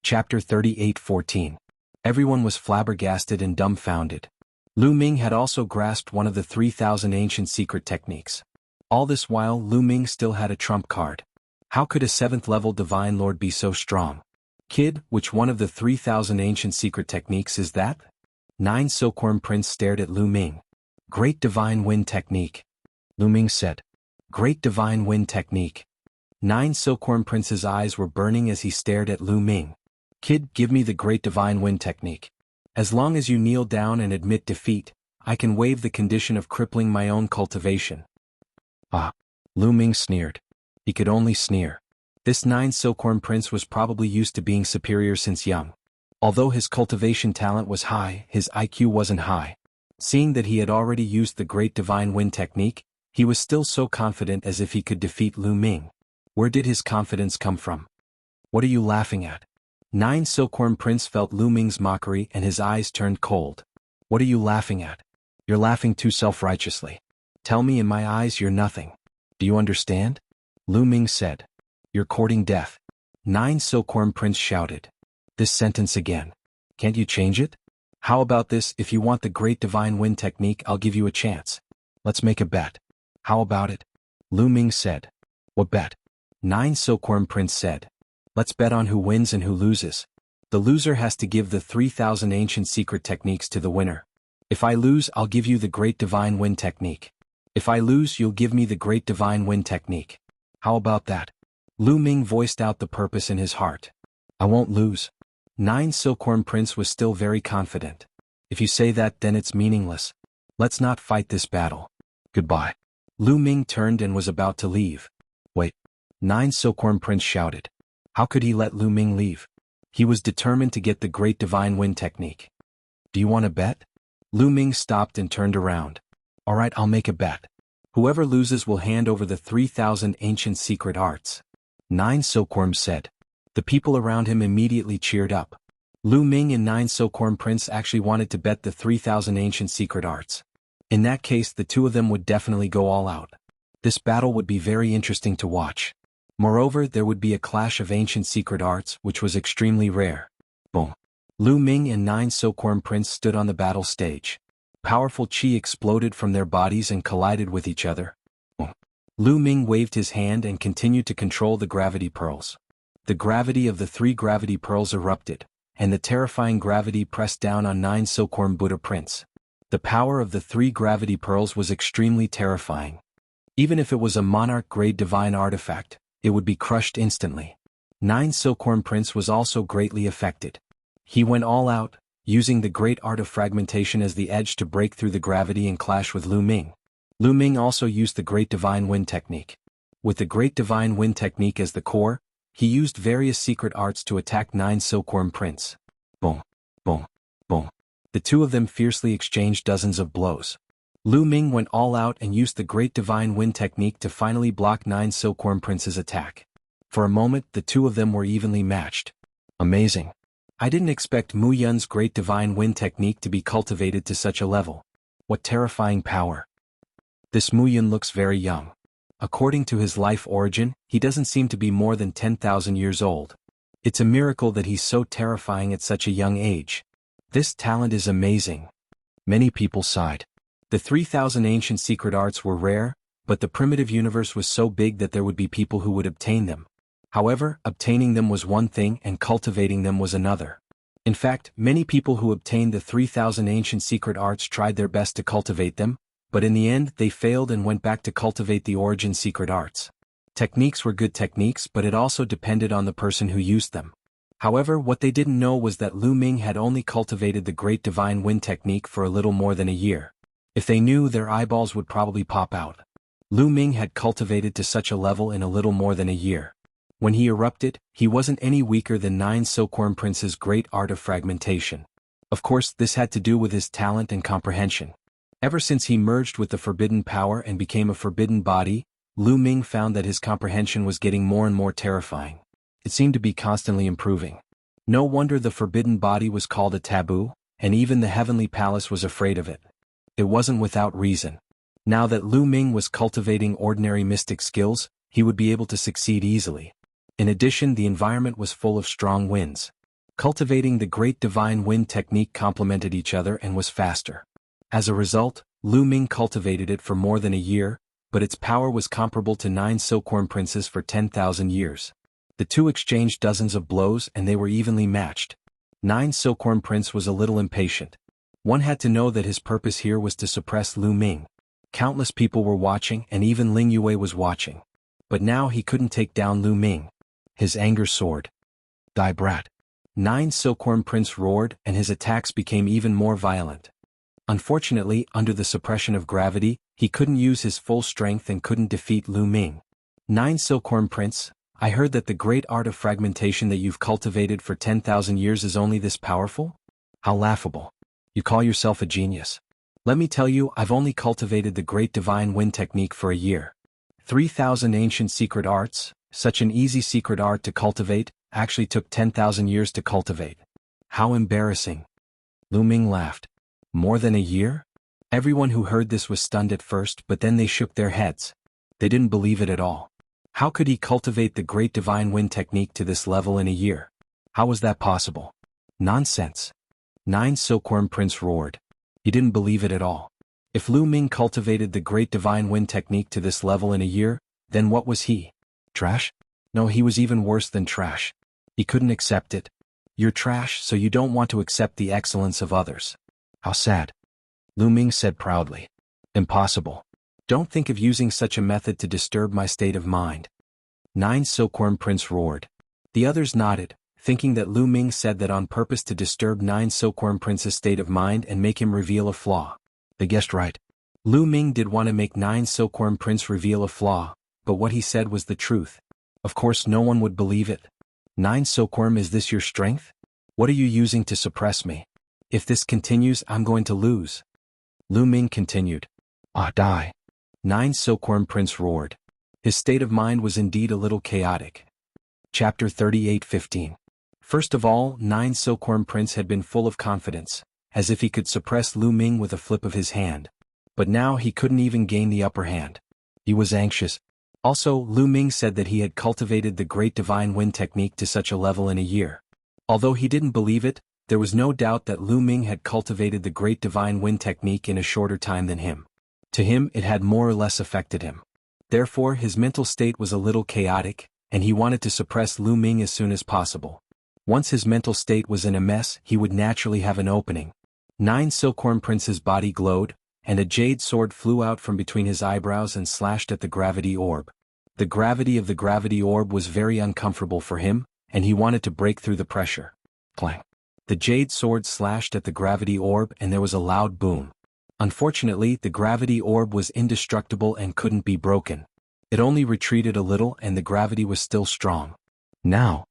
Chapter 38:14. Everyone was flabbergasted and dumbfounded. Lu Ming had also grasped one of the 3,000 ancient secret techniques. All this while Lu Ming still had a trump card. How could a 7th-level divine lord be so strong? Kid, which one of the 3,000 ancient secret techniques is that? 9 Silkworm Prince stared at Lu Ming. Great Divine Wind Technique. Lu Ming said. Great Divine Wind Technique. 9 Silkworm Prince's eyes were burning as he stared at Lu Ming. Kid, give me the Great Divine Wind Technique. As long as you kneel down and admit defeat, I can waive the condition of crippling my own cultivation. Ah. Lu Ming sneered. He could only sneer. This 9 Silkworm Prince was probably used to being superior since young. Although his cultivation talent was high, his IQ wasn't high. Seeing that he had already used the Great Divine Wind Technique, he was still so confident as if he could defeat Lu Ming. Where did his confidence come from? What are you laughing at? 9 Silkworm Prince felt Lu Ming's mockery and his eyes turned cold. What are you laughing at? You're laughing too self-righteously. Tell me in my eyes you're nothing. Do you understand? Lu Ming said. You're courting death. 9 Silkworm Prince shouted. This sentence again. Can't you change it? How about this? If you want the Great Divine Wind Technique, I'll give you a chance. Let's make a bet. How about it? Lu Ming said. What bet? 9 Silkworm Prince said. Let's bet on who wins and who loses. The loser has to give the 3,000 ancient secret techniques to the winner. If I lose, I'll give you the Great Divine Wind Technique. If I lose, you'll give me the Great Divine Wind Technique. How about that? Lu Ming voiced out the purpose in his heart. I won't lose. 9 Silkworm Prince was still very confident. If you say that, then it's meaningless. Let's not fight this battle. Goodbye. Lu Ming turned and was about to leave. Wait. 9 Silkworm Prince shouted. How could he let Lu Ming leave? He was determined to get the Great Divine Wind Technique. Do you want to bet? Lu Ming stopped and turned around. All right, I'll make a bet. Whoever loses will hand over the 3,000 ancient secret arts. 9 Silkworms said. The people around him immediately cheered up. Lu Ming and 9 Silkworm Prince actually wanted to bet the 3,000 ancient secret arts. In that case, the two of them would definitely go all out. This battle would be very interesting to watch. Moreover, there would be a clash of ancient secret arts, which was extremely rare. Boom. Lu Ming and 9 Silkworm Prince stood on the battle stage. Powerful chi exploded from their bodies and collided with each other. Boom. Lu Ming waved his hand and continued to control the gravity pearls. The gravity of the 3 gravity pearls erupted, and the terrifying gravity pressed down on 9 Silkworm Buddha Prince. The power of the 3 gravity pearls was extremely terrifying. Even if it was a monarch-grade divine artifact, it would be crushed instantly. 9 Silkworm Prince was also greatly affected. He went all out, using the great art of fragmentation as the edge to break through the gravity and clash with Lu Ming. Lu Ming also used the Great Divine Wind Technique. With the Great Divine Wind Technique as the core, he used various secret arts to attack 9 Silkworm Prince. Boom, boom, boom. The two of them fiercely exchanged dozens of blows. Lu Ming went all out and used the Great Divine Wind Technique to finally block 9 Silkworm Prince's attack. For a moment, the two of them were evenly matched. Amazing. I didn't expect Mu Yun's Great Divine Wind Technique to be cultivated to such a level. What terrifying power. This Mu Yun looks very young. According to his life origin, he doesn't seem to be more than 10,000 years old. It's a miracle that he's so terrifying at such a young age. This talent is amazing. Many people sighed. The 3,000 ancient secret arts were rare, but the primitive universe was so big that there would be people who would obtain them. However, obtaining them was one thing and cultivating them was another. In fact, many people who obtained the 3,000 ancient secret arts tried their best to cultivate them, but in the end they failed and went back to cultivate the origin secret arts. Techniques were good techniques, but it also depended on the person who used them. However, what they didn't know was that Lu Ming had only cultivated the Great Divine Wind Technique for a little more than a year. If they knew, their eyeballs would probably pop out. Lu Ming had cultivated to such a level in a little more than a year. When he erupted, he wasn't any weaker than 9 Silkworm Prince's great art of fragmentation. Of course, this had to do with his talent and comprehension. Ever since he merged with the forbidden power and became a forbidden body, Lu Ming found that his comprehension was getting more and more terrifying. It seemed to be constantly improving. No wonder the forbidden body was called a taboo, and even the heavenly palace was afraid of it. It wasn't without reason. Now that Lu Ming was cultivating ordinary mystic skills, he would be able to succeed easily. In addition, the environment was full of strong winds. Cultivating the Great Divine Wind technique complemented each other and was faster. As a result, Lu Ming cultivated it for more than a year, but its power was comparable to 9 silkworm princes for 10,000 years. The two exchanged dozens of blows and they were evenly matched. 9 silkworm prince was a little impatient. One had to know that his purpose here was to suppress Lu Ming. Countless people were watching and even Ling Yue was watching. But now he couldn't take down Lu Ming. His anger soared. Die brat. 9 silkworm prince roared and his attacks became even more violent. Unfortunately, under the suppression of gravity, he couldn't use his full strength and couldn't defeat Lu Ming. 9 silkworm prince, I heard that the great art of fragmentation that you've cultivated for 10,000 years is only this powerful? How laughable. You call yourself a genius. Let me tell you, I've only cultivated the Great Divine Wind technique for a year. 3,000 ancient secret arts, such an easy secret art to cultivate, actually took 10,000 years to cultivate. How embarrassing. Lu Ming laughed. More than a year? Everyone who heard this was stunned at first, but then they shook their heads. They didn't believe it at all. How could he cultivate the Great Divine Wind technique to this level in a year? How was that possible? Nonsense. 9 silkworm prince roared. He didn't believe it at all. If Lu Ming cultivated the Great Divine Wind technique to this level in a year, then what was he? Trash? No, he was even worse than trash. He couldn't accept it. You're trash, so you don't want to accept the excellence of others. How sad. Lu Ming said proudly. Impossible. Don't think of using such a method to disturb my state of mind. 9 silkworm prince roared. The others nodded, thinking that Lu Ming said that on purpose to disturb 9 silkworm prince's state of mind and make him reveal a flaw. They guessed right. Lu Ming did want to make 9 silkworm prince reveal a flaw, but what he said was the truth. Of course no one would believe it. 9 silkworm, is this your strength? What are you using to suppress me? If this continues, I'm going to lose. Lu Ming continued. Die. 9 silkworm prince roared. His state of mind was indeed a little chaotic. Chapter 38:15. First of all, 9 silkworm prince had been full of confidence, as if he could suppress Lu Ming with a flip of his hand. But now he couldn't even gain the upper hand. He was anxious. Also, Lu Ming said that he had cultivated the Great Divine Wind technique to such a level in a year. Although he didn't believe it, there was no doubt that Lu Ming had cultivated the Great Divine Wind technique in a shorter time than him. To him, it had more or less affected him. Therefore, his mental state was a little chaotic, and he wanted to suppress Lu Ming as soon as possible. Once his mental state was in a mess, he would naturally have an opening. 9 silkworm prince's body glowed, and a jade sword flew out from between his eyebrows and slashed at the gravity orb. The gravity of the gravity orb was very uncomfortable for him, and he wanted to break through the pressure. Clang. The jade sword slashed at the gravity orb and there was a loud boom. Unfortunately, the gravity orb was indestructible and couldn't be broken. It only retreated a little and the gravity was still strong. Now.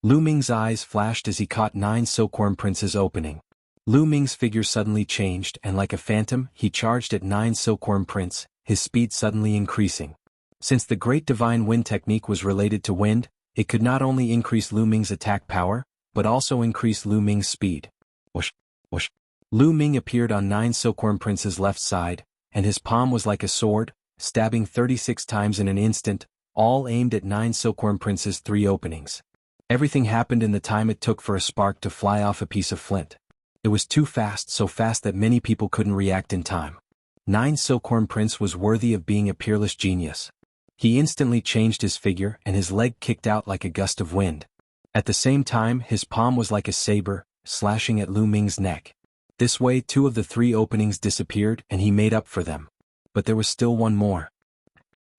Lu Ming's eyes flashed as he caught 9 silkworm prince's opening. Lu Ming's figure suddenly changed and like a phantom, he charged at 9 silkworm prince, his speed suddenly increasing. Since the Great Divine Wind technique was related to wind, it could not only increase Lu Ming's attack power, but also increase Lu Ming's speed. Whoosh, whoosh. Lu Ming appeared on 9 silkworm prince's left side, and his palm was like a sword, stabbing 36 times in an instant, all aimed at 9 silkworm prince's 3 openings. Everything happened in the time it took for a spark to fly off a piece of flint. It was too fast, so fast that many people couldn't react in time. 9 silkworm prince was worthy of being a peerless genius. He instantly changed his figure and his leg kicked out like a gust of wind. At the same time, his palm was like a saber, slashing at Lu Ming's neck. This way 2 of the 3 openings disappeared and he made up for them. But there was still one more.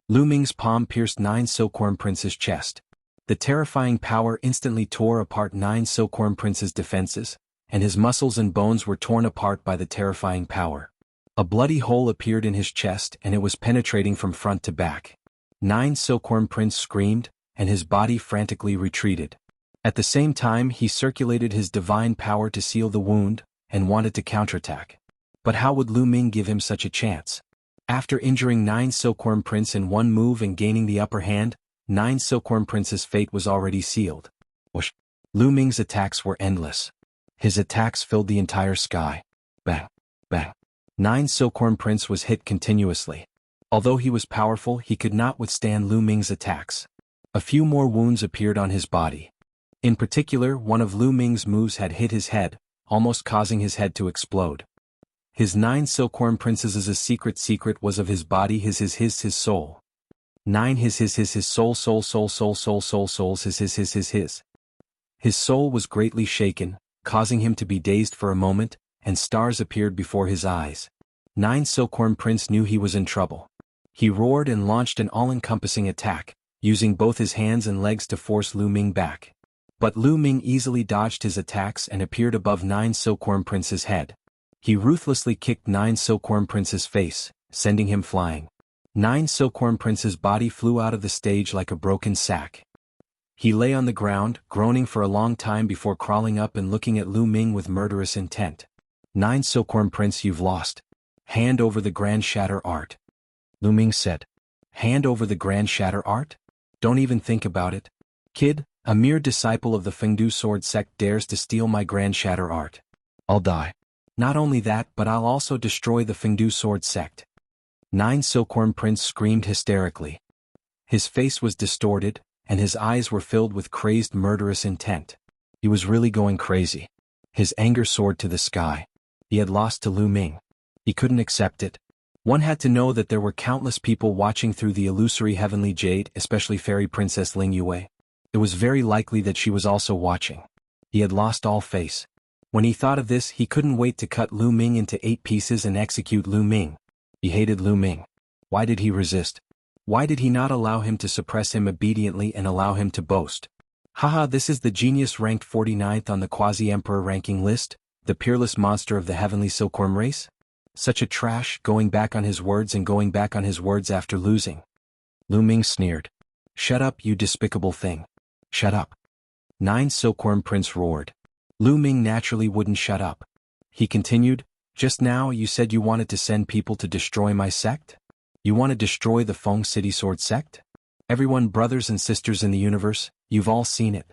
Lu Ming's palm pierced 9 silkworm prince's chest. The terrifying power instantly tore apart 9 silkworm prince's defenses, and his muscles and bones were torn apart by the terrifying power. A bloody hole appeared in his chest and it was penetrating from front to back. 9 silkworm prince screamed, and his body frantically retreated. At the same time he circulated his divine power to seal the wound, and wanted to counterattack. But how would Lu Ming give him such a chance? After injuring 9 silkworm prince in one move and gaining the upper hand, 9 silkworm prince's fate was already sealed. Whoosh. Lu Ming's attacks were endless. His attacks filled the entire sky. Bang, bang. 9 silkworm prince was hit continuously. Although he was powerful, he could not withstand Lu Ming's attacks. A few more wounds appeared on his body. In particular, one of Lu Ming's moves had hit his head, almost causing his head to explode. His 9 silkworm princesses' secret was of his body, his soul. 9 his soul his. His soul was greatly shaken, causing him to be dazed for a moment, and stars appeared before his eyes. 9 silkworm prince knew he was in trouble. He roared and launched an all-encompassing attack, using both his hands and legs to force Lu Ming back. But Lu Ming easily dodged his attacks and appeared above 9 silkworm prince's head. He ruthlessly kicked 9 silkworm prince's face, sending him flying. 9 silkworm prince's body flew out of the stage like a broken sack. He lay on the ground, groaning for a long time before crawling up and looking at Lu Ming with murderous intent. 9 silkworm prince, you've lost. Hand over the grand shatter art. Lu Ming said. Hand over the grand shatter art? Don't even think about it. Kid, a mere disciple of the Fengdu sword sect dares to steal my grand shatter art. I'll die. Not only that, but I'll also destroy the Fengdu sword sect. 9 silkworm prince screamed hysterically. His face was distorted, and his eyes were filled with crazed murderous intent. He was really going crazy. His anger soared to the sky. He had lost to Lu Ming. He couldn't accept it. One had to know that there were countless people watching through the illusory heavenly jade, especially fairy princess Ling Yue. It was very likely that she was also watching. He had lost all face. When he thought of this, he couldn't wait to cut Lu Ming into 8 pieces and execute Lu Ming. He hated Lu Ming. Why did he resist? Why did he not allow him to suppress him obediently and allow him to boast? Haha, this is the genius ranked 49th on the quasi-emperor ranking list, the peerless monster of the heavenly silkworm race? Such a trash, going back on his words and going back on his words after losing. Lu Ming sneered. Shut up, you despicable thing. Shut up. 9 silkworm prince roared. Lu Ming naturally wouldn't shut up. He continued, just now you said you wanted to send people to destroy my sect? You want to destroy the Feng City Sword sect? Everyone, brothers and sisters in the universe, you've all seen it.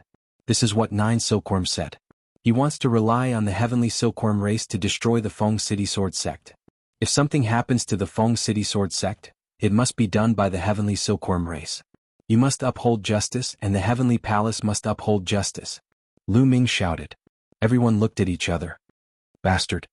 This is what 9 silkworm said. He wants to rely on the heavenly silkworm race to destroy the Feng City Sword sect. If something happens to the Feng City Sword sect, it must be done by the heavenly silkworm race. You must uphold justice, and the heavenly palace must uphold justice. Lu Ming shouted. Everyone looked at each other. Bastard.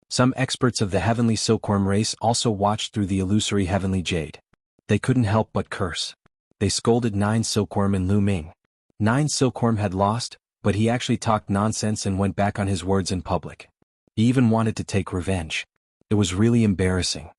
Some experts of the heavenly silkworm race also watched through the illusory heavenly jade. They couldn't help but curse. They scolded 9 silkworm and Lu Ming. 9 silkworm had lost, but he actually talked nonsense and went back on his words in public. He even wanted to take revenge. It was really embarrassing.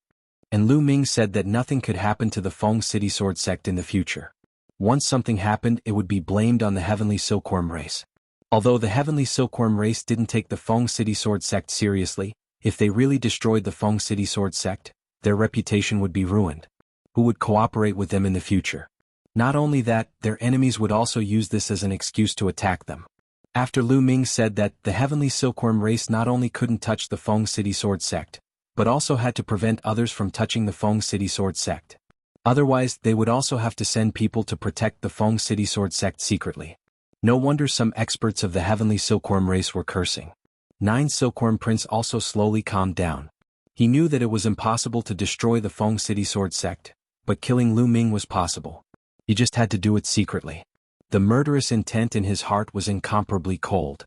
And Lu Ming said that nothing could happen to the Feng City Sword sect in the future. Once something happened, it would be blamed on the heavenly silkworm race. Although the heavenly silkworm race didn't take the Feng City Sword sect seriously, if they really destroyed the Feng City Sword sect, their reputation would be ruined. Who would cooperate with them in the future? Not only that, their enemies would also use this as an excuse to attack them. After Lu Ming said that, the heavenly silkworm race not only couldn't touch the Feng City Sword sect, but also had to prevent others from touching the Feng City Sword sect. Otherwise, they would also have to send people to protect the Feng City Sword sect secretly. No wonder some experts of the heavenly silkworm race were cursing. 9 silkworm prince also slowly calmed down. He knew that it was impossible to destroy the Feng City Sword sect, but killing Lu Ming was possible. He just had to do it secretly. The murderous intent in his heart was incomparably cold.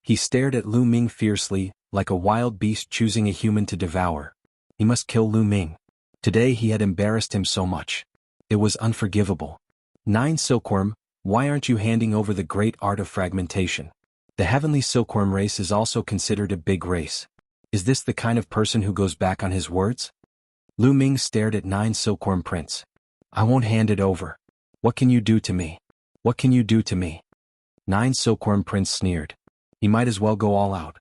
He stared at Lu Ming fiercely, like a wild beast choosing a human to devour. He must kill Lu Ming. Today he had embarrassed him so much. It was unforgivable. 9 silkworm, why aren't you handing over the great art of fragmentation? The heavenly silkworm race is also considered a big race. Is this the kind of person who goes back on his words? Lu Ming stared at 9 silkworm prince. I won't hand it over. What can you do to me? What can you do to me? 9 silkworm prince sneered. He might as well go all out.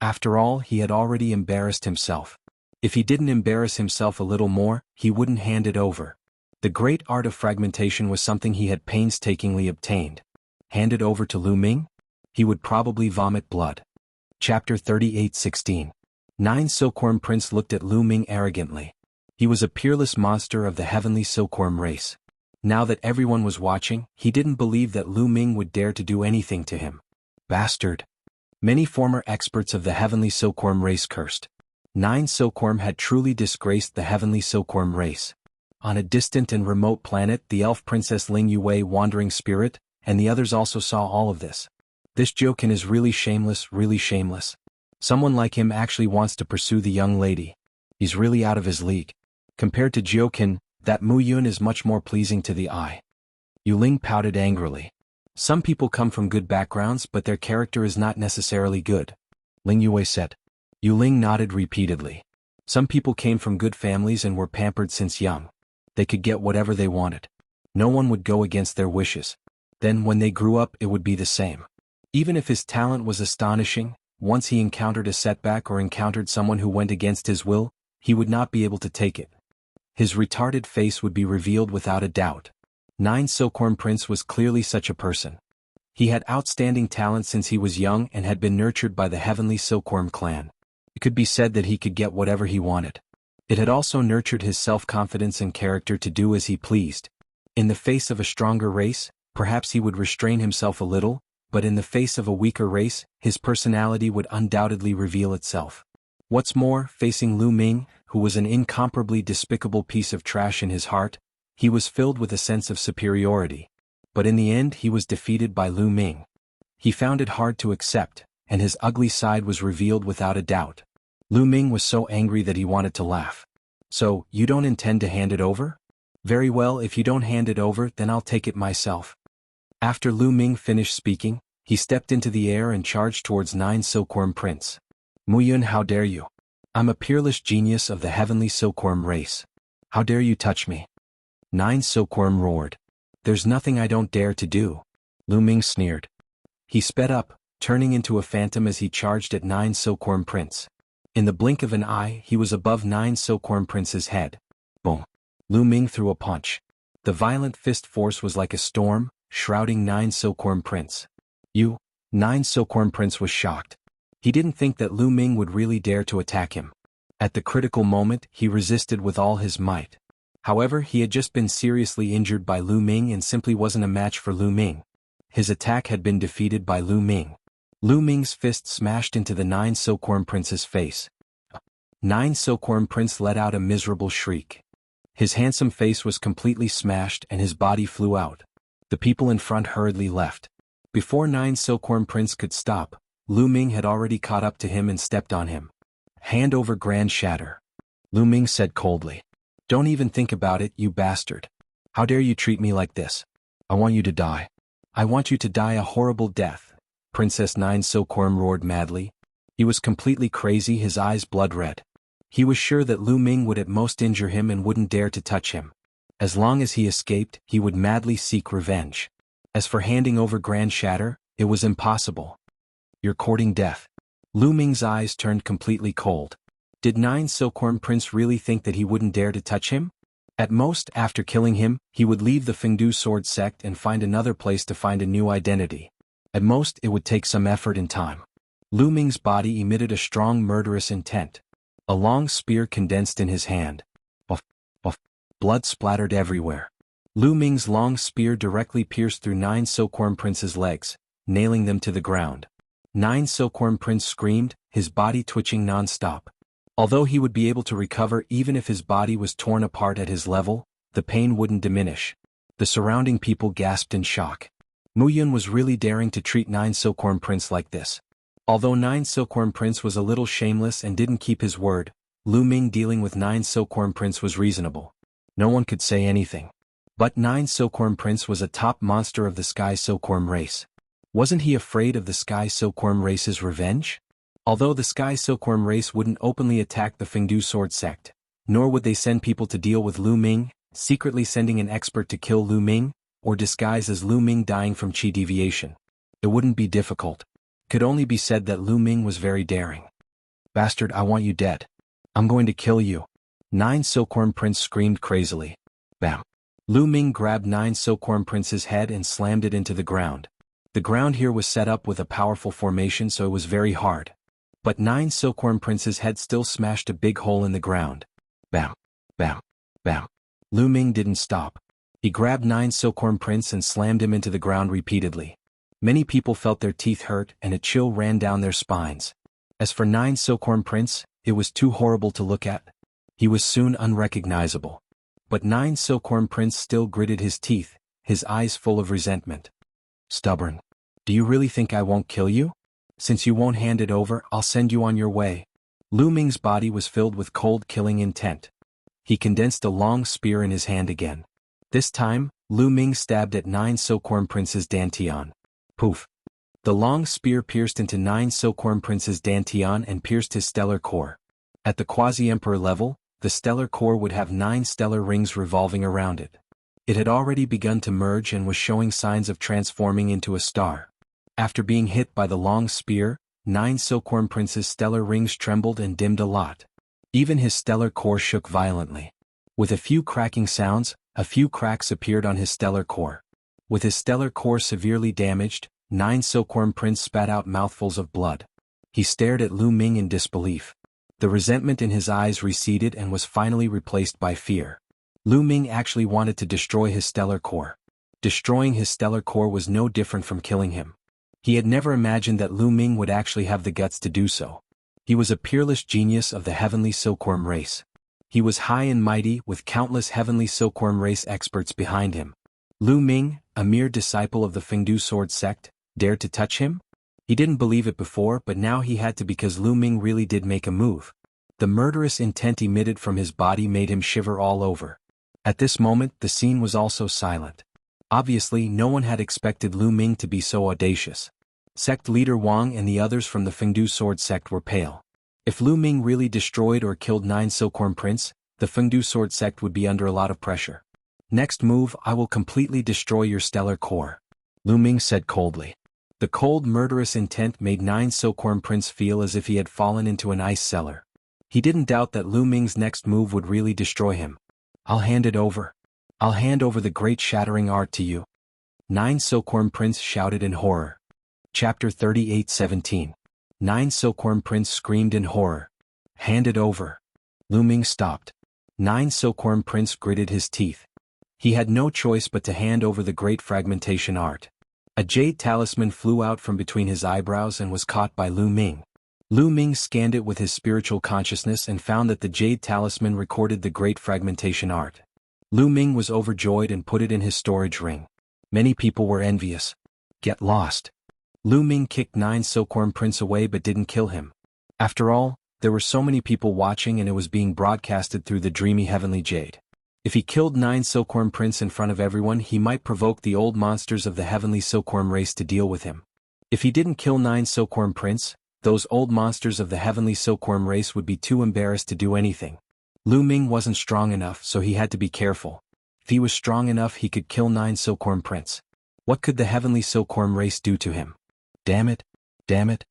After all, he had already embarrassed himself. If he didn't embarrass himself a little more, he wouldn't hand it over. The great art of fragmentation was something he had painstakingly obtained. Hand it over to Lu Ming? He would probably vomit blood. Chapter 38:16. 9 silkworm prince looked at Lu Ming arrogantly. He was a peerless monster of the heavenly silkworm race. Now that everyone was watching, he didn't believe that Lu Ming would dare to do anything to him. Bastard. Many former experts of the heavenly silkworm race cursed. 9 silkworm had truly disgraced the heavenly silkworm race. On a distant and remote planet, the elf princess Ling Yue, wandering spirit, and the others also saw all of this. This Jianghu is really shameless, really shameless. Someone like him actually wants to pursue the young lady. He's really out of his league. Compared to Jianghu, that Mu Yun is much more pleasing to the eye. Yu Ling pouted angrily. Some people come from good backgrounds but their character is not necessarily good. Ling Yue said. Yu Ling nodded repeatedly. Some people came from good families and were pampered since young. They could get whatever they wanted. No one would go against their wishes. Then when they grew up it would be the same. Even if his talent was astonishing, once he encountered a setback or encountered someone who went against his will, he would not be able to take it. His retarded face would be revealed without a doubt. Nine Silkworm Prince was clearly such a person. He had outstanding talent since he was young and had been nurtured by the Heavenly Silkworm clan. It could be said that he could get whatever he wanted. It had also nurtured his self-confidence and character to do as he pleased. In the face of a stronger race, perhaps he would restrain himself a little, but in the face of a weaker race, his personality would undoubtedly reveal itself. What's more, facing Lu Ming, who was an incomparably despicable piece of trash in his heart, he was filled with a sense of superiority. But in the end he was defeated by Lu Ming. He found it hard to accept, and his ugly side was revealed without a doubt. Lu Ming was so angry that he wanted to laugh. So, you don't intend to hand it over? Very well, if you don't hand it over, then I'll take it myself. After Lu Ming finished speaking, he stepped into the air and charged towards Nine Silkworm Prince. Mu Yun, how dare you? I'm a peerless genius of the Heavenly Silkworm race. How dare you touch me? Nine Silkworm roared. There's nothing I don't dare to do. Lu Ming sneered. He sped up, turning into a phantom as he charged at Nine Silkworm Prince. In the blink of an eye he was above Nine Silkworm Prince's head. Boom. Lu Ming threw a punch. The violent fist force was like a storm, shrouding Nine Silkworm Prince. Nine Silkworm Prince was shocked. He didn't think that Lu Ming would really dare to attack him. At the critical moment he resisted with all his might. However, he had just been seriously injured by Lu Ming and simply wasn't a match for Lu Ming. His attack had been defeated by Lu Ming. Lu Ming's fist smashed into the Nine Silkworm Prince's face. Nine Silkworm Prince let out a miserable shriek. His handsome face was completely smashed and his body flew out. The people in front hurriedly left. Before Nine Silkworm Prince could stop, Lu Ming had already caught up to him and stepped on him. Hand over Grand Shatter. Lu Ming said coldly. Don't even think about it, you bastard. How dare you treat me like this? I want you to die. I want you to die a horrible death. Princess Nine Silkworm roared madly. He was completely crazy, his eyes blood red. He was sure that Lu Ming would at most injure him and wouldn't dare to touch him. As long as he escaped, he would madly seek revenge. As for handing over Grand Shatter, it was impossible. You're courting death. Lu Ming's eyes turned completely cold. Did Nine Silkworm Prince really think that he wouldn't dare to touch him? At most, after killing him, he would leave the Fengdu sword sect and find another place to find a new identity. At most, it would take some effort and time. Lu Ming's body emitted a strong murderous intent. A long spear condensed in his hand. Buff, buff. Blood splattered everywhere. Lu Ming's long spear directly pierced through Nine Silkworm Prince's legs, nailing them to the ground. Nine Silkworm Prince screamed, his body twitching non-stop. Although he would be able to recover even if his body was torn apart at his level, the pain wouldn't diminish. The surrounding people gasped in shock. Mu Yun was really daring to treat Nine Silkworm Prince like this. Although Nine Silkworm Prince was a little shameless and didn't keep his word, Lu Ming dealing with Nine Silkworm Prince was reasonable. No one could say anything. But Nine Silkworm Prince was a top monster of the Sky Silkworm race. Wasn't he afraid of the Sky Silkworm race's revenge? Although the Sky Silkworm race wouldn't openly attack the Fengdu sword sect, nor would they send people to deal with Lu Ming, secretly sending an expert to kill Lu Ming, or disguise as Lu Ming dying from chi deviation. It wouldn't be difficult. Could only be said that Lu Ming was very daring. Bastard, I want you dead. I'm going to kill you. Nine Silkworm Prince screamed crazily. Bam. Lu Ming grabbed Nine Silkworm Prince's head and slammed it into the ground. The ground here was set up with a powerful formation, so it was very hard. But Nine Silkworm Prince's head still smashed a big hole in the ground. Bam, bam, bam. Lu Ming didn't stop. He grabbed Nine Silkworm Prince and slammed him into the ground repeatedly. Many people felt their teeth hurt and a chill ran down their spines. As for Nine Silkworm Prince, it was too horrible to look at. He was soon unrecognizable. But Nine Silkworm Prince still gritted his teeth, his eyes full of resentment. Stubborn. Do you really think I won't kill you? Since you won't hand it over, I'll send you on your way. Lu Ming's body was filled with cold killing intent. He condensed a long spear in his hand again. This time, Lu Ming stabbed at 9 Silkworm Prince's Dantian. Poof. The long spear pierced into 9 Silkworm Prince's Dantian and pierced his stellar core. At the Quasi-Emperor level, the stellar core would have 9 stellar rings revolving around it. It had already begun to merge and was showing signs of transforming into a star. After being hit by the long spear, 9 Silkworm Prince's stellar rings trembled and dimmed a lot. Even his stellar core shook violently. With a few cracking sounds, a few cracks appeared on his stellar core. With his stellar core severely damaged, 9 Silkworm Prince spat out mouthfuls of blood. He stared at Lu Ming in disbelief. The resentment in his eyes receded and was finally replaced by fear. Lu Ming actually wanted to destroy his stellar core. Destroying his stellar core was no different from killing him. He had never imagined that Lu Ming would actually have the guts to do so. He was a peerless genius of the heavenly silkworm race. He was high and mighty with countless heavenly silkworm race experts behind him. Lu Ming, a mere disciple of the Fengdu sword sect, dared to touch him? He didn't believe it before, but now he had to because Lu Ming really did make a move. The murderous intent emitted from his body made him shiver all over. At this moment, the scene was also silent. Obviously, no one had expected Lu Ming to be so audacious. Sect leader Wang and the others from the Fengdu sword sect were pale. If Lu Ming really destroyed or killed 9 Silkworm Prince, the Fengdu sword sect would be under a lot of pressure. Next move, I will completely destroy your stellar core. Lu Ming said coldly. The cold murderous intent made 9 Silkworm Prince feel as if he had fallen into an ice cellar. He didn't doubt that Lu Ming's next move would really destroy him. I'll hand it over. I'll hand over the great shattering art to you. 9 Silkworm Prince shouted in horror. Chapter 38:17. 9 Silkworm Prince screamed in horror. Hand it over. Lu Ming stopped. 9 Silkworm Prince gritted his teeth. He had no choice but to hand over the great fragmentation art. A jade talisman flew out from between his eyebrows and was caught by Lu Ming. Lu Ming scanned it with his spiritual consciousness and found that the jade talisman recorded the great fragmentation art. Lu Ming was overjoyed and put it in his storage ring. Many people were envious. Get lost. Lu Ming kicked 9 Silkworm Prince away but didn't kill him. After all, there were so many people watching and it was being broadcasted through the dreamy heavenly jade. If he killed 9 Silkworm Prince in front of everyone, he might provoke the old monsters of the heavenly silkworm race to deal with him. If he didn't kill 9 Silkworm Prince, those old monsters of the heavenly silkworm race would be too embarrassed to do anything. Lu Ming wasn't strong enough, so he had to be careful. If he was strong enough, he could kill 9 Silkworm Prince. What could the heavenly silkworm race do to him? Damn it! Damn it!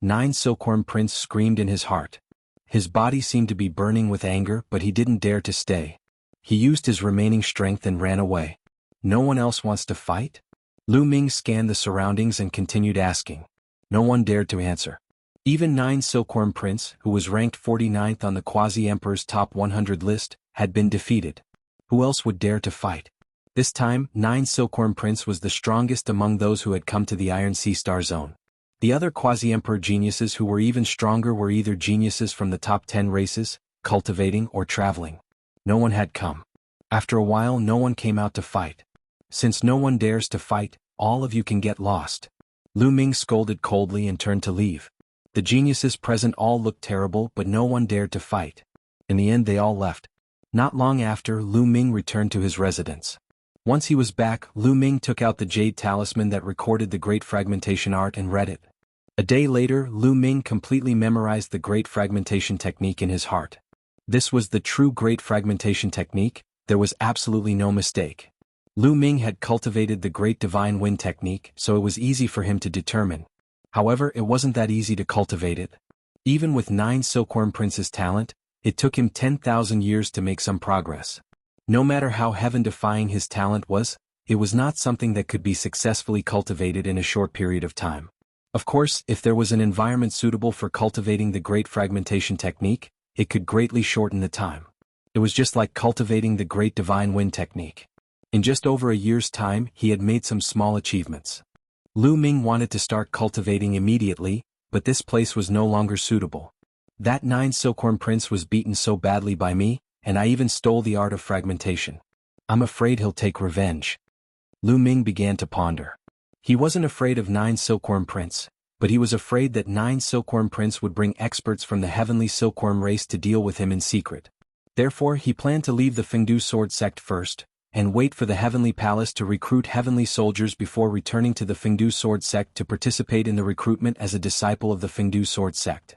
9 Silkworm Prince screamed in his heart. His body seemed to be burning with anger, but he didn't dare to stay. He used his remaining strength and ran away. No one else wants to fight? Lu Ming scanned the surroundings and continued asking. No one dared to answer. Even 9 Silkworm Prince, who was ranked 49th on the Quasi-Emperor's top 100 list, had been defeated. Who else would dare to fight? This time, 9 Silkworm Prince was the strongest among those who had come to the Iron Sea Star Zone. The other Quasi-Emperor geniuses who were even stronger were either geniuses from the top 10 races, cultivating or traveling. No one had come. After a while, no one came out to fight. Since no one dares to fight, all of you can get lost. Lu Ming scolded coldly and turned to leave. The geniuses present all looked terrible, but no one dared to fight. In the end, they all left. Not long after, Lu Ming returned to his residence. Once he was back, Lu Ming took out the jade talisman that recorded the great fragmentation art and read it. A day later, Lu Ming completely memorized the great fragmentation technique in his heart. This was the true great fragmentation technique, there was absolutely no mistake. Lu Ming had cultivated the great divine wind technique, so it was easy for him to determine. However, it wasn't that easy to cultivate it. Even with 9 Silkworm Prince's talent, it took him 10,000 years to make some progress. No matter how heaven-defying his talent was, it was not something that could be successfully cultivated in a short period of time. Of course, if there was an environment suitable for cultivating the great fragmentation technique, it could greatly shorten the time. It was just like cultivating the great divine wind technique. In just over a year's time, he had made some small achievements. Lu Ming wanted to start cultivating immediately, but this place was no longer suitable. That 9 Silkworm Prince was beaten so badly by me, and I even stole the art of fragmentation. I'm afraid he'll take revenge. Lu Ming began to ponder. He wasn't afraid of 9 Silkworm Prince, but he was afraid that 9 Silkworm Prince would bring experts from the heavenly silkworm race to deal with him in secret. Therefore he planned to leave the Fengdu sword sect first, and wait for the heavenly palace to recruit heavenly soldiers before returning to the Fengdu sword sect to participate in the recruitment as a disciple of the Fengdu sword sect.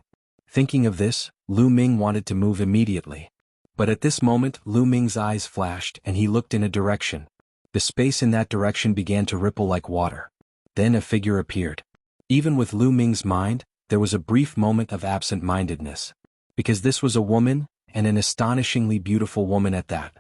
Thinking of this, Lu Ming wanted to move immediately. But at this moment Lu Ming's eyes flashed and he looked in a direction. The space in that direction began to ripple like water. Then a figure appeared. Even with Lu Ming's mind, there was a brief moment of absent-mindedness. Because this was a woman, and an astonishingly beautiful woman at that.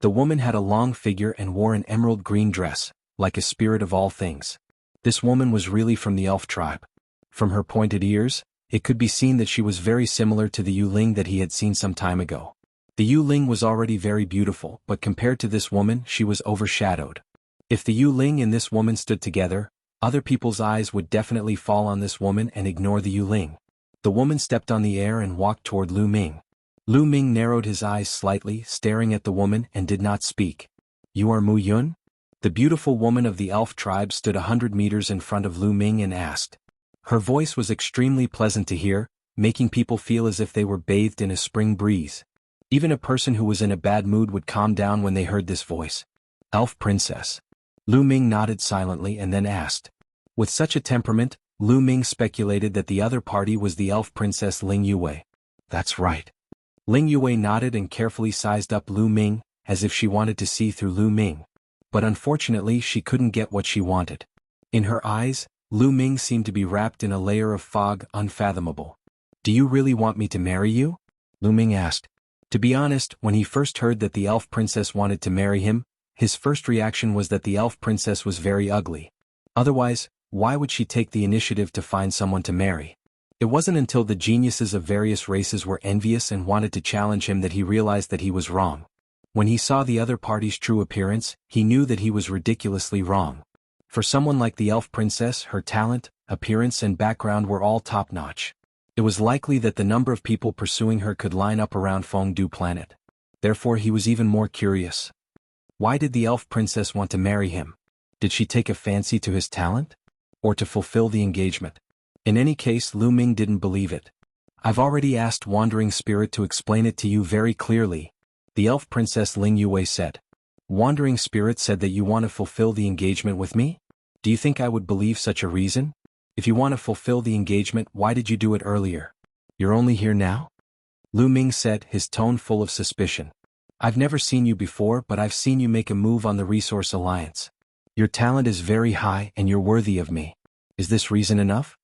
The woman had a long figure and wore an emerald green dress, like a spirit of all things. This woman was really from the elf tribe. From her pointed ears, it could be seen that she was very similar to the Yuling that he had seen some time ago. The Yuling was already very beautiful, but compared to this woman she was overshadowed. If the Yuling and this woman stood together, other people's eyes would definitely fall on this woman and ignore the Yuling. The woman stepped on the air and walked toward Lu Ming. Lu Ming narrowed his eyes slightly, staring at the woman, and did not speak. "You are Mu Yun?" The beautiful woman of the elf tribe stood 100 meters in front of Lu Ming and asked. Her voice was extremely pleasant to hear, making people feel as if they were bathed in a spring breeze. Even a person who was in a bad mood would calm down when they heard this voice. "Elf princess." Lu Ming nodded silently and then asked. With such a temperament, Lu Ming speculated that the other party was the elf princess Ling Yue. "That's right." Ling Yue nodded and carefully sized up Lu Ming, as if she wanted to see through Lu Ming. But unfortunately she couldn't get what she wanted. In her eyes, Lu Ming seemed to be wrapped in a layer of fog unfathomable. "Do you really want me to marry you?" Lu Ming asked. To be honest, when he first heard that the elf princess wanted to marry him, his first reaction was that the elf princess was very ugly. Otherwise, why would she take the initiative to find someone to marry? It wasn't until the geniuses of various races were envious and wanted to challenge him that he realized that he was wrong. When he saw the other party's true appearance, he knew that he was ridiculously wrong. For someone like the elf princess, her talent, appearance and background were all top-notch. It was likely that the number of people pursuing her could line up around Fengdu planet. Therefore he was even more curious. Why did the elf princess want to marry him? Did she take a fancy to his talent? Or to fulfill the engagement? In any case, Lu Ming didn't believe it. "I've already asked Wandering Spirit to explain it to you very clearly," the elf princess Ling Yue said. "Wandering Spirit said that you want to fulfill the engagement with me? Do you think I would believe such a reason? If you want to fulfill the engagement, why did you do it earlier? You're only here now?" Lu Ming said, his tone full of suspicion. "I've never seen you before, but I've seen you make a move on the Resource Alliance. Your talent is very high and you're worthy of me. Is this reason enough?"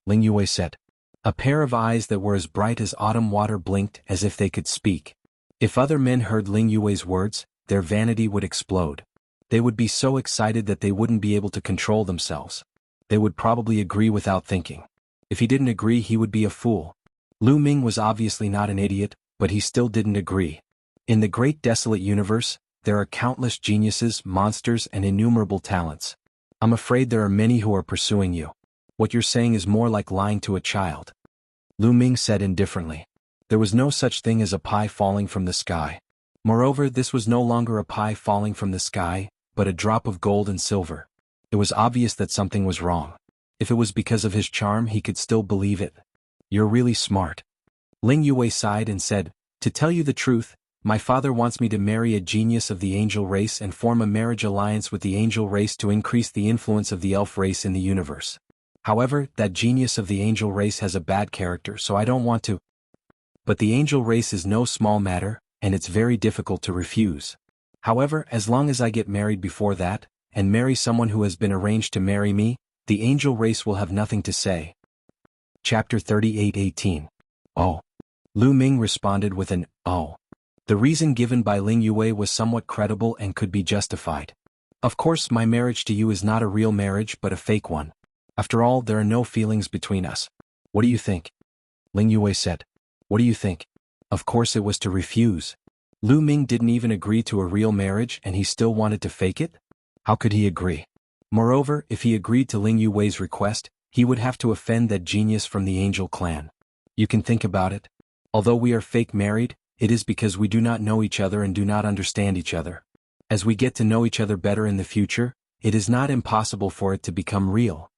Ling Yue said. A pair of eyes that were as bright as autumn water blinked as if they could speak. If other men heard Ling Yue's words, their vanity would explode. They would be so excited that they wouldn't be able to control themselves. They would probably agree without thinking. If he didn't agree, he would be a fool. Lu Ming was obviously not an idiot, but he still didn't agree. In the great desolate universe, there are countless geniuses, monsters, and innumerable talents. I'm afraid there are many who are pursuing you. What you're saying is more like lying to a child." Lu Ming said indifferently. There was no such thing as a pie falling from the sky. Moreover, this was no longer a pie falling from the sky, but a drop of gold and silver. It was obvious that something was wrong. If it was because of his charm, he could still believe it. "You're really smart." Ling Yue sighed and said, "To tell you the truth, my father wants me to marry a genius of the angel race and form a marriage alliance with the angel race to increase the influence of the elf race in the universe. However, that genius of the angel race has a bad character, so I don't want to. But the angel race is no small matter, and it's very difficult to refuse. However, as long as I get married before that, and marry someone who has been arranged to marry me, the angel race will have nothing to say." Chapter 38:18. "Oh." Lu Ming responded with an "oh." The reason given by Ling Yue was somewhat credible and could be justified. "Of course, my marriage to you is not a real marriage but a fake one. After all, there are no feelings between us. What do you think?" Ling Yue said. "What do you think?" Of course it was to refuse. Lu Ming didn't even agree to a real marriage and he still wanted to fake it? How could he agree? Moreover, if he agreed to Ling Yue's request, he would have to offend that genius from the angel clan. You can think about it. Although we are fake married, it is because we do not know each other and do not understand each other. As we get to know each other better in the future, it is not impossible for it to become real.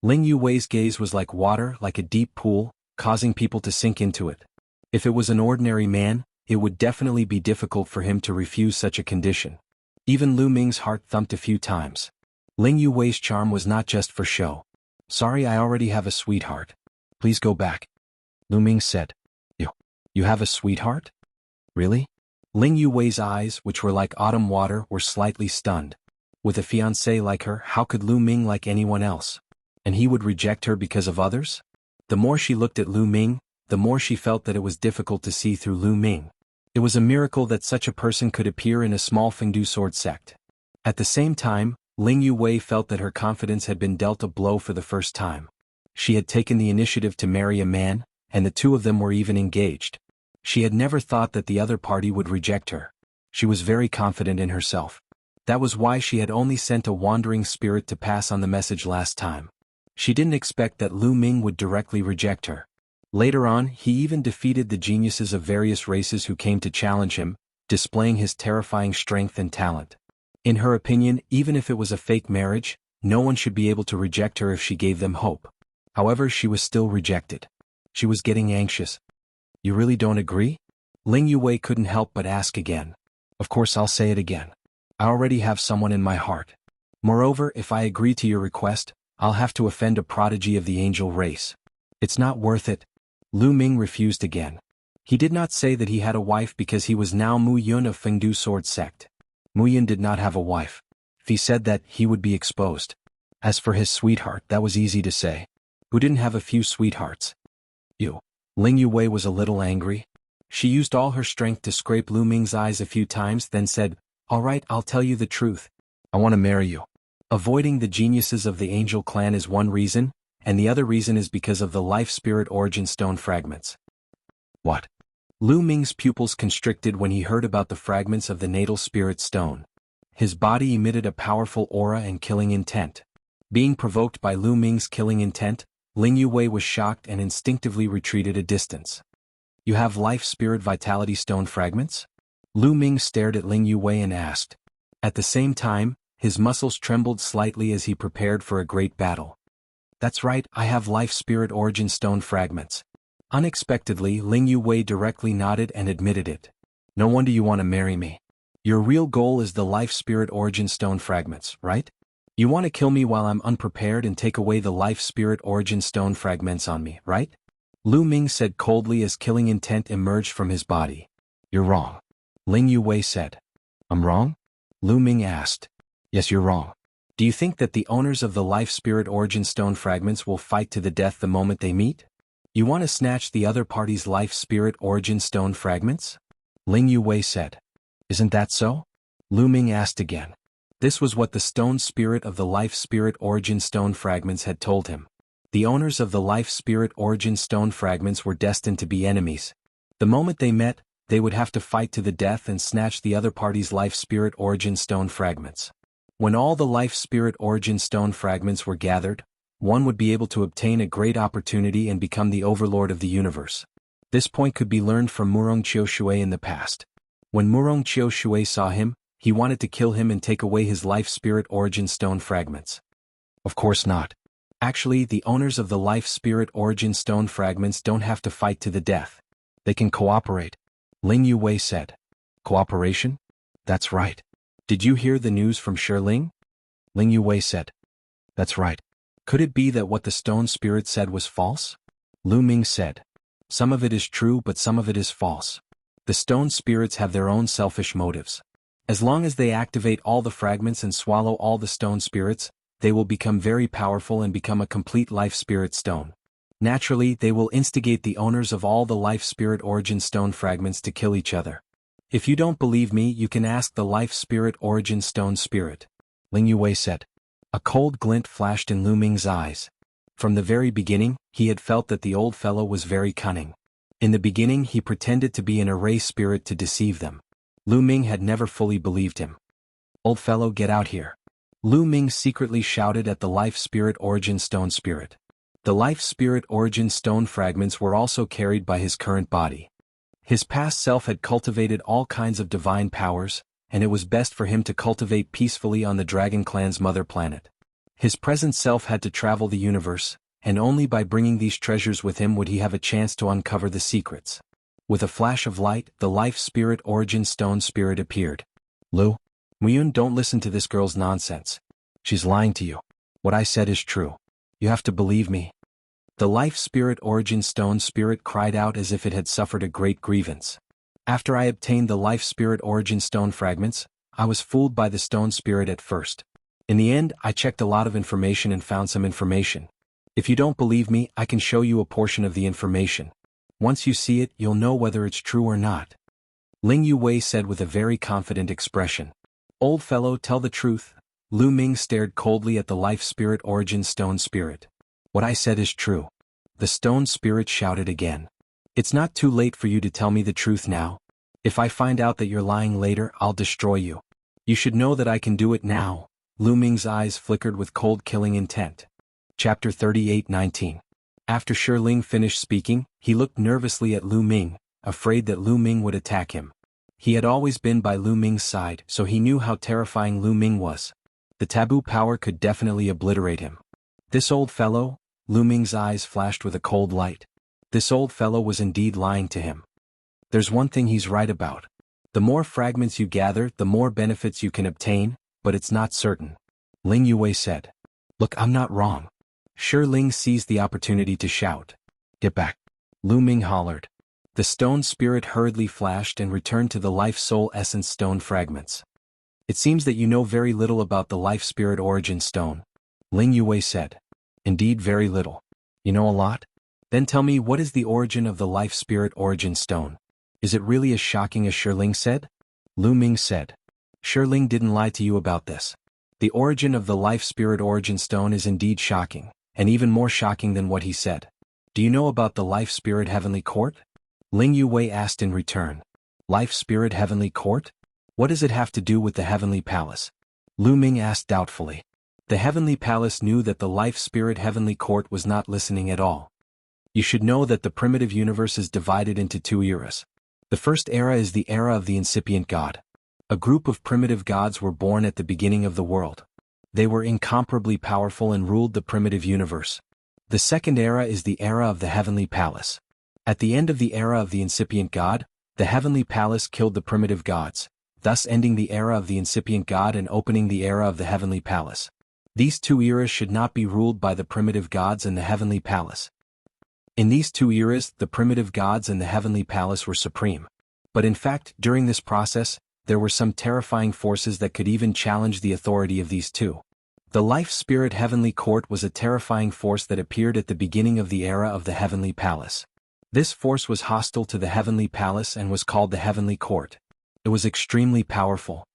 Ling Yuwei's gaze was like water, like a deep pool, causing people to sink into it. If it was an ordinary man, it would definitely be difficult for him to refuse such a condition. Even Lu Ming's heart thumped a few times. Ling Yuwei's charm was not just for show. Sorry, I already have a sweetheart. Please go back. Lu Ming said. You have a sweetheart? Really? Ling Yuwei's eyes, which were like autumn water, were slightly stunned. With a fiancée like her, how could Lu Ming like anyone else? And he would reject her because of others? The more she looked at Lu Ming, the more she felt that it was difficult to see through Lu Ming. It was a miracle that such a person could appear in a small Fengdu sword sect. At the same time, Ling Yuwei felt that her confidence had been dealt a blow for the first time. She had taken the initiative to marry a man, and the two of them were even engaged. She had never thought that the other party would reject her. She was very confident in herself. That was why she had only sent a wandering spirit to pass on the message last time. She didn't expect that Lu Ming would directly reject her. Later on, he even defeated the geniuses of various races who came to challenge him, displaying his terrifying strength and talent. In her opinion, even if it was a fake marriage, no one should be able to reject her if she gave them hope. However, she was still rejected. She was getting anxious. You really don't agree? Ling Yuwei couldn't help but ask again. Of course, I'll say it again. I already have someone in my heart. Moreover, if I agree to your request, I'll have to offend a prodigy of the angel race. It's not worth it. Lu Ming refused again. He did not say that he had a wife because he was now Mu Yun of Fengdu sword sect. Mu Yun did not have a wife. If he said that, he would be exposed. As for his sweetheart, that was easy to say. Who didn't have a few sweethearts? You. Ling Yuwei was a little angry. She used all her strength to scrape Lu Ming's eyes a few times, then said, All right, I'll tell you the truth. I want to marry you. Avoiding the geniuses of the angel clan is one reason, and the other reason is because of the life spirit origin stone fragments. What? Lu Ming's pupils constricted when he heard about the fragments of the natal spirit stone. His body emitted a powerful aura and killing intent. Being provoked by Lu Ming's killing intent, Ling Yuwei was shocked and instinctively retreated a distance. You have life spirit vitality stone fragments? Lu Ming stared at Ling Yuwei and asked. At the same time, his muscles trembled slightly as he prepared for a great battle. That's right, I have life spirit origin stone fragments. Unexpectedly, Ling Yuwei directly nodded and admitted it. No wonder you want to marry me. Your real goal is the life spirit origin stone fragments, right? You want to kill me while I'm unprepared and take away the life spirit origin stone fragments on me, right? Lu Ming said coldly as killing intent emerged from his body. You're wrong. Ling Yuwei said. I'm wrong? Lu Ming asked. Yes, you're wrong. Do you think that the owners of the life spirit origin stone fragments will fight to the death the moment they meet? You want to snatch the other party's life spirit origin stone fragments? Ling Yuwei said. Isn't that so? Lu Ming asked again. This was what the stone spirit of the life spirit origin stone fragments had told him. The owners of the life spirit origin stone fragments were destined to be enemies. The moment they met, they would have to fight to the death and snatch the other party's life spirit origin stone fragments. When all the life spirit origin stone fragments were gathered, one would be able to obtain a great opportunity and become the overlord of the universe. This point could be learned from Murong Qiushui in the past. When Murong Qiushui saw him, he wanted to kill him and take away his life spirit origin stone fragments. Of course not. Actually, the owners of the life spirit origin stone fragments don't have to fight to the death. They can cooperate. Ling Yuwei said. Cooperation? That's right. Did you hear the news from Shiling? Ling Yuwei said. That's right. Could it be that what the stone spirit said was false? Lu Ming said. Some of it is true, but some of it is false. The stone spirits have their own selfish motives. As long as they activate all the fragments and swallow all the stone spirits, they will become very powerful and become a complete life spirit stone. Naturally, they will instigate the owners of all the life spirit origin stone fragments to kill each other. If you don't believe me, you can ask the life spirit origin stone spirit. Ling Yuwei said. A cold glint flashed in Lu Ming's eyes. From the very beginning, he had felt that the old fellow was very cunning. In the beginning, he pretended to be an array spirit to deceive them. Lu Ming had never fully believed him. Old fellow, get out here. Lu Ming secretly shouted at the life spirit origin stone spirit. The life spirit origin stone fragments were also carried by his current body. His past self had cultivated all kinds of divine powers, and it was best for him to cultivate peacefully on the Dragon Clan's mother planet. His present self had to travel the universe, and only by bringing these treasures with him would he have a chance to uncover the secrets. With a flash of light, the Life Spirit Origin Stone Spirit appeared. Lu Muyun, don't listen to this girl's nonsense. She's lying to you. What I said is true. You have to believe me. The Life Spirit Origin Stone Spirit cried out as if it had suffered a great grievance. After I obtained the Life Spirit Origin Stone fragments, I was fooled by the Stone Spirit at first. In the end, I checked a lot of information and found some information. If you don't believe me, I can show you a portion of the information. Once you see it, you'll know whether it's true or not. Ling Yuwei said with a very confident expression. Old fellow, tell the truth. Lu Ming stared coldly at the Life Spirit Origin Stone Spirit. What I said is true. The Stone Spirit shouted again. It's not too late for you to tell me the truth now. If I find out that you're lying later, I'll destroy you. You should know that I can do it now. Lu Ming's eyes flickered with cold killing intent. Chapter 38:19. After Shi Ling finished speaking, he looked nervously at Lu Ming, afraid that Lu Ming would attack him. He had always been by Lu Ming's side, so he knew how terrifying Lu Ming was. The taboo power could definitely obliterate him. This old fellow? Lu Ming's eyes flashed with a cold light. This old fellow was indeed lying to him. There's one thing he's right about. The more fragments you gather, the more benefits you can obtain, but it's not certain. Ling Yuwei said. Look, I'm not wrong. Shi Ling seized the opportunity to shout. Get back. Lu Ming hollered. The stone spirit hurriedly flashed and returned to the life soul essence stone fragments. It seems that you know very little about the life spirit origin stone. Ling Yuwei said. Indeed, very little. You know a lot? Then tell me, what is the origin of the life spirit origin stone? Is it really as shocking as Shi Ling said? Lu Ming said. Shi Ling didn't lie to you about this. The origin of the life spirit origin stone is indeed shocking, and even more shocking than what he said. Do you know about the life spirit heavenly court? Ling Yuwei asked in return. Life spirit heavenly court? What does it have to do with the heavenly palace? Lu Ming asked doubtfully. The heavenly palace knew that the life spirit heavenly court was not listening at all. You should know that the primitive universe is divided into two eras. The first era is the era of the incipient god. A group of primitive gods were born at the beginning of the world. They were incomparably powerful and ruled the primitive universe. The second era is the era of the heavenly palace. At the end of the era of the incipient god, the heavenly palace killed the primitive gods, thus ending the era of the incipient god and opening the era of the heavenly palace. These two eras should not be ruled by the primitive gods and the heavenly palace. In these two eras, the primitive gods and the heavenly palace were supreme. But in fact, during this process, there were some terrifying forces that could even challenge the authority of these two. The life spirit heavenly court was a terrifying force that appeared at the beginning of the era of the heavenly palace. This force was hostile to the heavenly palace and was called the heavenly court. It was extremely powerful.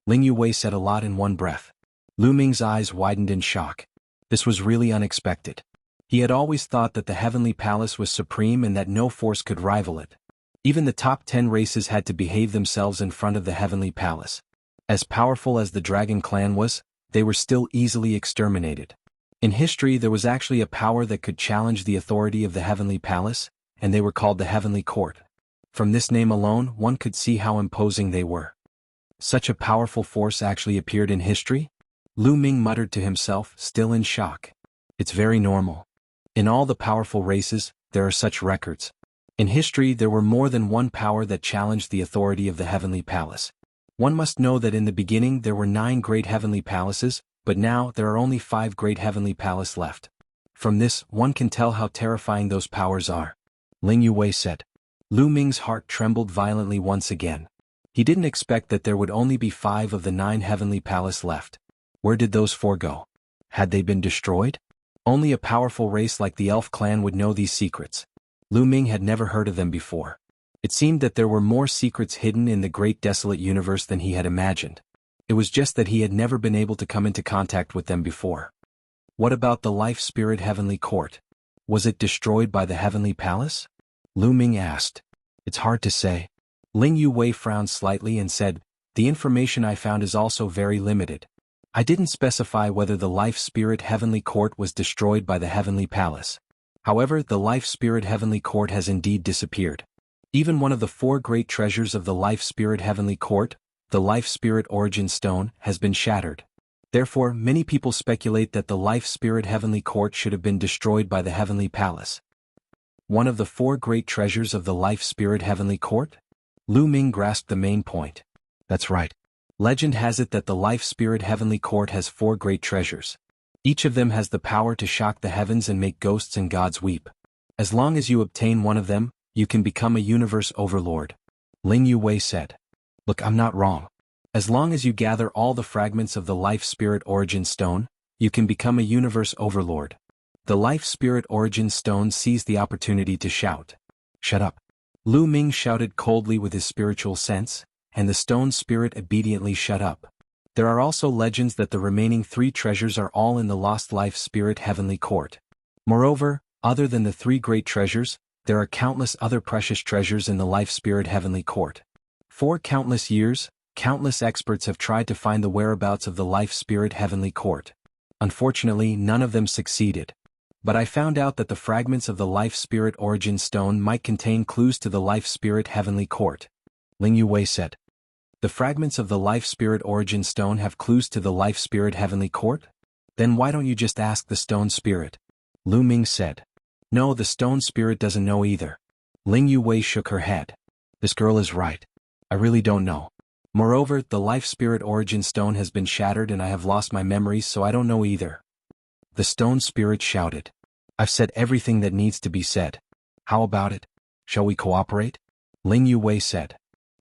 Ling Yuwei said a lot in one breath. Lu Ming's eyes widened in shock. This was really unexpected. He had always thought that the heavenly palace was supreme and that no force could rival it. Even the top 10 races had to behave themselves in front of the heavenly palace. As powerful as the Dragon Clan was, they were still easily exterminated. In history, there was actually a power that could challenge the authority of the heavenly palace, and they were called the Heavenly Court. From this name alone, one could see how imposing they were. Such a powerful force actually appeared in history? Lu Ming muttered to himself, still in shock. It's very normal. In all the powerful races, there are such records. In history, there were more than one power that challenged the authority of the heavenly palace. One must know that in the beginning there were 9 great heavenly palaces, but now there are only 5 great heavenly palaces left. From this, one can tell how terrifying those powers are. Ling Yuwei said. Lu Ming's heart trembled violently once again. He didn't expect that there would only be 5 of the 9 heavenly palaces left. Where did those 4 go? Had they been destroyed? Only a powerful race like the Elf clan would know these secrets. Lu Ming had never heard of them before. It seemed that there were more secrets hidden in the great desolate universe than he had imagined. It was just that he had never been able to come into contact with them before. What about the life spirit heavenly court? Was it destroyed by the heavenly palace? Lu Ming asked. It's hard to say. Ling Yuwei frowned slightly and said, the information I found is also very limited. I didn't specify whether the life spirit heavenly court was destroyed by the heavenly palace. However, the life spirit heavenly court has indeed disappeared. Even one of the 4 great treasures of the life spirit heavenly court, the Life Spirit Origin Stone, has been shattered. Therefore, many people speculate that the Life Spirit Heavenly Court should have been destroyed by the Heavenly Palace. One of the 4 great treasures of the Life Spirit Heavenly Court? Lu Ming grasped the main point. That's right. Legend has it that the Life Spirit Heavenly Court has 4 great treasures. Each of them has the power to shock the heavens and make ghosts and gods weep. As long as you obtain one of them, you can become a universe overlord. Ling Yue said. Look, I'm not wrong. As long as you gather all the fragments of the Life Spirit Origin Stone, you can become a universe overlord. The Life Spirit Origin Stone seized the opportunity to shout. Shut up. Lu Ming shouted coldly with his spiritual sense, and the stone spirit obediently shut up. There are also legends that the remaining 3 treasures are all in the Lost Life Spirit Heavenly Court. Moreover, other than the 3 great treasures, there are countless other precious treasures in the Life Spirit Heavenly Court. For countless years, countless experts have tried to find the whereabouts of the Life Spirit Heavenly Court. Unfortunately, none of them succeeded. But I found out that the fragments of the Life Spirit Origin Stone might contain clues to the Life Spirit Heavenly Court. Ling Yue said. The fragments of the Life Spirit Origin Stone have clues to the Life Spirit Heavenly Court? Then why don't you just ask the Stone Spirit? Lu Ming said. No, the Stone Spirit doesn't know either. Ling Yue shook her head. This girl is right. I really don't know. Moreover, the Life Spirit Origin Stone has been shattered and I have lost my memories, so I don't know either. The Stone Spirit shouted. I've said everything that needs to be said. How about it? Shall we cooperate? Ling Yue said.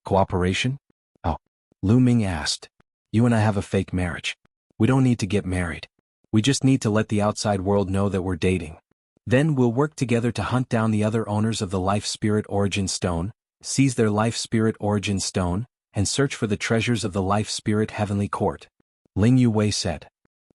Cooperation? Oh. Lu Ming asked. You and I have a fake marriage. We don't need to get married. We just need to let the outside world know that we're dating. Then we'll work together to hunt down the other owners of the Life Spirit Origin Stone, seize their Life Spirit Origin Stone, and search for the treasures of the Life Spirit Heavenly Court. Ling Yue said.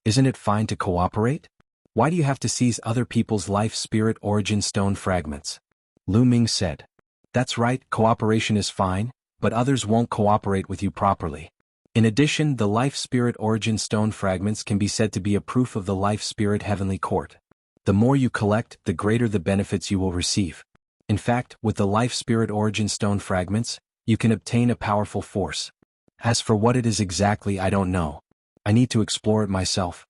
Isn't it fine to cooperate? Why do you have to seize other people's Life Spirit Origin Stone fragments? Lu Ming said. That's right, cooperation is fine, but others won't cooperate with you properly. In addition, the Life Spirit Origin Stone fragments can be said to be a proof of the Life Spirit Heavenly Court. The more you collect, the greater the benefits you will receive. In fact, with the Life Spirit Origin Stone fragments, you can obtain a powerful force. As for what it is exactly, I don't know. I need to explore it myself.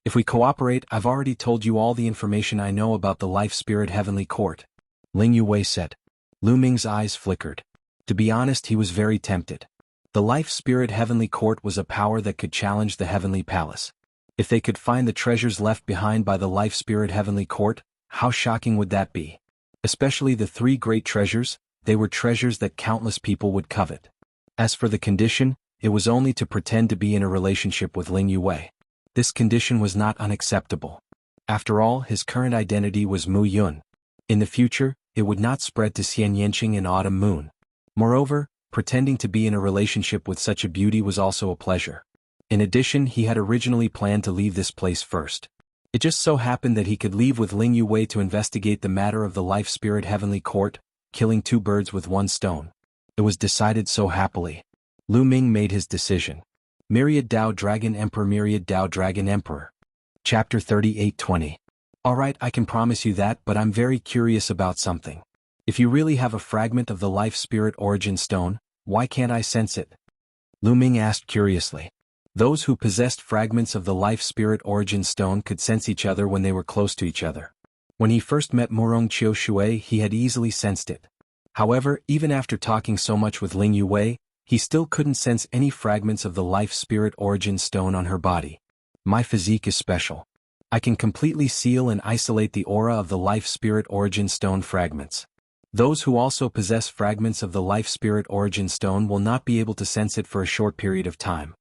If we cooperate, I've already told you all the information I know about the Life Spirit Heavenly Court. Ling Yue said. Lu Ming's eyes flickered. To be honest, he was very tempted. The Life Spirit Heavenly Court was a power that could challenge the Heavenly Palace. If they could find the treasures left behind by the Life Spirit Heavenly Court, how shocking would that be? Especially the 3 great treasures, they were treasures that countless people would covet. As for the condition, it was only to pretend to be in a relationship with Ling Yue. This condition was not unacceptable. After all, his current identity was Mu Yun. In the future, it would not spread to Xian Yanqing and Autumn Moon. Moreover, pretending to be in a relationship with such a beauty was also a pleasure. In addition, he had originally planned to leave this place first. It just so happened that he could leave with Ling Yue to investigate the matter of the Life Spirit Heavenly Court, killing 2 birds with 1 stone. It was decided so happily. Lu Ming made his decision. Myriad Dao Dragon Emperor Myriad Dao Dragon Emperor. Chapter 38:20. Alright, I can promise you that, but I'm very curious about something. If you really have a fragment of the Life Spirit Origin Stone, why can't I sense it? Lu Ming asked curiously. Those who possessed fragments of the Life Spirit Origin Stone could sense each other when they were close to each other. When he first met Murong Chiu Shui, he had easily sensed it. However, even after talking so much with Ling Yue, he still couldn't sense any fragments of the Life Spirit Origin Stone on her body. My physique is special. I can completely seal and isolate the aura of the Life Spirit Origin Stone fragments. Those who also possess fragments of the Life Spirit Origin Stone will not be able to sense it for a short period of time.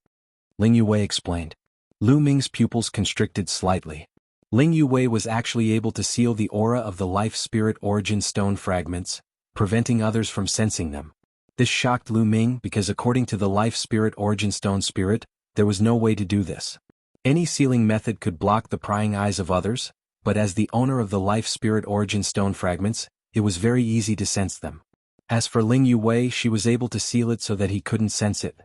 Ling Yue explained. Lu Ming's pupils constricted slightly. Ling Yue was actually able to seal the aura of the Life Spirit Origin Stone fragments, preventing others from sensing them. This shocked Lu Ming because according to the Life Spirit Origin Stone spirit, there was no way to do this. Any sealing method could block the prying eyes of others, but as the owner of the Life Spirit Origin Stone fragments, it was very easy to sense them. As for Ling Yue, she was able to seal it so that he couldn't sense it.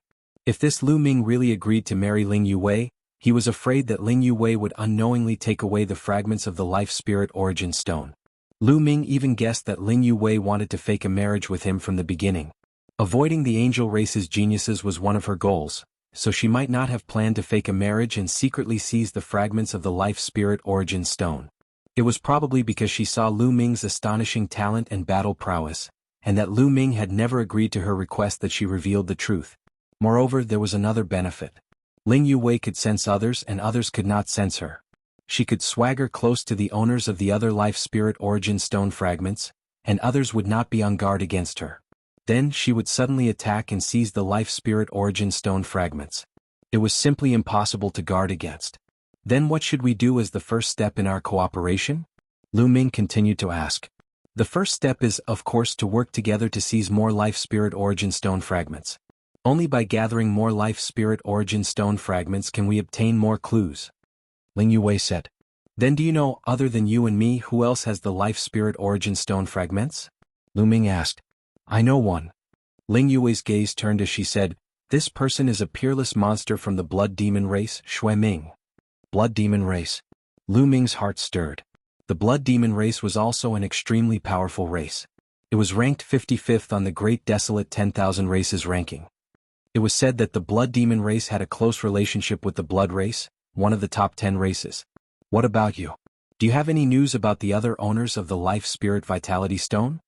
If this Lu Ming really agreed to marry Ling Yue, he was afraid that Ling Yue would unknowingly take away the fragments of the Life Spirit Origin Stone. Lu Ming even guessed that Ling Yue wanted to fake a marriage with him from the beginning. Avoiding the angel race's geniuses was one of her goals, so she might not have planned to fake a marriage and secretly seize the fragments of the life spirit origin stone. It was probably because she saw Lu Ming's astonishing talent and battle prowess, and that Lu Ming had never agreed to her request that she revealed the truth. Moreover, there was another benefit. Ling Yuwei could sense others and others could not sense her. She could swagger close to the owners of the other life spirit origin stone fragments, and others would not be on guard against her. Then she would suddenly attack and seize the life spirit origin stone fragments. It was simply impossible to guard against. Then what should we do as the first step in our cooperation? Lu Ming continued to ask. The first step is, of course, to work together to seize more life spirit origin stone fragments. Only by gathering more life spirit origin stone fragments can we obtain more clues. Ling Yuwei said. Then do you know, other than you and me, who else has the life spirit origin stone fragments? Lu Ming asked. I know one. Ling Yuwei's gaze turned as she said, this person is a peerless monster from the blood demon race, Shui Ming. Blood demon race. Lu Ming's heart stirred. The blood demon race was also an extremely powerful race. It was ranked 55th on the Great Desolate 10,000 Races ranking. It was said that the blood demon race had a close relationship with the blood race, one of the top 10 races. What about you? Do you have any news about the other owners of the life spirit vitality stone?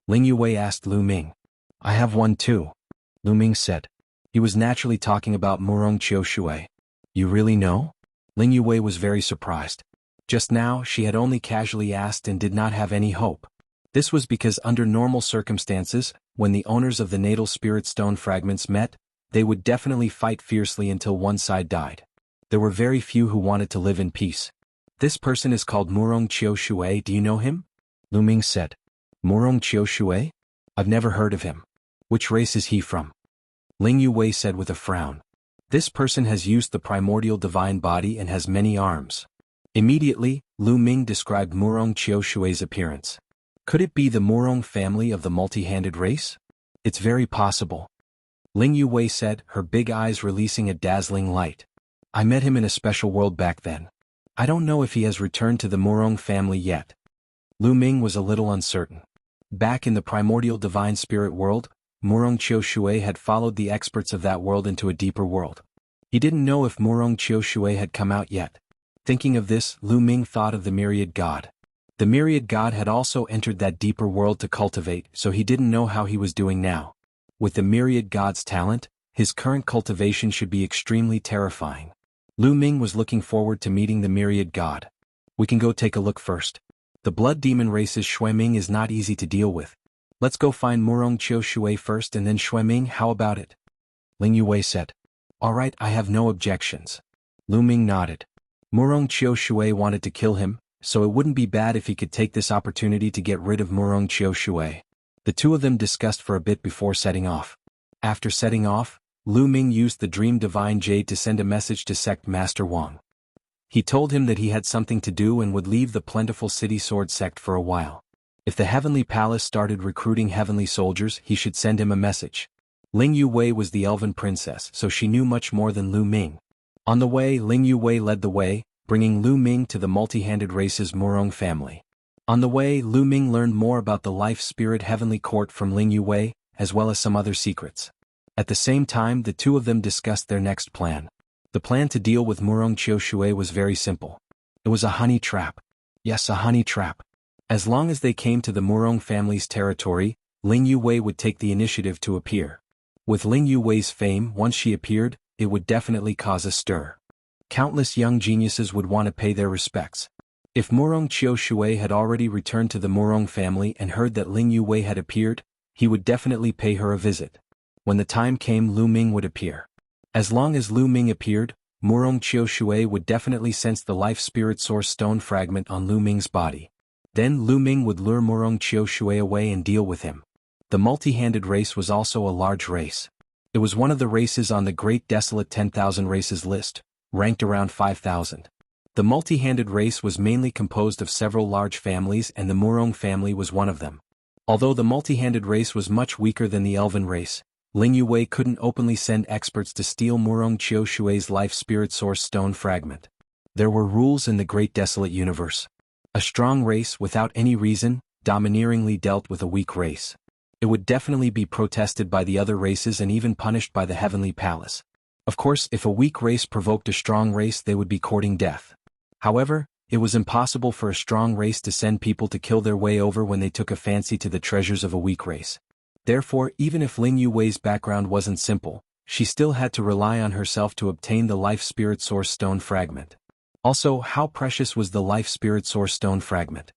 Ling Yuwei asked Lu Ming. I have one too, Lu Ming said. He was naturally talking about Murong Qiushui. You really know? Ling Yuwei was very surprised. Just now she had only casually asked and did not have any hope. This was because under normal circumstances, when the owners of the natal spirit stone fragments met, they would definitely fight fiercely until one side died. There were very few who wanted to live in peace. This person is called Murong Qiushui. Do you know him? Lu Ming said. Murong Qiushui? I've never heard of him. Which race is he from? Ling Yuwei said with a frown. This person has used the primordial divine body and has many arms. Immediately, Lu Ming described Murong Qiushui's appearance. Could it be the Murong family of the multi-handed race? It's very possible. Ling Yuwei said, her big eyes releasing a dazzling light. I met him in a special world back then. I don't know if he has returned to the Murong family yet. Lu Ming was a little uncertain. Back in the primordial divine spirit world, Murong Qiushui had followed the experts of that world into a deeper world. He didn't know if Murong Qiushui had come out yet. Thinking of this, Lu Ming thought of the myriad god. The myriad god had also entered that deeper world to cultivate, so he didn't know how he was doing now. With the myriad god's talent, his current cultivation should be extremely terrifying. Lu Ming was looking forward to meeting the myriad god. We can go take a look first. The blood demon race's Shui Ming is not easy to deal with. Let's go find Murong Qiushui first and then Shui Ming, how about it? Ling Yuwei said. Alright, I have no objections. Lu Ming nodded. Murong Qiushui wanted to kill him, so it wouldn't be bad if he could take this opportunity to get rid of Murong Qiushui. The two of them discussed for a bit before setting off. After setting off, Lu Ming used the Dream Divine Jade to send a message to Sect Master Wang. He told him that he had something to do and would leave the plentiful city sword sect for a while. If the Heavenly Palace started recruiting heavenly soldiers, he should send him a message. Ling Yuwei was the elven princess, so she knew much more than Lu Ming. On the way, Ling Yuwei led the way, bringing Lu Ming to the multi-handed race's Murong family. On the way, Lu Ming learned more about the life spirit heavenly court from Ling Yuwei, as well as some other secrets. At the same time, the two of them discussed their next plan. The plan to deal with Murong Qiushui was very simple. It was a honey trap. Yes, a honey trap. As long as they came to the Murong family's territory, Ling Yuwei would take the initiative to appear. With Ling Yuwei's fame, once she appeared, it would definitely cause a stir. Countless young geniuses would want to pay their respects. If Murong Qiushui had already returned to the Murong family and heard that Ling Yuwei had appeared, he would definitely pay her a visit. When the time came, Lu Ming would appear. As long as Lu Ming appeared, Murong Qiushui would definitely sense the life spirit source stone fragment on Lu Ming's body. Then Lu Ming would lure Murong Qiushui away and deal with him. The multi-handed race was also a large race. It was one of the races on the Great Desolate 10,000 Races list, ranked around 5,000. The multi-handed race was mainly composed of several large families and the Murong family was one of them. Although the multi-handed race was much weaker than the elven race, Ling Yuwei couldn't openly send experts to steal Murong Qiushui's life spirit source stone fragment. There were rules in the Great Desolate universe. A strong race without any reason, domineeringly dealt with a weak race. It would definitely be protested by the other races and even punished by the Heavenly Palace. Of course, if a weak race provoked a strong race, they would be courting death. However, it was impossible for a strong race to send people to kill their way over when they took a fancy to the treasures of a weak race. Therefore, even if Ling Yuwei's background wasn't simple, she still had to rely on herself to obtain the Life Spirit Source Stone fragment. Also, how precious was the Life Spirit Source Stone fragment?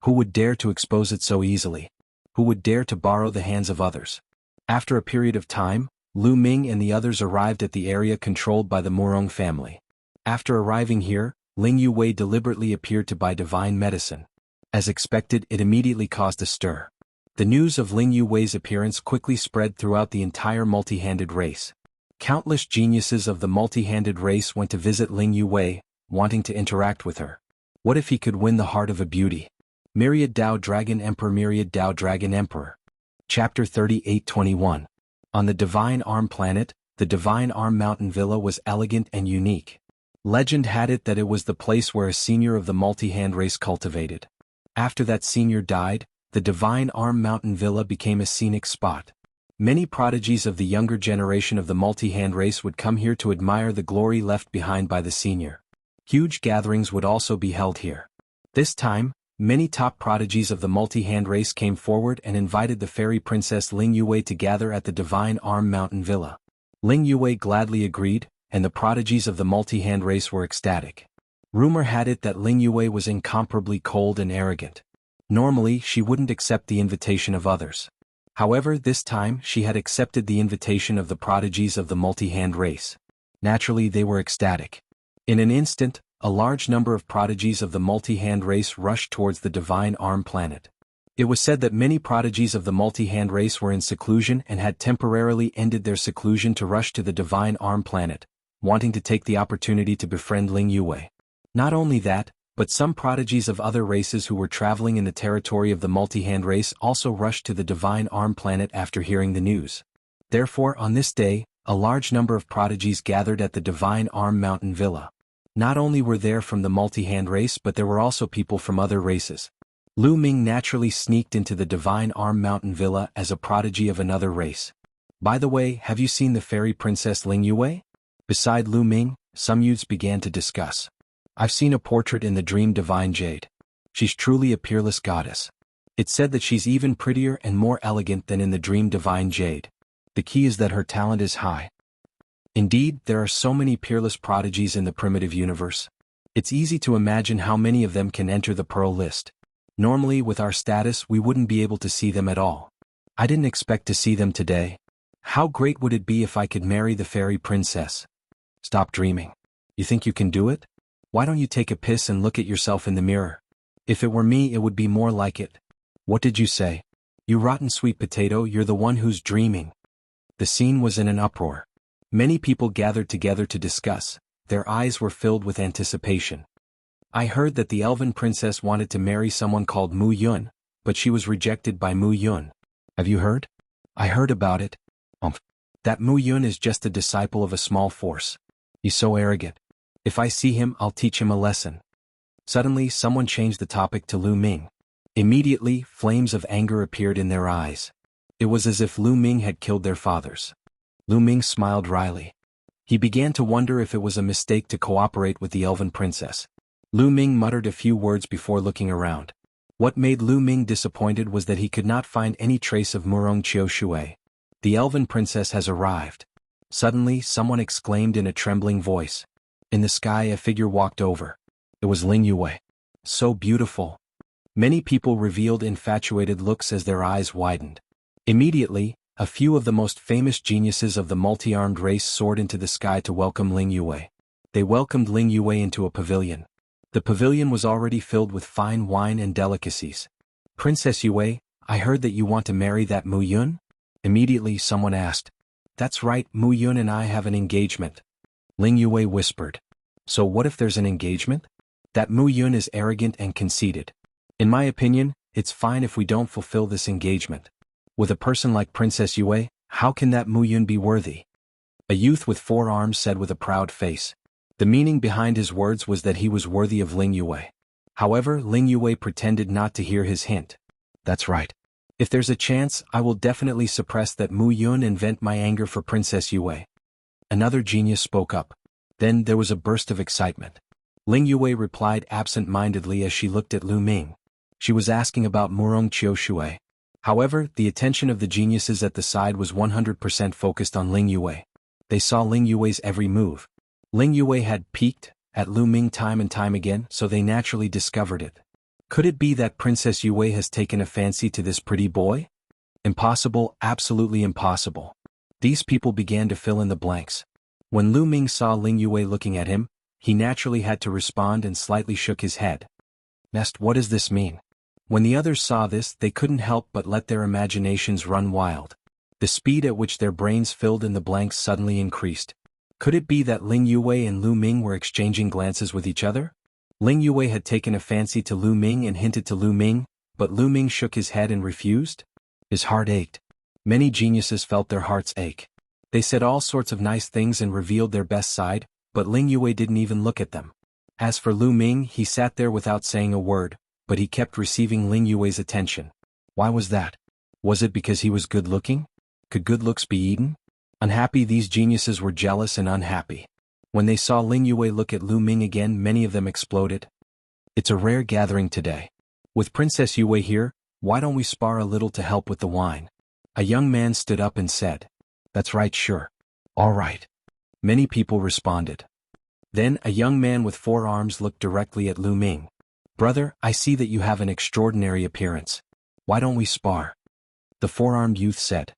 Who would dare to expose it so easily? Who would dare to borrow the hands of others? After a period of time, Lu Ming and the others arrived at the area controlled by the Murong family. After arriving here, Ling Yuwei deliberately appeared to buy divine medicine. As expected, it immediately caused a stir. The news of Ling Yuwei's appearance quickly spread throughout the entire multi-handed race. Countless geniuses of the multi-handed race went to visit Ling Yuwei, wanting to interact with her. What if he could win the heart of a beauty? Myriad Dao Dragon Emperor, Myriad Dao Dragon Emperor. Chapter 38-21. On the Divine Arm planet, the Divine Arm Mountain Villa was elegant and unique. Legend had it that it was the place where a senior of the multi-hand race cultivated. After that senior died, the Divine Arm Mountain Villa became a scenic spot. Many prodigies of the younger generation of the multi-hand race would come here to admire the glory left behind by the senior. Huge gatherings would also be held here. This time, many top prodigies of the multi-hand race came forward and invited the fairy princess Ling Yuwei to gather at the Divine Arm Mountain Villa. Ling Yuwei gladly agreed, and the prodigies of the multi-hand race were ecstatic. Rumor had it that Ling Yuwei was incomparably cold and arrogant. Normally, she wouldn't accept the invitation of others. However, this time she had accepted the invitation of the prodigies of the multi-hand race. Naturally, they were ecstatic. In an instant, a large number of prodigies of the multi-hand race rushed towards the Divine Arm planet. It was said that many prodigies of the multi-hand race were in seclusion and had temporarily ended their seclusion to rush to the Divine Arm planet, wanting to take the opportunity to befriend Ling Yuwei. Not only that, but some prodigies of other races who were traveling in the territory of the multi-hand race also rushed to the Divine Arm planet after hearing the news. Therefore, on this day, a large number of prodigies gathered at the Divine Arm Mountain Villa. Not only were there from the multi-hand race, but there were also people from other races. Lu Ming naturally sneaked into the Divine Arm Mountain Villa as a prodigy of another race. By the way, have you seen the fairy princess Ling Yuwei? Beside Lu Ming, some youths began to discuss. I've seen a portrait in the dream Divine Jade. She's truly a peerless goddess. It's said that she's even prettier and more elegant than in the dream Divine Jade. The key is that her talent is high. Indeed, there are so many peerless prodigies in the primitive universe. It's easy to imagine how many of them can enter the Pearl list. Normally, with our status, we wouldn't be able to see them at all. I didn't expect to see them today. How great would it be if I could marry the fairy princess? Stop dreaming. You think you can do it? Why don't you take a piss and look at yourself in the mirror? If it were me, it would be more like it. What did you say? You rotten sweet potato, you're the one who's dreaming. The scene was in an uproar. Many people gathered together to discuss. Their eyes were filled with anticipation. I heard that the elven princess wanted to marry someone called Mu Yun, but she was rejected by Mu Yun. Have you heard? I heard about it. That Mu Yun is just a disciple of a small force. He's so arrogant. If I see him, I'll teach him a lesson. Suddenly, someone changed the topic to Lu Ming. Immediately, flames of anger appeared in their eyes. It was as if Lu Ming had killed their fathers. Lu Ming smiled wryly. He began to wonder if it was a mistake to cooperate with the elven princess. Lu Ming muttered a few words before looking around. What made Lu Ming disappointed was that he could not find any trace of Murong Qiu Shui. The elven princess has arrived. Suddenly, someone exclaimed in a trembling voice. In the sky, a figure walked over. It was Ling Yuwei. So beautiful. Many people revealed infatuated looks as their eyes widened. Immediately, a few of the most famous geniuses of the multi-armed race soared into the sky to welcome Ling Yuwei. They welcomed Ling Yuwei into a pavilion. The pavilion was already filled with fine wine and delicacies. Princess Yuwei, I heard that you want to marry that Mu Yun? Immediately someone asked. That's right, Mu Yun and I have an engagement. Ling Yuwei whispered. So what if there's an engagement? That Mu Yun is arrogant and conceited. In my opinion, it's fine if we don't fulfill this engagement. With a person like Princess Yuwei, how can that Mu Yun be worthy? A youth with 4 arms said with a proud face. The meaning behind his words was that he was worthy of Ling Yuwei. However, Ling Yuwei pretended not to hear his hint. That's right. If there's a chance, I will definitely suppress that Mu Yun and vent my anger for Princess Yue. Another genius spoke up. Then there was a burst of excitement. Ling Yue replied absent-mindedly as she looked at Lu Ming. She was asking about Murong Qiushui. However, the attention of the geniuses at the side was 100% focused on Ling Yue. They saw Ling Yue's every move. Ling Yue had peeked at Lu Ming time and time again, so they naturally discovered it. Could it be that Princess Yue has taken a fancy to this pretty boy? Impossible, absolutely impossible. These people began to fill in the blanks. When Lu Ming saw Ling Yue looking at him, he naturally had to respond and slightly shook his head. Nest, what does this mean? When the others saw this, they couldn't help but let their imaginations run wild. The speed at which their brains filled in the blanks suddenly increased. Could it be that Ling Yue and Lu Ming were exchanging glances with each other? Ling Yue had taken a fancy to Lu Ming and hinted to Lu Ming, but Lu Ming shook his head and refused? His heart ached. Many geniuses felt their hearts ache. They said all sorts of nice things and revealed their best side, but Ling Yue didn't even look at them. As for Lu Ming, he sat there without saying a word, but he kept receiving Ling Yue's attention. Why was that? Was it because he was good-looking? Could good looks be eaten? Unhappy, these geniuses were jealous and unhappy. When they saw Ling Yue look at Lu Ming again, many of them exploded. It's a rare gathering today. With Princess Yue here, why don't we spar a little to help with the wine? A young man stood up and said. That's right, sure. All right. Many people responded. Then a young man with 4 arms looked directly at Lu Ming. Brother, I see that you have an extraordinary appearance. Why don't we spar? The 4-armed youth said.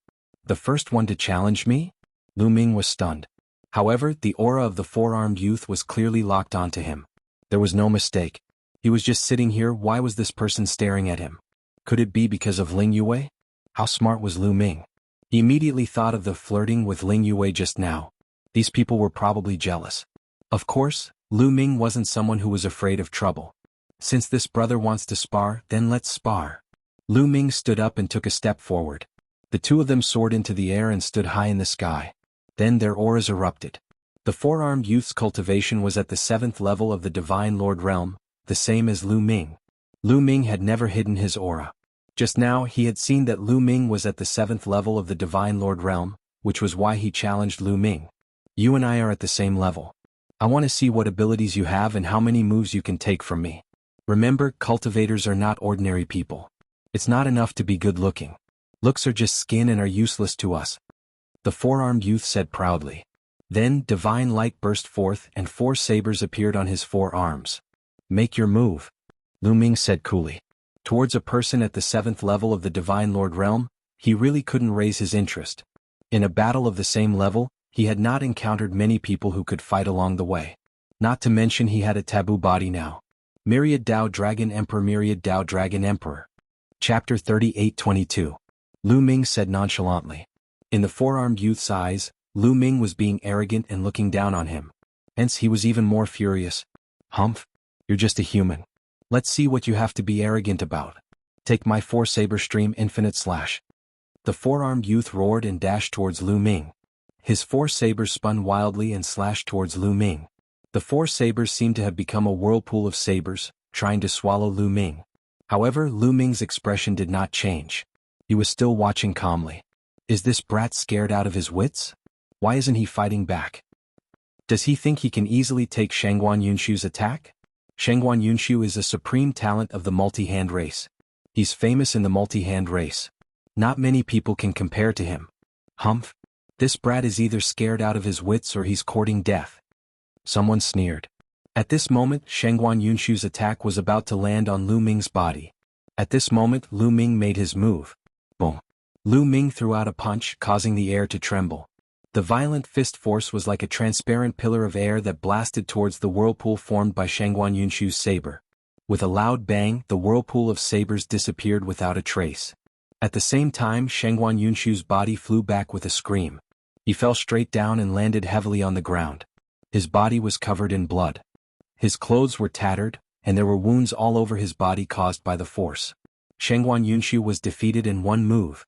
The first one to challenge me? Lu Ming was stunned. However, the aura of the 4-armed youth was clearly locked onto him. There was no mistake. He was just sitting here. Why was this person staring at him? Could it be because of Ling Yue? How smart was Lu Ming? He immediately thought of the flirting with Ling Yue just now. These people were probably jealous. Of course, Lu Ming wasn't someone who was afraid of trouble. Since this brother wants to spar, then let's spar. Lu Ming stood up and took a step forward. The two of them soared into the air and stood high in the sky. Then their auras erupted. The 4-armed youth's cultivation was at the 7th level of the Divine Lord realm, the same as Lu Ming. Lu Ming had never hidden his aura. Just now he had seen that Lu Ming was at the 7th level of the Divine Lord realm, which was why he challenged Lu Ming. You and I are at the same level. I want to see what abilities you have and how many moves you can take from me. Remember, cultivators are not ordinary people. It's not enough to be good-looking. Looks are just skin and are useless to us. The 4-armed youth said proudly. Then divine light burst forth and 4 sabers appeared on his 4 arms. Make your move, Lu Ming said coolly. Towards a person at the 7th level of the Divine Lord realm, he really couldn't raise his interest. In a battle of the same level, he had not encountered many people who could fight along the way. Not to mention he had a taboo body now. Myriad Dao Dragon Emperor, Myriad Dao Dragon Emperor. Chapter 38-22. Lu Ming said nonchalantly. In the 4-armed youth's eyes, Lu Ming was being arrogant and looking down on him. Hence he was even more furious. Humph, you're just a human. Let's see what you have to be arrogant about. Take my 4-saber stream infinite slash. The 4-armed youth roared and dashed towards Lu Ming. His 4 sabers spun wildly and slashed towards Lu Ming. The 4 sabers seemed to have become a whirlpool of sabers, trying to swallow Lu Ming. However, Lu Ming's expression did not change. He was still watching calmly. Is this brat scared out of his wits? Why isn't he fighting back? Does he think he can easily take Shangguan Yunshu's attack? Shangguan Yunshu is a supreme talent of the multi-hand race. He's famous in the multi-hand race. Not many people can compare to him. Humph. This brat is either scared out of his wits or he's courting death. Someone sneered. At this moment, Shangguan Yunshu's attack was about to land on Lu Ming's body. At this moment, Lu Ming made his move. Boom. Lu Ming threw out a punch, causing the air to tremble. The violent fist force was like a transparent pillar of air that blasted towards the whirlpool formed by Shangguan Yunshu's saber. With a loud bang, the whirlpool of sabers disappeared without a trace. At the same time, Shangguan Yunshu's body flew back with a scream. He fell straight down and landed heavily on the ground. His body was covered in blood. His clothes were tattered, and there were wounds all over his body caused by the force. Shangguan Yunshu was defeated in one move.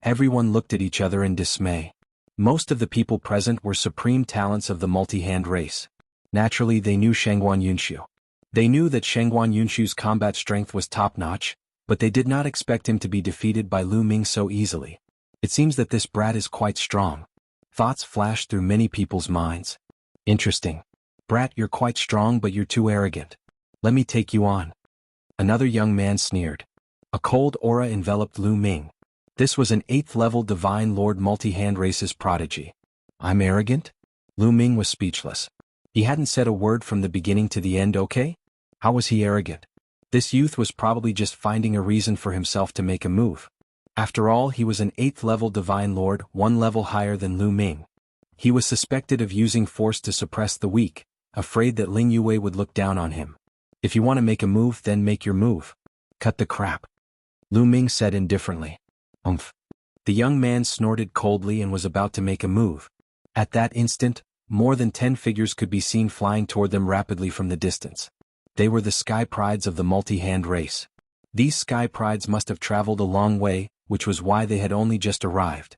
Everyone looked at each other in dismay. Most of the people present were supreme talents of the multi-hand race. Naturally, they knew Shangguan Yunshu. They knew that Shangguan Yunshu's combat strength was top-notch, But they did not expect him to be defeated by Lu Ming so easily. It seems that this brat is quite strong. Thoughts flashed through many people's minds. Interesting. Brat, you're quite strong, but you're too arrogant. Let me take you on. Another young man sneered. A cold aura enveloped Lu Ming. This was an 8th-level Divine Lord Multi-Hand Race's prodigy. I'm arrogant? Lu Ming was speechless. He hadn't said a word from the beginning to the end, okay? How was he arrogant? This youth was probably just finding a reason for himself to make a move. After all, he was an 8th-level Divine Lord, 1 level higher than Lu Ming. He was suspected of using force to suppress the weak, afraid that Ling Yue would look down on him. If you want to make a move, then make your move. Cut the crap. Lu Ming said indifferently. Umph. The young man snorted coldly and was about to make a move. At that instant, more than 10 figures could be seen flying toward them rapidly from the distance. They were the Sky Prides of the Multi-Hand Race. These Sky Prides must have traveled a long way, which was why they had only just arrived.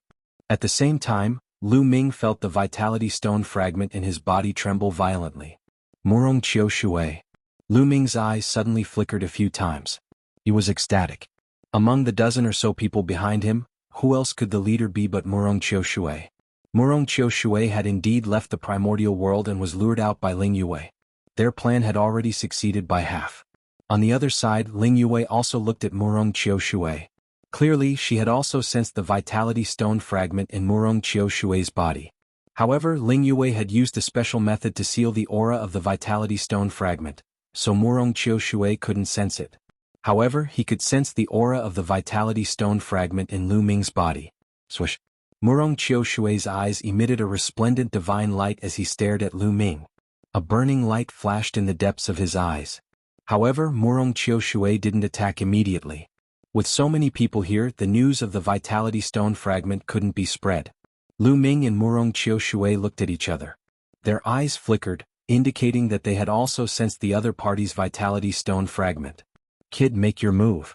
At the same time, Lu Ming felt the Vitality Stone fragment in his body tremble violently. Murong Qiu Shui. Lu Ming's eyes suddenly flickered a few times. He was ecstatic. Among the dozen or so people behind him, who else could the leader be but Murong Qiu Shui? Murong Qiu Shui had indeed left the primordial world and was lured out by Ling Yue. Their plan had already succeeded by half. On the other side, Ling Yue also looked at Murong Qiu Shui. Clearly, she had also sensed the Vitality Stone fragment in Murong Qiu Shui's body. However, Ling Yue had used a special method to seal the aura of the Vitality Stone fragment, so Murong Qiu Shui couldn't sense it. However, he could sense the aura of the Vitality Stone fragment in Lu Ming's body. Swish. Murong Qiu Shui's eyes emitted a resplendent divine light as he stared at Lu Ming. A burning light flashed in the depths of his eyes. However, Murong Qiu Shui didn't attack immediately. With so many people here, the news of the Vitality Stone fragment couldn't be spread. Lu Ming and Murong Qiu Shui looked at each other. Their eyes flickered, indicating that they had also sensed the other party's Vitality Stone fragment. Kid, make your move.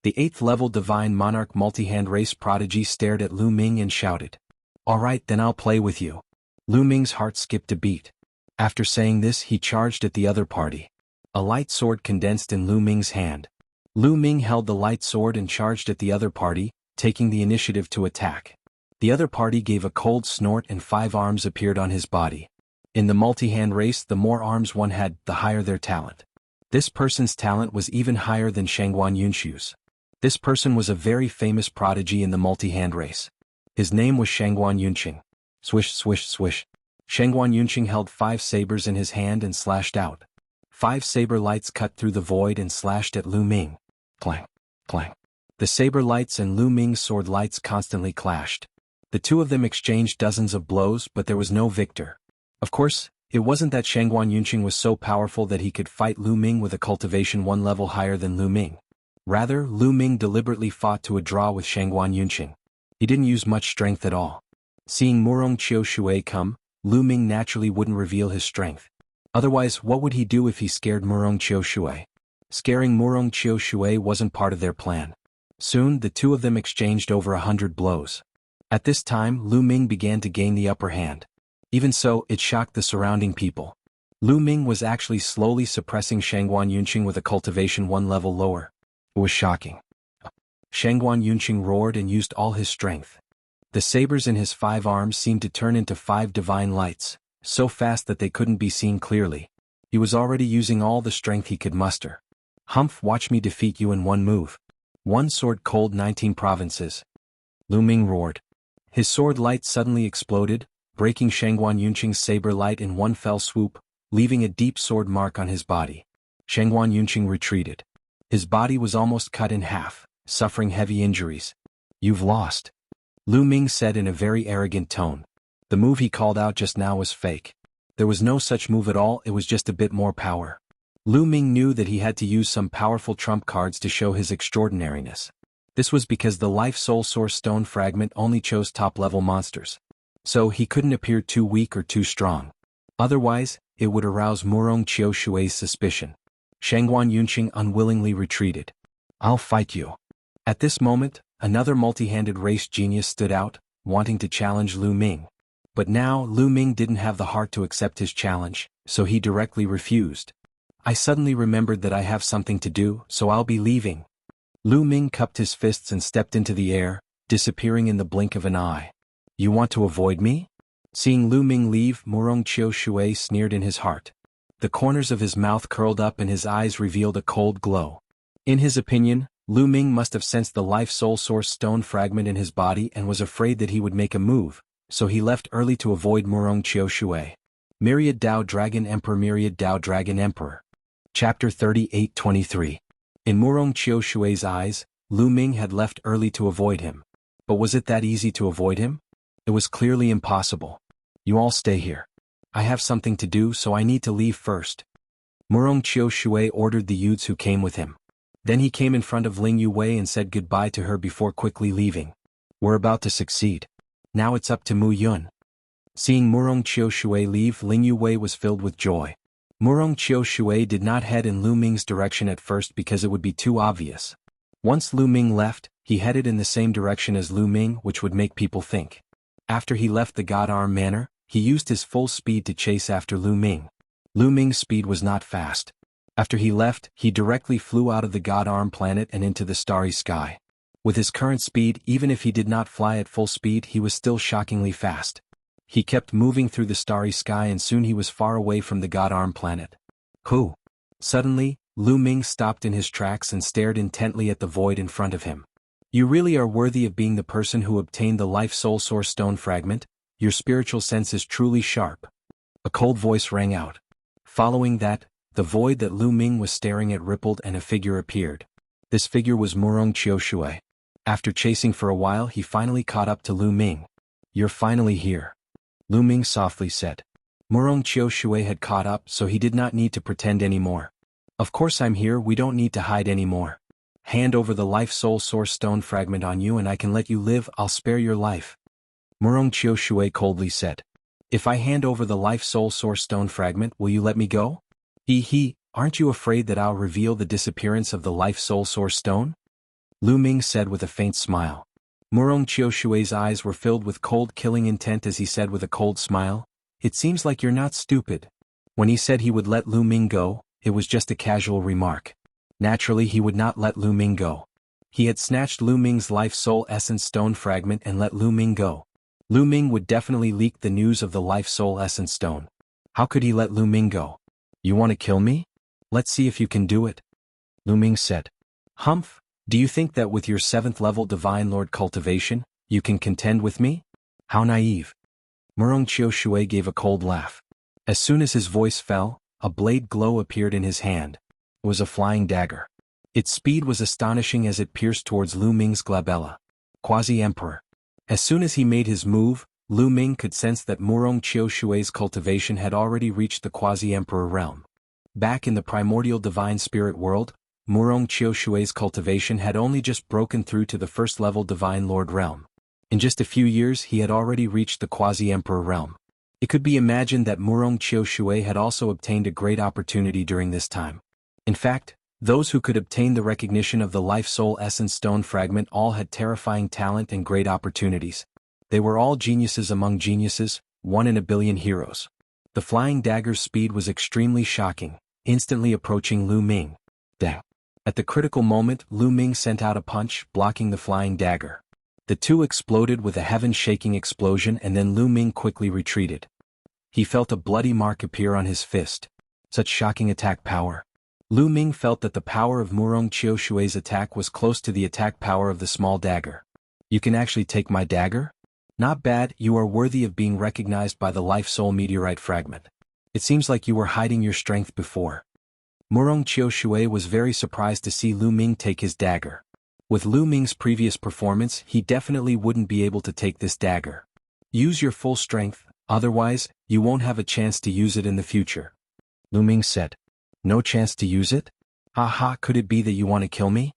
The 8th-level Divine Monarch Multi-Hand Race prodigy stared at Lu Ming and shouted. Alright, then I'll play with you. Lu Ming's heart skipped a beat. After saying this, he charged at the other party. A light sword condensed in Lu Ming's hand. Lu Ming held the light sword and charged at the other party, taking the initiative to attack. The other party gave a cold snort and 5 arms appeared on his body. In the multi-hand race, the more arms one had, the higher their talent. This person's talent was even higher than Shangguan Yunshu's. This person was a very famous prodigy in the multi-hand race. His name was Shangguan Yunqing. Swish, swish, swish. Shangguan Yunqing held 5 sabers in his hand and slashed out. 5 saber lights cut through the void and slashed at Lu Ming. Clang, clang. The saber lights and Lu Ming's sword lights constantly clashed. The two of them exchanged dozens of blows, but there was no victor. Of course, it wasn't that Shangguan Yunqing was so powerful that he could fight Lu Ming with a cultivation 1 level higher than Lu Ming. Rather, Lu Ming deliberately fought to a draw with Shangguan Yunqing. He didn't use much strength at all. Seeing Murong Qiu Shui come, Lu Ming naturally wouldn't reveal his strength. Otherwise, what would he do if he scared Murong Qiu Shui? Scaring Murong Qiu Shui wasn't part of their plan. Soon, the two of them exchanged over 100 blows. At this time, Lu Ming began to gain the upper hand. Even so, it shocked the surrounding people. Lu Ming was actually slowly suppressing Shangguan Yunqing with a cultivation 1 level lower. It was shocking. Shangguan Yunqing roared and used all his strength. The sabers in his 5 arms seemed to turn into 5 divine lights, so fast that they couldn't be seen clearly. He was already using all the strength he could muster. Humph, watch me defeat you in one move. One sword cold 19 provinces. Lu Ming roared. His sword light suddenly exploded, breaking Shangguan Yunqing's saber light in one fell swoop, leaving a deep sword mark on his body. Shangguan Yunqing retreated. His body was almost cut in half, suffering heavy injuries. You've lost. Lu Ming said in a very arrogant tone. The move he called out just now was fake. There was no such move at all, it was just a bit more power. Lu Ming knew that he had to use some powerful trump cards to show his extraordinariness. This was because the Life Soul Source Stone fragment only chose top-level monsters. So he couldn't appear too weak or too strong. Otherwise, it would arouse Murong Qiu Shui's suspicion. Shangguan Yunqing unwillingly retreated. I'll fight you. At this moment, another multi-handed race genius stood out, wanting to challenge Lu Ming. But now, Lu Ming didn't have the heart to accept his challenge, so he directly refused. I suddenly remembered that I have something to do, so I'll be leaving. Lu Ming cupped his fists and stepped into the air, disappearing in the blink of an eye. You want to avoid me? Seeing Lu Ming leave, Murong Qiu Shui sneered in his heart. The corners of his mouth curled up and his eyes revealed a cold glow. In his opinion, Lu Ming must have sensed the life soul source stone fragment in his body and was afraid that he would make a move, so he left early to avoid Murong Qiu Shui. Myriad Dao Dragon Emperor Myriad Dao Dragon Emperor. Chapter 38-23. In Murong Qiu Shui's eyes, Lu Ming had left early to avoid him. But was it that easy to avoid him? It was clearly impossible. You all stay here. I have something to do, so I need to leave first. Murong Qiu Shui ordered the youths who came with him. Then he came in front of Ling Yue and said goodbye to her before quickly leaving. We're about to succeed. Now it's up to Mu Yun. Seeing Murong Qiu Shui leave, Ling Yue was filled with joy. Murong Qiu Shui did not head in Lu Ming's direction at first because it would be too obvious. Once Lu Ming left, he headed in the same direction as Lu Ming, which would make people think. After he left the God Arm Manor, he used his full speed to chase after Lu Ming. Lu Ming's speed was not fast. After he left, he directly flew out of the God Arm planet and into the starry sky. With his current speed, even if he did not fly at full speed, he was still shockingly fast. He kept moving through the starry sky and soon he was far away from the God Arm planet. Who? Suddenly, Lu Ming stopped in his tracks and stared intently at the void in front of him. You really are worthy of being the person who obtained the Life Soul Source Stone fragment. Your spiritual sense is truly sharp. A cold voice rang out. Following that, the void that Lu Ming was staring at rippled and a figure appeared. This figure was Murong Qiu Shui. After chasing for a while, he finally caught up to Lu Ming. You're finally here. Lu Ming softly said. Murong Qiu Shui had caught up, so he did not need to pretend anymore. Of course I'm here, we don't need to hide anymore. Hand over the Life Soul Source Stone fragment on you and I can let you live, I'll spare your life. Murong Qiu Shui coldly said. If I hand over the Life Soul Source Stone fragment, will you let me go? Aren't you afraid that I'll reveal the disappearance of the Life Soul Source Stone? Lu Ming said with a faint smile. Murong Qiu Shui's eyes were filled with cold killing intent as he said with a cold smile, It seems like you're not stupid. When he said he would let Lu Ming go, it was just a casual remark. Naturally he would not let Lu Ming go. He had snatched Lu Ming's Life Soul Essence Stone fragment and let Lu Ming go. Lu Ming would definitely leak the news of the Life Soul Essence Stone. How could he let Lu Ming go? You want to kill me? Let's see if you can do it. Lu Ming said. Humph, do you think that with your 7th level Divine Lord Cultivation, you can contend with me? How naive. Murong Qiu Shui gave a cold laugh. As soon as his voice fell, a blade glow appeared in his hand. It was a flying dagger. Its speed was astonishing as it pierced towards Lu Ming's glabella. Quasi-Emperor. As soon as he made his move, Lu Ming could sense that Murong Qiu Shui's cultivation had already reached the Quasi-Emperor realm. Back in the primordial divine spirit world, Murong Qiu Shui's cultivation had only just broken through to the 1st level Divine Lord realm. In just a few years he had already reached the Quasi-Emperor realm. It could be imagined that Murong Qiu Shui had also obtained a great opportunity during this time. In fact, those who could obtain the recognition of the Life Soul Essence Stone fragment all had terrifying talent and great opportunities. They were all geniuses among geniuses, 1 in a billion heroes. The flying dagger's speed was extremely shocking, instantly approaching Lu Ming. Dang. At the critical moment, Lu Ming sent out a punch, blocking the flying dagger. The two exploded with a heaven-shaking explosion and then Lu Ming quickly retreated. He felt a bloody mark appear on his fist. Such shocking attack power. Lu Ming felt that the power of Murong Qiu Shui's attack was close to the attack power of the small dagger. You can actually take my dagger? Not bad, you are worthy of being recognized by the Life Soul Meteorite fragment. It seems like you were hiding your strength before. Murong Qiu Shui was very surprised to see Lu Ming take his dagger. With Lu Ming's previous performance, he definitely wouldn't be able to take this dagger. Use your full strength, otherwise, you won't have a chance to use it in the future. Lu Ming said. No chance to use it? Haha, could it be that you want to kill me?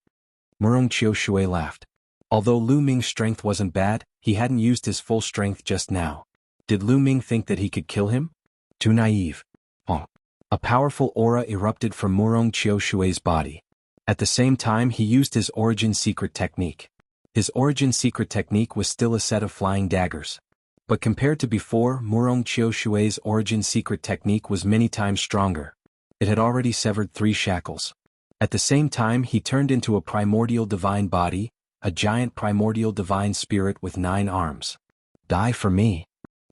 Murong Qiu Shui laughed. Although Lu Ming's strength wasn't bad, he hadn't used his full strength just now. Did Lu Ming think that he could kill him? Too naive. Oh. A powerful aura erupted from Murong Qiu Shui's body. At the same time he used his origin secret technique. His origin secret technique was still a set of flying daggers. But compared to before, Murong Qiu Shui's origin secret technique was many times stronger. It had already severed 3 shackles. At the same time he turned into a primordial divine body, a giant primordial divine spirit with 9 arms. Die for me!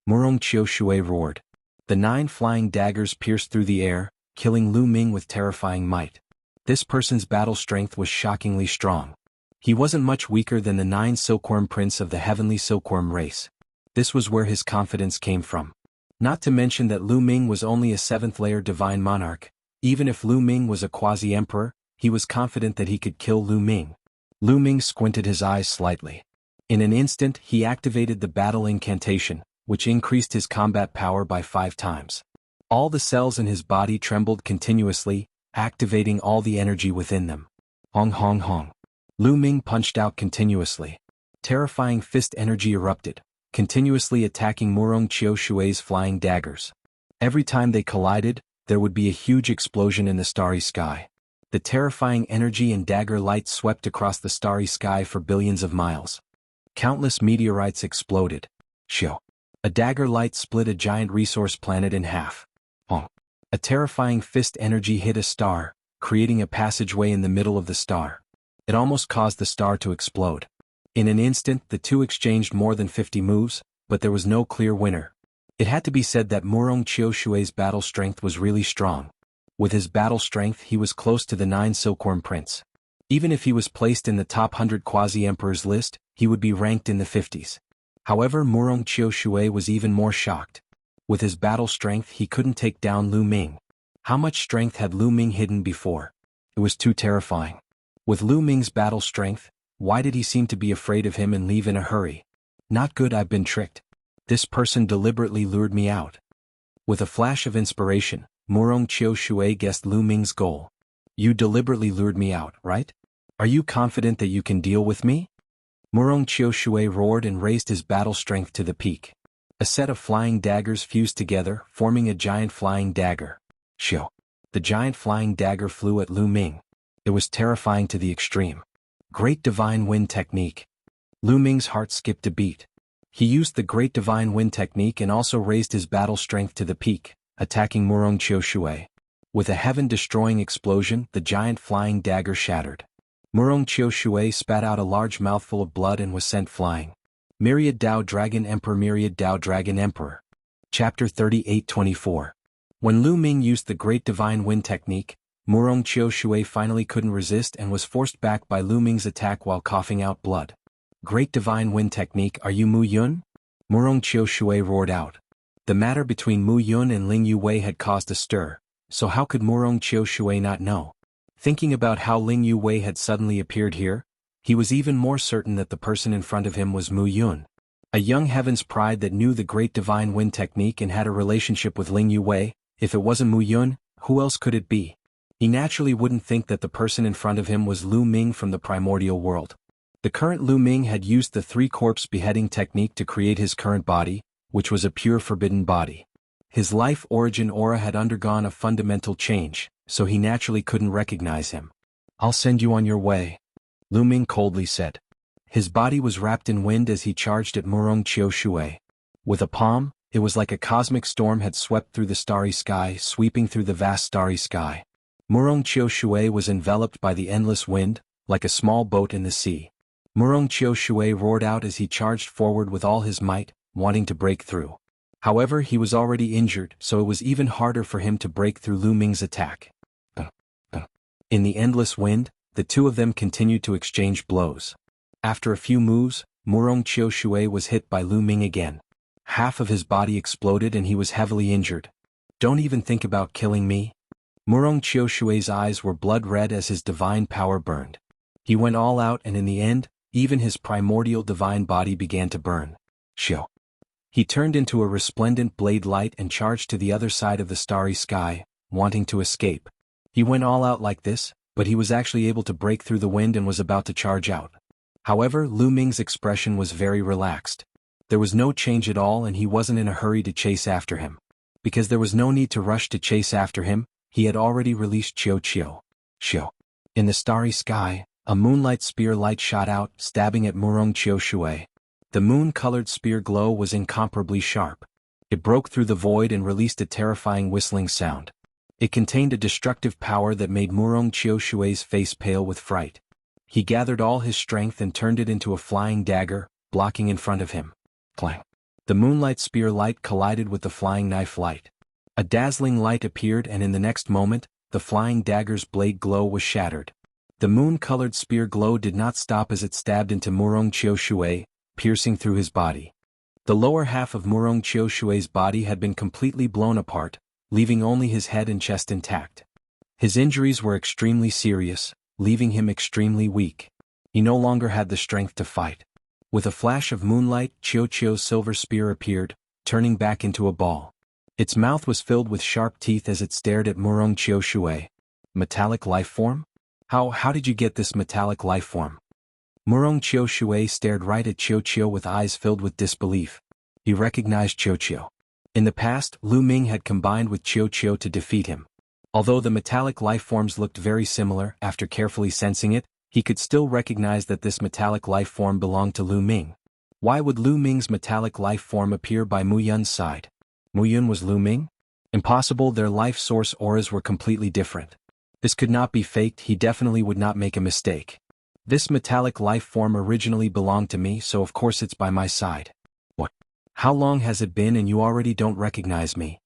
Murong Qiushui roared. The 9 flying daggers pierced through the air, killing Lu Ming with terrifying might. This person's battle strength was shockingly strong. He wasn't much weaker than the 9 silkworm prince of the heavenly silkworm race. This was where his confidence came from. Not to mention that Lu Ming was only a 7th-layer divine monarch. Even if Lu Ming was a quasi-emperor, he was confident that he could kill Lu Ming. Lu Ming squinted his eyes slightly. In an instant he activated the battle incantation, which increased his combat power by 5 times. All the cells in his body trembled continuously, activating all the energy within them. Hong hong hong. Lu Ming punched out continuously. Terrifying fist energy erupted, continuously attacking Murong Qiushui's flying daggers. Every time they collided, there would be a huge explosion in the starry sky. The terrifying energy and dagger light swept across the starry sky for billions of miles. Countless meteorites exploded. Shio. A dagger light split a giant resource planet in half. Honk. A terrifying fist energy hit a star, creating a passageway in the middle of the star. It almost caused the star to explode. In an instant the two exchanged more than 50 moves, but there was no clear winner. It had to be said that Murong Qiushui's battle strength was really strong. With his battle strength he was close to the 9 silkworm prince. Even if he was placed in the top 100 quasi-emperors list, he would be ranked in the 50s. However, Murong Qiushui was even more shocked. With his battle strength he couldn't take down Lu Ming. How much strength had Lu Ming hidden before? It was too terrifying. With Lu Ming's battle strength, why did he seem to be afraid of him and leave in a hurry? Not good, I've been tricked. This person deliberately lured me out. With a flash of inspiration, Murong Qiushui guessed Lu Ming's goal. You deliberately lured me out, right? Are you confident that you can deal with me? Murong Qiushui roared and raised his battle strength to the peak. A set of flying daggers fused together, forming a giant flying dagger. Shio. The giant flying dagger flew at Lu Ming. It was terrifying to the extreme. Great Divine Wind Technique. Lu Ming's heart skipped a beat. He used the Great Divine Wind Technique and also raised his battle strength to the peak, attacking Murong Qiushui. With a heaven-destroying explosion, the giant flying dagger shattered. Murong Qiushui spat out a large mouthful of blood and was sent flying. Myriad Dao Dragon Emperor, Myriad Dao Dragon Emperor. Chapter 38-24. When Lu Ming used the Great Divine Wind Technique, Murong Qiushui finally couldn't resist and was forced back by Lu Ming's attack while coughing out blood. Great Divine Wind Technique, are you Mu Yun? Murong Qiushui roared out. The matter between Mu Yun and Ling Yuwei had caused a stir, so how could Murong Qiushui not know? Thinking about how Ling Yuwei had suddenly appeared here, he was even more certain that the person in front of him was Mu Yun. A young Heaven's Pride that knew the Great Divine Wind Technique and had a relationship with Ling Yuwei. If it wasn't Mu Yun, who else could it be? He naturally wouldn't think that the person in front of him was Lu Ming from the primordial world. The current Lu Ming had used the 3-corpse beheading technique to create his current body, which was a pure forbidden body. His life origin aura had undergone a fundamental change, so he naturally couldn't recognize him. I'll send you on your way, Lu Ming coldly said. His body was wrapped in wind as he charged at Murong Qiushui. With a palm, it was like a cosmic storm had swept through the starry sky, sweeping through the vast starry sky. Murong Qiushui was enveloped by the endless wind, like a small boat in the sea. Murong Qiushui roared out as he charged forward with all his might, wanting to break through. However, he was already injured, so it was even harder for him to break through Lu Ming's attack. In the endless wind, the two of them continued to exchange blows. After a few moves, Murong Qiushui was hit by Lu Ming again. Half of his body exploded and he was heavily injured. Don't even think about killing me. Murong Qiushui's eyes were blood red as his divine power burned. He went all out and in the end, even his primordial divine body began to burn. Shio. He turned into a resplendent blade light and charged to the other side of the starry sky, wanting to escape. He went all out like this, but he was actually able to break through the wind and was about to charge out. However, Lu Ming's expression was very relaxed. There was no change at all and he wasn't in a hurry to chase after him. Because there was no need to rush to chase after him, he had already released Shio. In the starry sky, a moonlight spear light shot out, stabbing at Murong Qiushui. The moon-colored spear glow was incomparably sharp. It broke through the void and released a terrifying whistling sound. It contained a destructive power that made Murong Qiushui's face pale with fright. He gathered all his strength and turned it into a flying dagger, blocking in front of him. Clang! The moonlight spear light collided with the flying knife light. A dazzling light appeared, and in the next moment, the flying dagger's blade glow was shattered. The moon-colored spear glow did not stop as it stabbed into Murong Qiushui, piercing through his body. The lower half of Murong Qiushui's body had been completely blown apart, leaving only his head and chest intact. His injuries were extremely serious, leaving him extremely weak. He no longer had the strength to fight. With a flash of moonlight, Qiuqiu's silver spear appeared, turning back into a ball. Its mouth was filled with sharp teeth as it stared at Murong Qiushui. Metallic life form? How did you get this metallic life form? Murong Qiushui stared right at Qiuqiu with eyes filled with disbelief. He recognized Qiuqiu. In the past, Lu Ming had combined with Qiuqiu to defeat him. Although the metallic life forms looked very similar, after carefully sensing it, he could still recognize that this metallic life form belonged to Lu Ming. Why would Lu Ming's metallic life form appear by Mu Yun's side? Mu Yun was Lu Ming? Impossible, their life source auras were completely different. This could not be faked, he definitely would not make a mistake. This metallic life form originally belonged to me, so of course it's by my side. What? How long has it been and you already don't recognize me?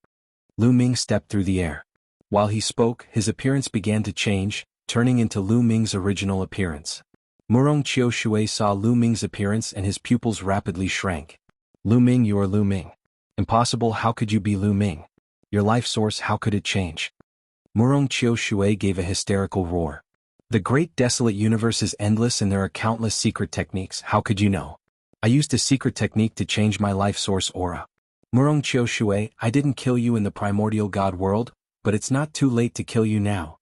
Lu Ming stepped through the air. While he spoke, his appearance began to change, turning into Lu Ming's original appearance. Murong Qiushui saw Lu Ming's appearance and his pupils rapidly shrank. Lu Ming, you are Lu Ming. Impossible, how could you be Lu Ming? Your life source, how could it change? Murong Qiushui gave a hysterical roar. The great desolate universe is endless and there are countless secret techniques, how could you know? I used a secret technique to change my life source aura. Murong Qiushui, I didn't kill you in the primordial god world, but it's not too late to kill you now.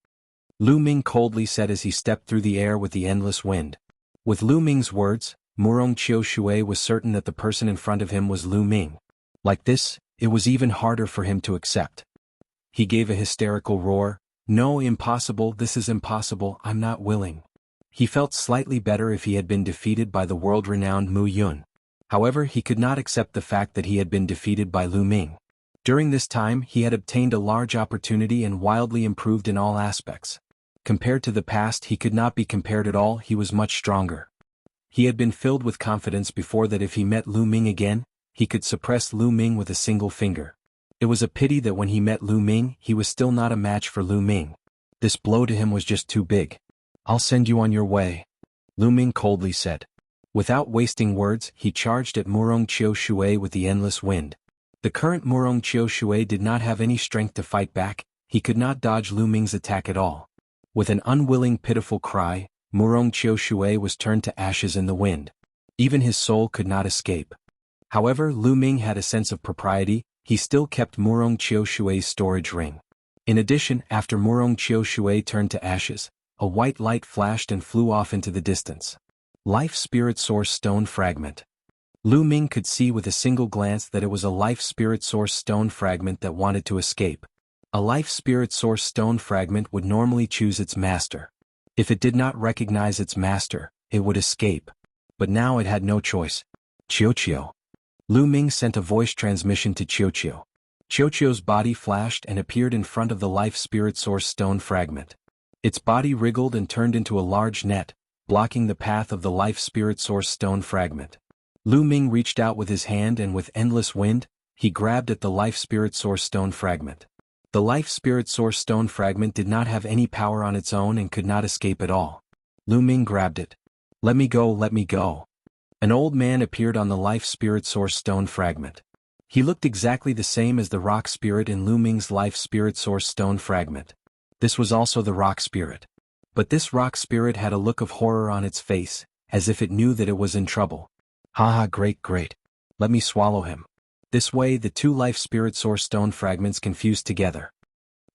Lu Ming coldly said as he stepped through the air with the endless wind. With Lu Ming's words, Murong Qiushui was certain that the person in front of him was Lu Ming. Like this, it was even harder for him to accept. He gave a hysterical roar. No, impossible, this is impossible, I'm not willing. He felt slightly better if he had been defeated by the world-renowned Mu Yun. However, he could not accept the fact that he had been defeated by Lu Ming. During this time, he had obtained a large opportunity and wildly improved in all aspects. Compared to the past, he could not be compared at all, he was much stronger. He had been filled with confidence before that if he met Lu Ming again, he could suppress Lu Ming with a single finger. It was a pity that when he met Lu Ming, he was still not a match for Lu Ming. This blow to him was just too big. I'll send you on your way, Lu Ming coldly said. Without wasting words, he charged at Murong Qiushui with the endless wind. The current Murong Qiushui did not have any strength to fight back, he could not dodge Lu Ming's attack at all. With an unwilling pitiful cry, Murong Qiushui was turned to ashes in the wind. Even his soul could not escape. However, Lu Ming had a sense of propriety, he still kept Murong Qiushui's storage ring. In addition, after Murong Qiushui turned to ashes, a white light flashed and flew off into the distance. Life Spirit Source Stone Fragment. Lu Ming could see with a single glance that it was a Life Spirit Source Stone Fragment that wanted to escape. A Life Spirit Source Stone Fragment would normally choose its master. If it did not recognize its master, it would escape. But now it had no choice. Qiuqiu. Lu Ming sent a voice transmission to Qiuqiu. Qiuqiu's body flashed and appeared in front of the Life Spirit Source Stone Fragment. Its body wriggled and turned into a large net, blocking the path of the Life Spirit Source Stone Fragment. Lu Ming reached out with his hand and with endless wind, he grabbed at the Life Spirit Source Stone Fragment. The Life Spirit Source Stone Fragment did not have any power on its own and could not escape at all. Lu Ming grabbed it. Let me go, let me go. An old man appeared on the Life Spirit Source Stone Fragment. He looked exactly the same as the Rock Spirit in Lu Ming's Life Spirit Source Stone Fragment. This was also the Rock Spirit. But this Rock Spirit had a look of horror on its face, as if it knew that it was in trouble. Haha, great, great. Let me swallow him. This way the two Life Spirit Source Stone Fragments confused together.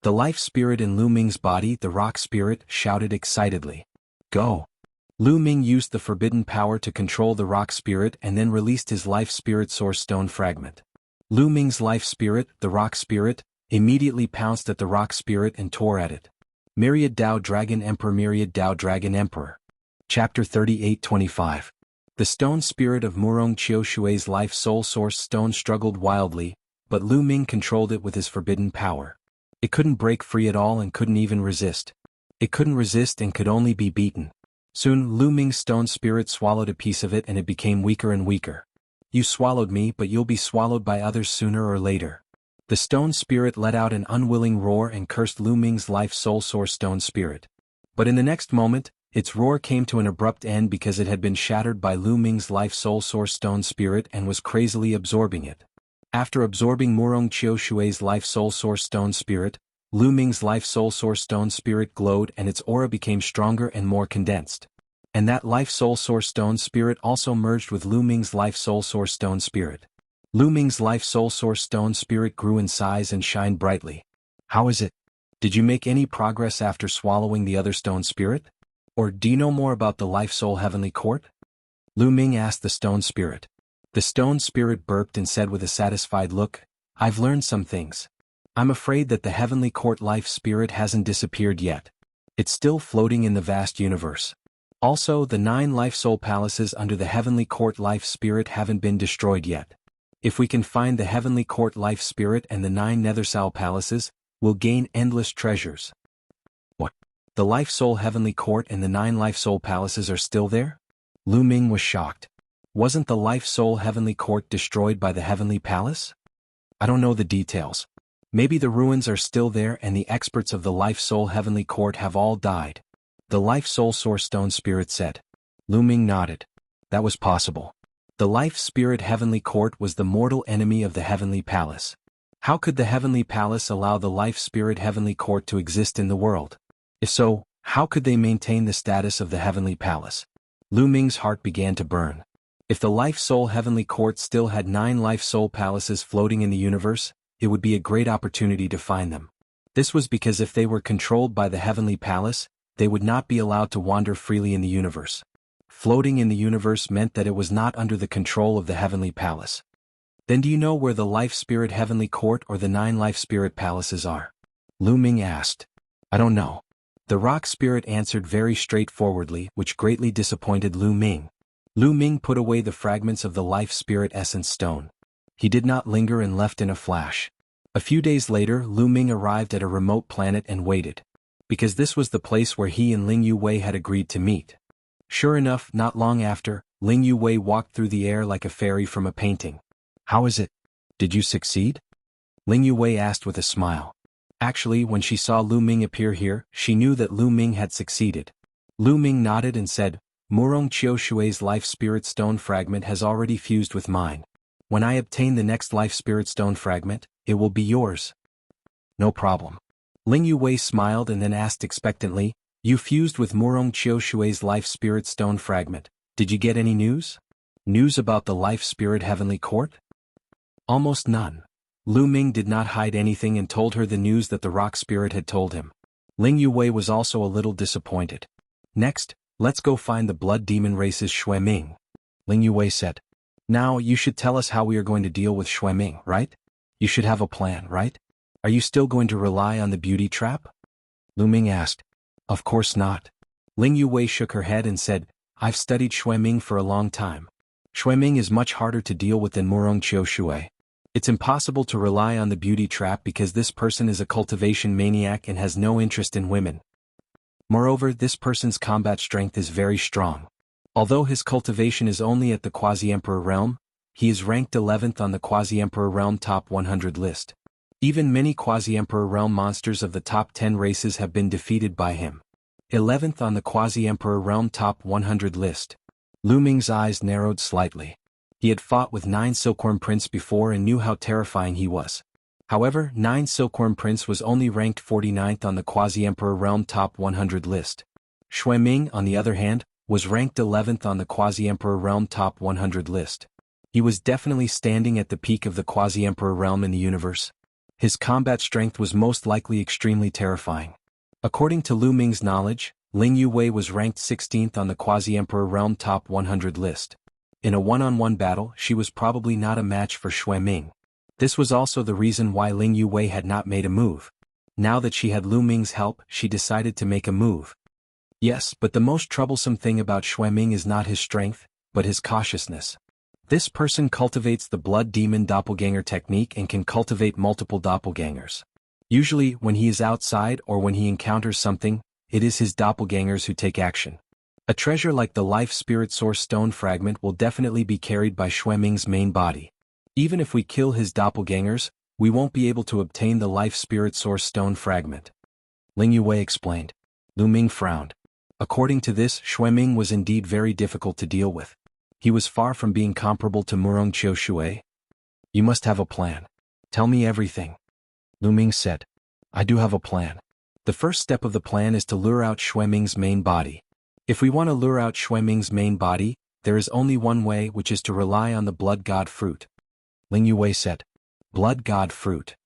The Life Spirit in Lu Ming's body, the Rock Spirit, shouted excitedly. Go. Lu Ming used the forbidden power to control the Rock Spirit and then released his Life Spirit Source Stone Fragment. Lu Ming's Life Spirit, the Rock Spirit, immediately pounced at the Rock Spirit and tore at it. Myriad Dao Dragon Emperor, Myriad Dao Dragon Emperor. Chapter 38-25. The stone spirit of Murong Qiushui's life soul source stone struggled wildly, but Lu Ming controlled it with his forbidden power. It couldn't break free at all and couldn't even resist. It couldn't resist and could only be beaten. Soon Lu Ming's stone spirit swallowed a piece of it and it became weaker and weaker. You swallowed me, but you'll be swallowed by others sooner or later. The stone spirit let out an unwilling roar and cursed Lu Ming's life soul source stone spirit. But in the next moment, its roar came to an abrupt end because it had been shattered by Lu Ming's life soul source stone spirit and was crazily absorbing it. After absorbing Murong Qiu Shui's life soul source stone spirit, Lu Ming's life soul source stone spirit glowed and its aura became stronger and more condensed. And that life soul source stone spirit also merged with Lu Ming's life soul source stone spirit. Lu Ming's life soul source stone spirit grew in size and shined brightly. How is it? Did you make any progress after swallowing the other stone spirit? Or do you know more about the life soul heavenly court? Lu Ming asked the stone spirit. The stone spirit burped and said with a satisfied look, I've learned some things. I'm afraid that the heavenly court life spirit hasn't disappeared yet. It's still floating in the vast universe. Also, the 9 life soul palaces under the heavenly court life spirit haven't been destroyed yet. If we can find the heavenly court life spirit and the 9 Nethersal palaces, we'll gain endless treasures. What? The life soul heavenly court and the 9 life soul palaces are still there? Lu Ming was shocked. Wasn't the life soul heavenly court destroyed by the heavenly palace? I don't know the details. Maybe the ruins are still there and the experts of the life soul heavenly court have all died. The life soul source stone spirit said. Lu Ming nodded. That was possible. The life spirit heavenly court was the mortal enemy of the heavenly palace. How could the heavenly palace allow the life spirit heavenly court to exist in the world? If so, how could they maintain the status of the heavenly palace? Lu Ming's heart began to burn. If the life soul heavenly court still had 9 life soul palaces floating in the universe, it would be a great opportunity to find them. This was because if they were controlled by the heavenly palace, they would not be allowed to wander freely in the universe. Floating in the universe meant that it was not under the control of the heavenly palace. Then do you know where the life spirit heavenly court or the 9 life spirit palaces are? Lu Ming asked. I don't know. The rock spirit answered very straightforwardly, which greatly disappointed Lu Ming. Lu Ming put away the fragments of the life spirit essence stone. He did not linger and left in a flash. A few days later, Lu Ming arrived at a remote planet and waited. Because this was the place where he and Ling Yuwei had agreed to meet. Sure enough, not long after, Ling Yuwei walked through the air like a fairy from a painting. How is it? Did you succeed? Ling Yuwei asked with a smile. Actually, when she saw Lu Ming appear here, she knew that Lu Ming had succeeded. Lu Ming nodded and said, Murong Qiu Shui's life spirit stone fragment has already fused with mine. When I obtain the next life spirit stone fragment, it will be yours. No problem. Ling Yuwei smiled and then asked expectantly, You fused with Murong Qiu Shui's life spirit stone fragment. Did you get any news? News about the life spirit heavenly court? Almost none. Lu Ming did not hide anything and told her the news that the rock spirit had told him. Ling Yuwei was also a little disappointed. Next, let's go find the blood demon race's Shui Ming. Ling Yuwei said. Now you should tell us how we are going to deal with Shui Ming, right? You should have a plan, right? Are you still going to rely on the beauty trap? Lu Ming asked. Of course not. Ling Yuwei shook her head and said, I've studied Shui Ming for a long time. Shui Ming is much harder to deal with than Murong Qiu Shui. It's impossible to rely on the beauty trap because this person is a cultivation maniac and has no interest in women. Moreover, this person's combat strength is very strong. Although his cultivation is only at the Quasi-Emperor realm, he is ranked 11th on the Quasi-Emperor realm top 100 list. Even many Quasi-Emperor realm monsters of the top 10 races have been defeated by him. 11th on the Quasi-Emperor realm top 100 list. Lu Ming's eyes narrowed slightly. He had fought with 9 Silkworm Prince before and knew how terrifying he was. However, 9 Silkworm Prince was only ranked 49th on the Quasi-Emperor realm top 100 list. Shui Ming, on the other hand, was ranked 11th on the Quasi-Emperor realm top 100 list. He was definitely standing at the peak of the Quasi-Emperor realm in the universe. His combat strength was most likely extremely terrifying. According to Lu Ming's knowledge, Ling Yuwei was ranked 16th on the Quasi-Emperor realm top 100 list. In a one-on-one battle, she was probably not a match for Shui Ming. This was also the reason why Ling Yuwei had not made a move. Now that she had Lu Ming's help, she decided to make a move. Yes, but the most troublesome thing about Shui Ming is not his strength, but his cautiousness. This person cultivates the blood demon doppelganger technique and can cultivate multiple doppelgangers. Usually, when he is outside or when he encounters something, it is his doppelgangers who take action. A treasure like the Life Spirit Source Stone fragment will definitely be carried by Xueming's main body. Even if we kill his doppelgangers, we won't be able to obtain the Life Spirit Source Stone fragment. Ling Yue explained. Lu Ming frowned. According to this, Xueming was indeed very difficult to deal with. He was far from being comparable to Murong Qiushue. You must have a plan. Tell me everything. Lu Ming said. I do have a plan. The first step of the plan is to lure out Xueming's main body. If we want to lure out Xueming's main body, there is only one way, which is to rely on the Blood God Fruit. Ling Yue said. Blood God Fruit.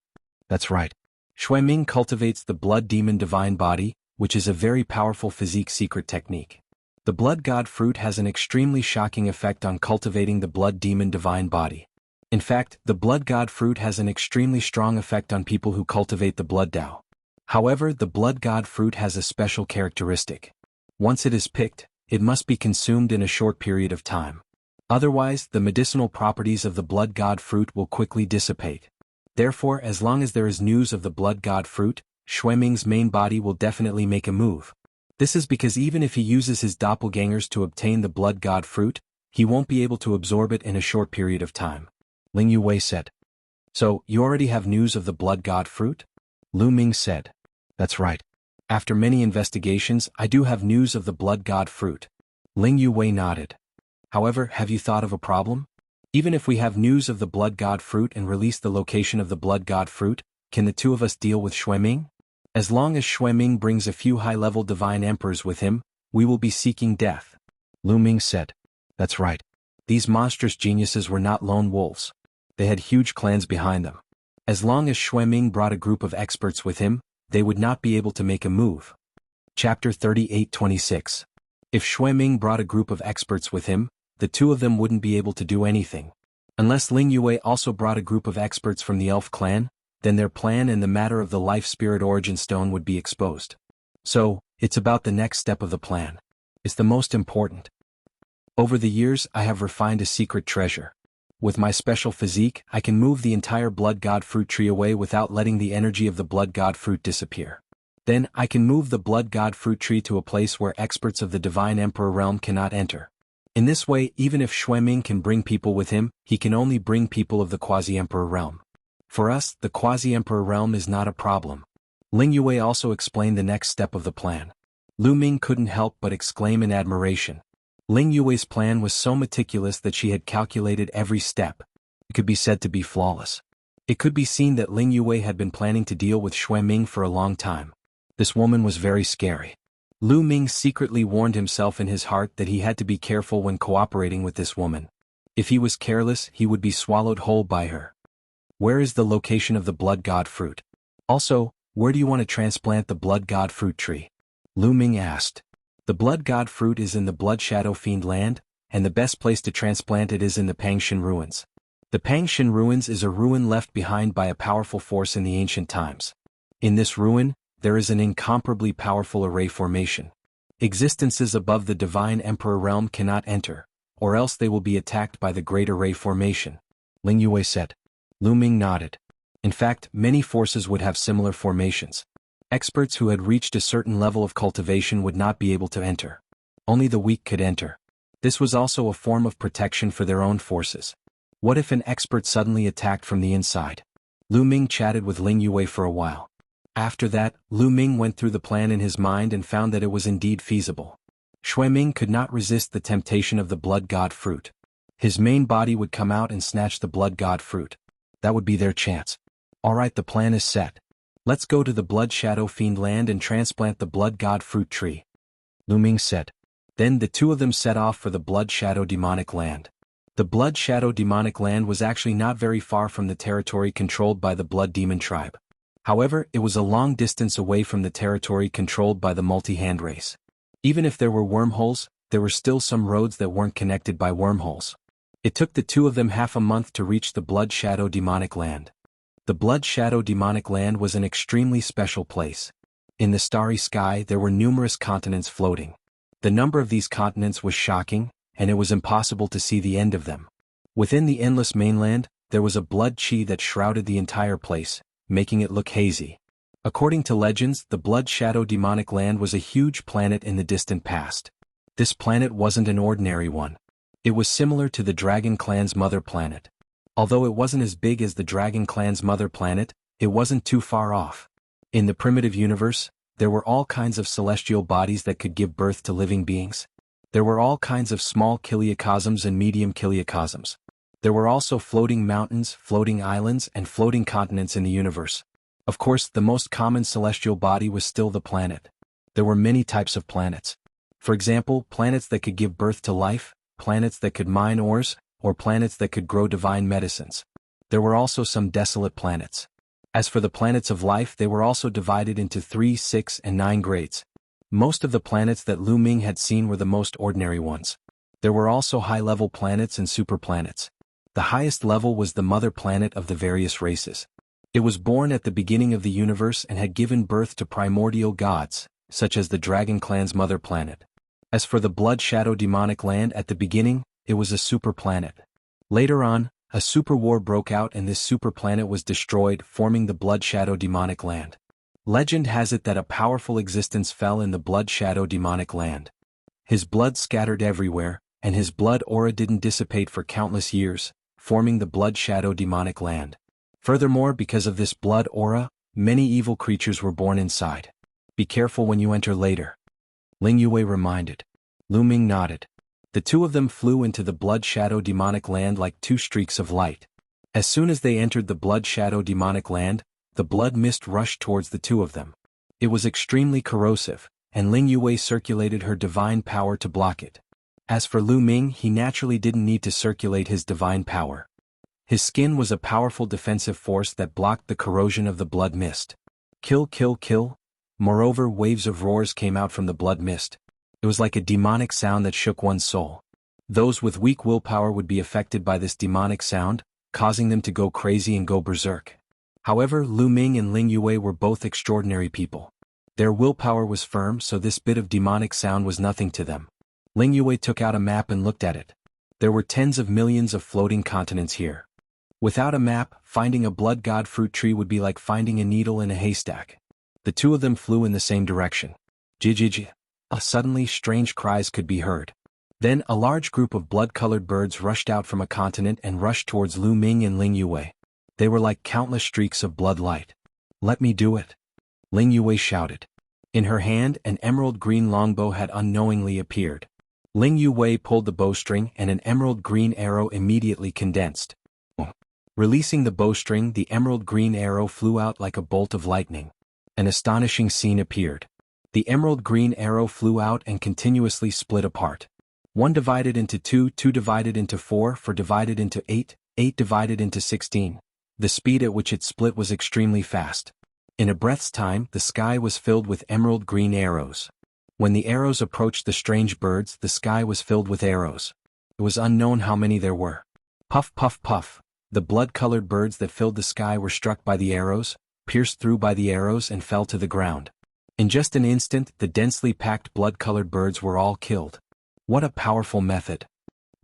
That's right. Xueming cultivates the Blood Demon Divine Body, which is a very powerful physique secret technique. The Blood God Fruit has an extremely shocking effect on cultivating the Blood Demon Divine Body. In fact, the Blood God Fruit has an extremely strong effect on people who cultivate the Blood Dao. However, the Blood God Fruit has a special characteristic. Once it is picked, it must be consumed in a short period of time. Otherwise, the medicinal properties of the Blood God Fruit will quickly dissipate. Therefore, as long as there is news of the Blood God Fruit, Xueming's main body will definitely make a move. This is because even if he uses his doppelgangers to obtain the Blood God Fruit, he won't be able to absorb it in a short period of time. Ling Yue said. So, you already have news of the Blood God Fruit? Lu Ming said. That's right. After many investigations, I do have news of the Blood God Fruit. Ling Yue nodded. However, have you thought of a problem? Even if we have news of the Blood God Fruit and release the location of the Blood God Fruit, can the two of us deal with Xueming? As long as Xueming brings a few high-level divine emperors with him, we will be seeking death. Lu Ming said. That's right. These monstrous geniuses were not lone wolves. They had huge clans behind them. As long as Xueming brought a group of experts with him, they would not be able to make a move. Chapter 38-26. If Xueming brought a group of experts with him, the two of them wouldn't be able to do anything. Unless Ling Yue also brought a group of experts from the Elf clan, then their plan and the matter of the Life Spirit Origin Stone would be exposed. So, it's about the next step of the plan. It's the most important. Over the years, I have refined a secret treasure. With my special physique, I can move the entire Blood God Fruit tree away without letting the energy of the Blood God Fruit disappear. Then, I can move the Blood God Fruit tree to a place where experts of the Divine Emperor realm cannot enter. In this way, even if Xueming can bring people with him, he can only bring people of the Quasi-Emperor realm. For us, the Quasi-Emperor realm is not a problem. Ling Yue also explained the next step of the plan. Lu Ming couldn't help but exclaim in admiration. Ling Yue's plan was so meticulous that she had calculated every step. It could be said to be flawless. It could be seen that Ling Yue had been planning to deal with Xueming for a long time. This woman was very scary. Lu Ming secretly warned himself in his heart that he had to be careful when cooperating with this woman. If he was careless, he would be swallowed whole by her. Where is the location of the Blood God Fruit? Also, where do you want to transplant the Blood God Fruit tree? Lu Ming asked. The Blood God Fruit is in the Blood Shadow Fiend land, and the best place to transplant it is in the Pangshin Ruins. The Pangshin Ruins is a ruin left behind by a powerful force in the ancient times. In this ruin, there is an incomparably powerful array formation. Existences above the Divine Emperor realm cannot enter, or else they will be attacked by the Great Array formation. Ling Yue said. Lu Ming nodded. In fact, many forces would have similar formations. Experts who had reached a certain level of cultivation would not be able to enter. Only the weak could enter. This was also a form of protection for their own forces. What if an expert suddenly attacked from the inside? Lu Ming chatted with Ling Yue for a while. After that, Lu Ming went through the plan in his mind and found that it was indeed feasible. Xueming could not resist the temptation of the Blood God Fruit. His main body would come out and snatch the Blood God Fruit. That would be their chance. Alright, the plan is set. Let's go to the Blood Shadow Fiend land and transplant the Blood God Fruit tree. Lu Ming said. Then the two of them set off for the Blood Shadow Demonic land. The Blood Shadow Demonic land was actually not very far from the territory controlled by the Blood Demon tribe. However, it was a long distance away from the territory controlled by the Multi-Hand race. Even if there were wormholes, there were still some roads that weren't connected by wormholes. It took the two of them half a month to reach the Blood Shadow Demonic land. The Blood Shadow Demonic land was an extremely special place. In the starry sky there were numerous continents floating. The number of these continents was shocking, and it was impossible to see the end of them. Within the endless mainland, there was a blood chi that shrouded the entire place, making it look hazy. According to legends, the Blood Shadow demonic land was a huge planet in the distant past. This planet wasn't an ordinary one. It was similar to the Dragon Clan's mother planet. Although it wasn't as big as the Dragon Clan's mother planet, it wasn't too far off. In the primitive universe, there were all kinds of celestial bodies that could give birth to living beings. There were all kinds of small kiliocosms and medium kiliocosms. There were also floating mountains, floating islands, and floating continents in the universe. Of course, the most common celestial body was still the planet. There were many types of planets. For example, planets that could give birth to life, planets that could mine ores, or planets that could grow divine medicines. There were also some desolate planets. As for the planets of life, they were also divided into 3, 6, and 9 grades. Most of the planets that Lu Ming had seen were the most ordinary ones. There were also high-level planets and superplanets. The highest level was the mother planet of the various races. It was born at the beginning of the universe and had given birth to primordial gods, such as the Dragon Clan's mother planet. As for the Blood Shadow demonic land at the beginning, it was a superplanet. Later on, a super war broke out and this superplanet was destroyed, forming the Blood Shadow demonic land. Legend has it that a powerful existence fell in the Blood Shadow demonic land. His blood scattered everywhere, and his blood aura didn't dissipate for countless years, forming the Blood Shadow demonic land. Furthermore, because of this blood aura, many evil creatures were born inside. Be careful when you enter later. Ling Yue reminded. Lu Ming nodded. The two of them flew into the Blood Shadow demonic land like two streaks of light. As soon as they entered the Blood Shadow demonic land, the blood mist rushed towards the two of them. It was extremely corrosive, and Ling Yue circulated her divine power to block it. As for Lu Ming, he naturally didn't need to circulate his divine power. His skin was a powerful defensive force that blocked the corrosion of the blood mist. Kill, kill, kill. Moreover, waves of roars came out from the blood mist. It was like a demonic sound that shook one's soul. Those with weak willpower would be affected by this demonic sound, causing them to go crazy and go berserk. However, Lu Ming and Ling Yue were both extraordinary people. Their willpower was firm, so this bit of demonic sound was nothing to them. Ling Yue took out a map and looked at it. There were tens of millions of floating continents here. Without a map, finding a blood god fruit tree would be like finding a needle in a haystack. The two of them flew in the same direction. Jijiji. Suddenly, strange cries could be heard. Then, a large group of blood-colored birds rushed out from a continent and rushed towards Lu Ming and Ling Yue. They were like countless streaks of blood light. Let me do it. Ling Yue shouted. In her hand, an emerald green longbow had unknowingly appeared. Ling Yue pulled the bowstring and an emerald green arrow immediately condensed. Releasing the bowstring, the emerald green arrow flew out like a bolt of lightning. An astonishing scene appeared. The emerald green arrow flew out and continuously split apart. 1 divided into 2, 2 divided into 4, 4 divided into 8, 8 divided into 16. The speed at which it split was extremely fast. In a breath's time, the sky was filled with emerald green arrows. When the arrows approached the strange birds, the sky was filled with arrows. It was unknown how many there were. Puff, puff, puff. The blood-colored birds that filled the sky were struck by the arrows, pierced through by the arrows and fell to the ground. In just an instant, the densely packed blood-colored birds were all killed. What a powerful method!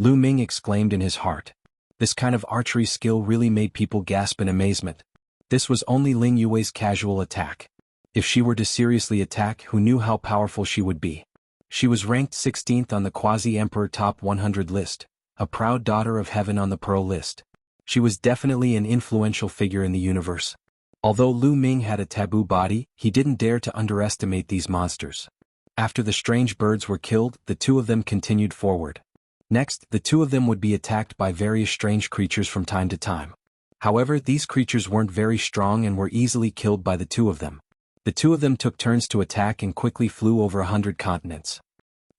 Lu Ming exclaimed in his heart. This kind of archery skill really made people gasp in amazement. This was only Ling Yue's casual attack. If she were to seriously attack, who knew how powerful she would be? She was ranked 16th on the Quasi-Emperor Top 100 list, a proud daughter of heaven on the Pearl list. She was definitely an influential figure in the universe. Although Lu Ming had a taboo body, he didn't dare to underestimate these monsters. After the strange birds were killed, the two of them continued forward. Next, the two of them would be attacked by various strange creatures from time to time. However, these creatures weren't very strong and were easily killed by the two of them. The two of them took turns to attack and quickly flew over 100 continents.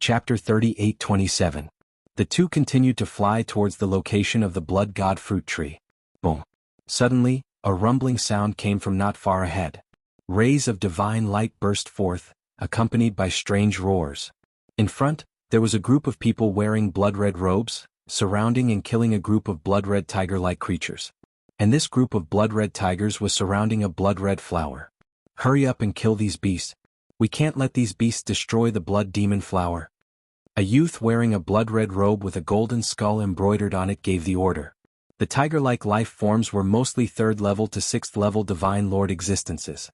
Chapter 38:27. The two continued to fly towards the location of the blood god fruit tree. Boom. Suddenly, a rumbling sound came from not far ahead. Rays of divine light burst forth, accompanied by strange roars. In front, there was a group of people wearing blood-red robes, surrounding and killing a group of blood-red tiger-like creatures. And this group of blood-red tigers was surrounding a blood-red flower. Hurry up and kill these beasts. We can't let these beasts destroy the blood demon flower. A youth wearing a blood-red robe with a golden skull embroidered on it gave the order. The tiger-like life forms were mostly 3rd level to 6th level divine lord existences.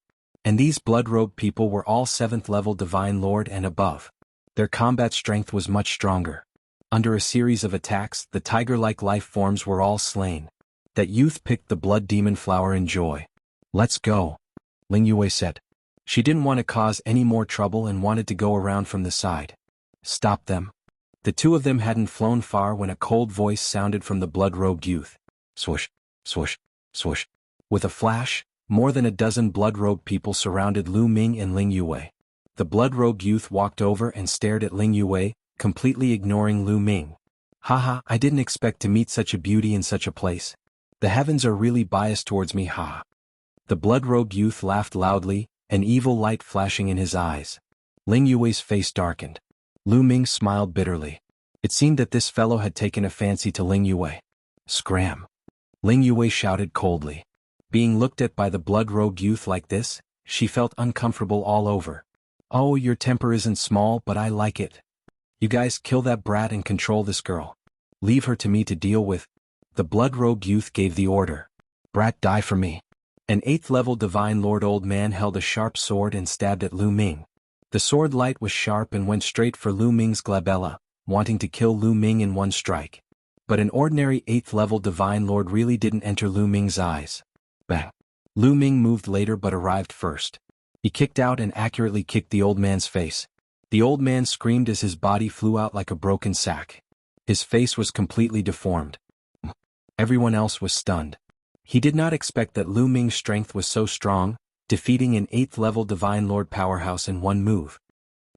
And these blood-robed people were all 7th level Divine Lord and above. Their combat strength was much stronger. Under a series of attacks, the tiger-like life forms were all slain. That youth picked the blood demon flower in joy. "Let's go," Ling Yue said. She didn't want to cause any more trouble and wanted to go around from the side. "Stop them." The two of them hadn't flown far when a cold voice sounded from the blood-robed youth. Swoosh, swoosh, swoosh. With a flash, more than a dozen blood-robed people surrounded Lu Ming and Ling Yue. The blood-robed youth walked over and stared at Ling Yue, completely ignoring Lu Ming. "Haha, I didn't expect to meet such a beauty in such a place. The heavens are really biased towards me, haha." The blood-robed youth laughed loudly, an evil light flashing in his eyes. Ling Yue's face darkened. Lu Ming smiled bitterly. It seemed that this fellow had taken a fancy to Ling Yue. "Scram!" Ling Yue shouted coldly. Being looked at by the blood-robed youth like this, she felt uncomfortable all over. "Oh, your temper isn't small, but I like it. You guys kill that brat and control this girl. Leave her to me to deal with." The blood-robed youth gave the order. "Brat, die for me." An 8th level Divine Lord old man held a sharp sword and stabbed at Lu Ming. The sword light was sharp and went straight for Lu Ming's glabella, wanting to kill Lu Ming in one strike. But an ordinary 8th level Divine Lord really didn't enter Lu Ming's eyes. Bang! Lu Ming moved later but arrived first. He kicked out and accurately kicked the old man's face. The old man screamed as his body flew out like a broken sack. His face was completely deformed. Everyone else was stunned. He did not expect that Lu Ming's strength was so strong, defeating an 8th level Divine Lord powerhouse in one move.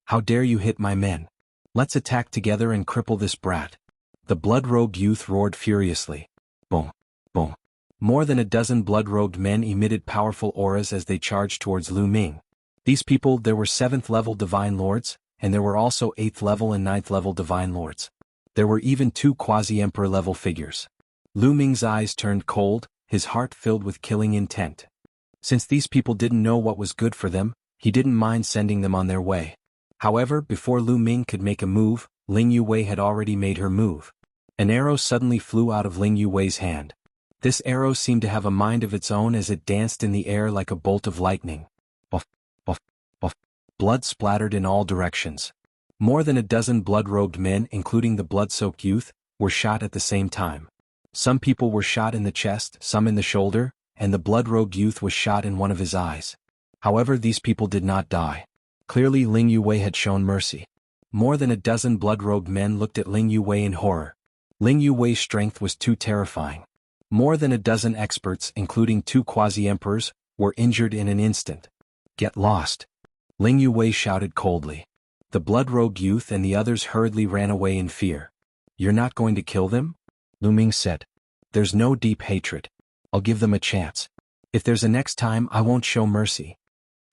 "How dare you hit my men? Let's attack together and cripple this brat." The blood-robed youth roared furiously. Boom! Boom! More than a dozen blood-robed men emitted powerful auras as they charged towards Lu Ming. These people, there were 7th level Divine Lords, and there were also 8th level and 9th level Divine Lords. There were even 2 quasi-emperor level figures. Lu Ming's eyes turned cold, his heart filled with killing intent. Since these people didn't know what was good for them, he didn't mind sending them on their way. However, before Lu Ming could make a move, Ling Yue had already made her move. An arrow suddenly flew out of Ling Yue's hand. This arrow seemed to have a mind of its own as it danced in the air like a bolt of lightning. Buff, buff, buff. Blood splattered in all directions. More than a dozen blood-robed men, including the blood-soaked youth, were shot at the same time. Some people were shot in the chest, some in the shoulder, and the blood-robed youth was shot in one of his eyes. However, these people did not die. Clearly Ling Yue had shown mercy. More than a dozen blood-robed men looked at Ling Yue in horror. Ling Yue's strength was too terrifying. More than a dozen experts, including 2 quasi-emperors, were injured in an instant. "Get lost!" Ling Yue shouted coldly. The blood-robed youth and the others hurriedly ran away in fear. "You're not going to kill them?" Lu Ming said. "There's no deep hatred. I'll give them a chance. If there's a next time, I won't show mercy,"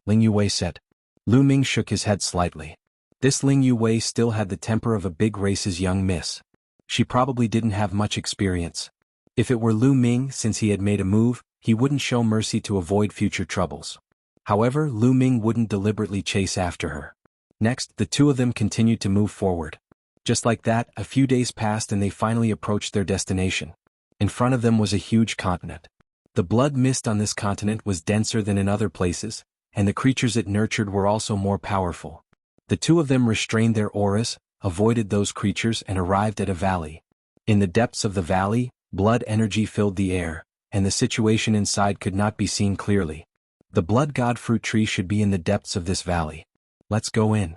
Ling Yue said. Lu Ming shook his head slightly. This Ling Yue still had the temper of a big race's young miss. She probably didn't have much experience. If it were Lu Ming, since he had made a move, he wouldn't show mercy to avoid future troubles. However, Lu Ming wouldn't deliberately chase after her. Next, the two of them continued to move forward. Just like that, a few days passed and they finally approached their destination. In front of them was a huge continent. The blood mist on this continent was denser than in other places, and the creatures it nurtured were also more powerful. The two of them restrained their auras, avoided those creatures and arrived at a valley. In the depths of the valley, blood energy filled the air, and the situation inside could not be seen clearly. The blood god fruit tree should be in the depths of this valley. "Let's go in,"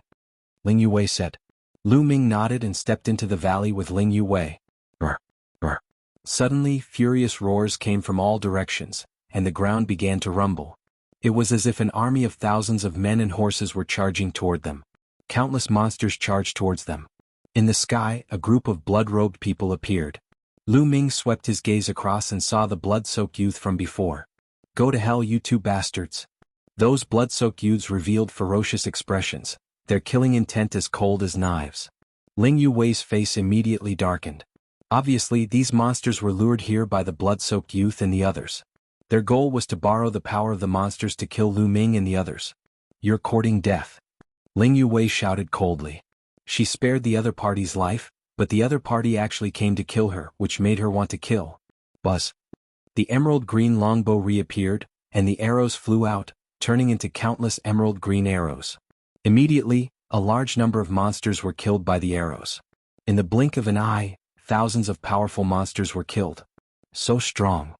Ling Yue said. Lu Ming nodded and stepped into the valley with Ling Yue. Brr, brr. Suddenly, furious roars came from all directions, and the ground began to rumble. It was as if an army of thousands of men and horses were charging toward them. Countless monsters charged towards them. In the sky, a group of blood-robed people appeared. Lu Ming swept his gaze across and saw the blood-soaked youth from before. "Go to hell, you two bastards." Those blood-soaked youths revealed ferocious expressions, their killing intent as cold as knives. Ling Yue's face immediately darkened. Obviously, these monsters were lured here by the blood-soaked youth and the others. Their goal was to borrow the power of the monsters to kill Lu Ming and the others. "You're courting death," Ling Yue shouted coldly. She spared the other party's life, but the other party actually came to kill her, which made her want to kill. Buzz. The emerald green longbow reappeared, and the arrows flew out, turning into countless emerald green arrows. Immediately, a large number of monsters were killed by the arrows. In the blink of an eye, thousands of powerful monsters were killed. So strong.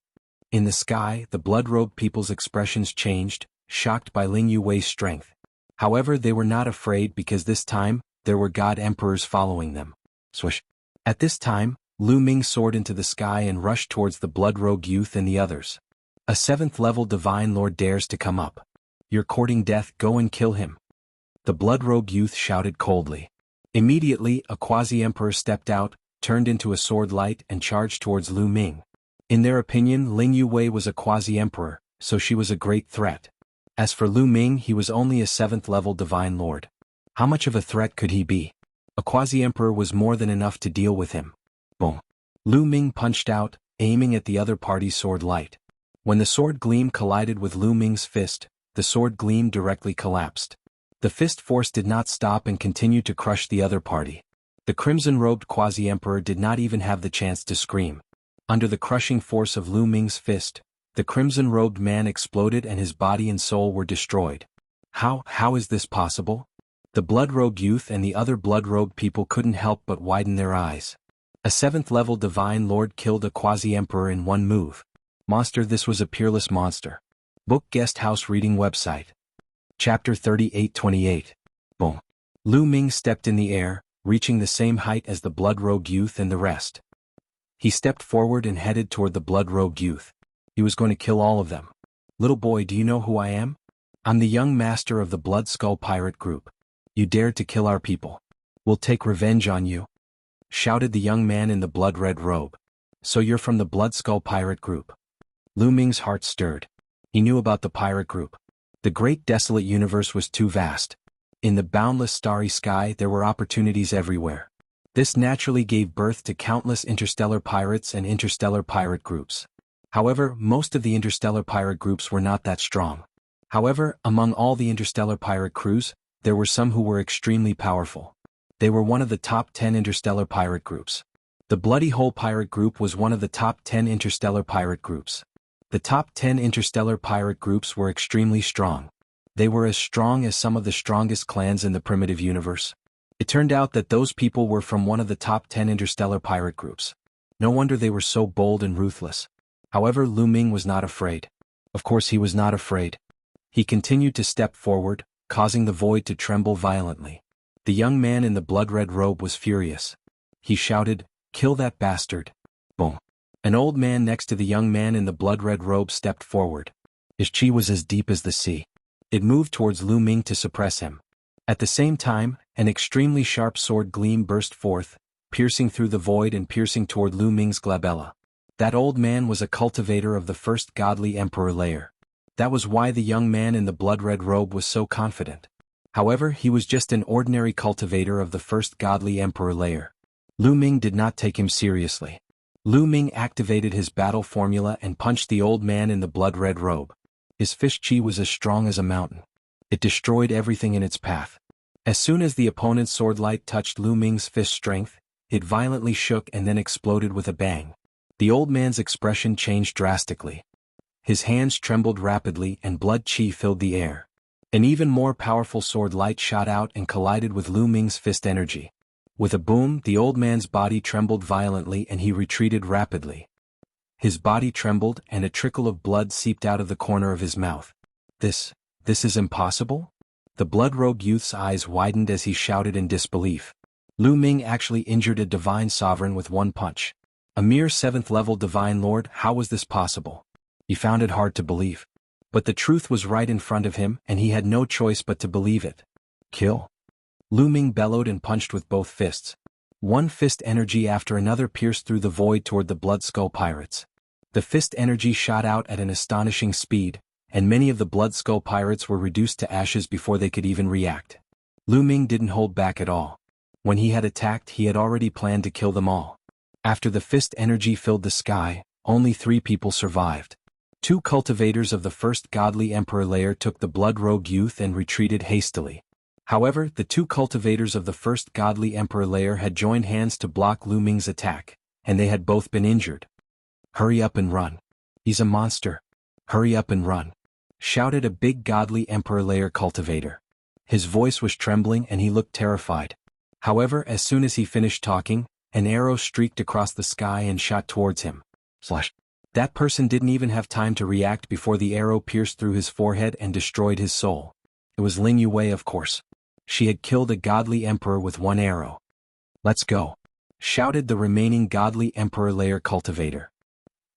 In the sky, the blood-robed people's expressions changed, shocked by Ling Yuwei's strength. However, they were not afraid because this time, there were god emperors following them. Swish. At this time, Lu Ming soared into the sky and rushed towards the blood-robed youth and the others. A 7th-level divine lord dares to come up. You're courting death, go and kill him. The blood-robed youth shouted coldly. Immediately, a quasi-emperor stepped out, turned into a sword light and charged towards Lu Ming. In their opinion, Ling Yuwei was a quasi-emperor, so she was a great threat. As for Lu Ming, he was only a 7th-level divine lord. How much of a threat could he be? A quasi-emperor was more than enough to deal with him. Boom. Lu Ming punched out, aiming at the other party's sword light. When the sword gleam collided with Lu Ming's fist, the sword gleam directly collapsed. The fist force did not stop and continued to crush the other party. The crimson-robed quasi-emperor did not even have the chance to scream. Under the crushing force of Lu Ming's fist, the crimson-robed man exploded and his body and soul were destroyed. How is this possible? The blood-robed youth and the other blood-robed people couldn't help but widen their eyes. A 7th-level divine lord killed a quasi-emperor in one move. Monster, this was a peerless monster. Book Guest House Reading Website. Chapter 38-28. Boom. Lu Ming stepped in the air, reaching the same height as the blood-robed youth and the rest. He stepped forward and headed toward the blood-robed youth. He was going to kill all of them. Little boy, do you know who I am? I'm the young master of the Blood Skull Pirate Group. You dared to kill our people. We'll take revenge on you, shouted the young man in the blood-red robe. So you're from the Blood Skull Pirate Group. Lu Ming's heart stirred. He knew about the pirate group. The great desolate universe was too vast. In the boundless starry sky there were opportunities everywhere. This naturally gave birth to countless interstellar pirates and interstellar pirate groups. However, most of the interstellar pirate groups were not that strong. However, among all the interstellar pirate crews, there were some who were extremely powerful. They were one of the top 10 interstellar pirate groups. The Bloody Hole Pirate Group was one of the top 10 interstellar pirate groups. The top 10 interstellar pirate groups were extremely strong. They were as strong as some of the strongest clans in the primitive universe. It turned out that those people were from one of the top 10 interstellar pirate groups. No wonder they were so bold and ruthless. However, Lu Ming was not afraid. Of course he was not afraid. He continued to step forward, causing the void to tremble violently. The young man in the blood-red robe was furious. He shouted, "Kill that bastard." Boom. An old man next to the young man in the blood-red robe stepped forward. His chi was as deep as the sea. It moved towards Lu Ming to suppress him. At the same time, an extremely sharp sword gleam burst forth, piercing through the void and piercing toward Lu Ming's glabella. That old man was a cultivator of the first godly emperor layer. That was why the young man in the blood-red robe was so confident. However, he was just an ordinary cultivator of the first godly emperor layer. Lu Ming did not take him seriously. Lu Ming activated his battle formula and punched the old man in the blood-red robe. His fist chi was as strong as a mountain. It destroyed everything in its path. As soon as the opponent's sword light touched Lu Ming's fist strength, it violently shook and then exploded with a bang. The old man's expression changed drastically. His hands trembled rapidly and blood chi filled the air. An even more powerful sword light shot out and collided with Lu Ming's fist energy. With a boom, the old man's body trembled violently and he retreated rapidly. His body trembled and a trickle of blood seeped out of the corner of his mouth. This is impossible? The blood-robed youth's eyes widened as he shouted in disbelief. Lu Ming actually injured a divine sovereign with one punch. A mere 7th-level divine lord, how was this possible? He found it hard to believe. But the truth was right in front of him and he had no choice but to believe it. Kill. Lu Ming bellowed and punched with both fists. One fist energy after another pierced through the void toward the Blood Skull Pirates. The fist energy shot out at an astonishing speed, and many of the Blood Skull Pirates were reduced to ashes before they could even react. Lu Ming didn't hold back at all. When he had attacked, he had already planned to kill them all. After the fist energy filled the sky, only 3 people survived. 2 cultivators of the first godly emperor layer took the blood-robed youth and retreated hastily. However, the 2 cultivators of the first godly emperor layer had joined hands to block Lu Ming's attack, and they had both been injured. "Hurry up and run. He's a monster. Hurry up and run," shouted a big godly Emperor layer cultivator. His voice was trembling and he looked terrified. However, as soon as he finished talking, an arrow streaked across the sky and shot towards him. Slash. That person didn't even have time to react before the arrow pierced through his forehead and destroyed his soul. It was Ling Yue, of course. She had killed a godly emperor with one arrow. "Let's go," shouted the remaining godly Emperor layer cultivator.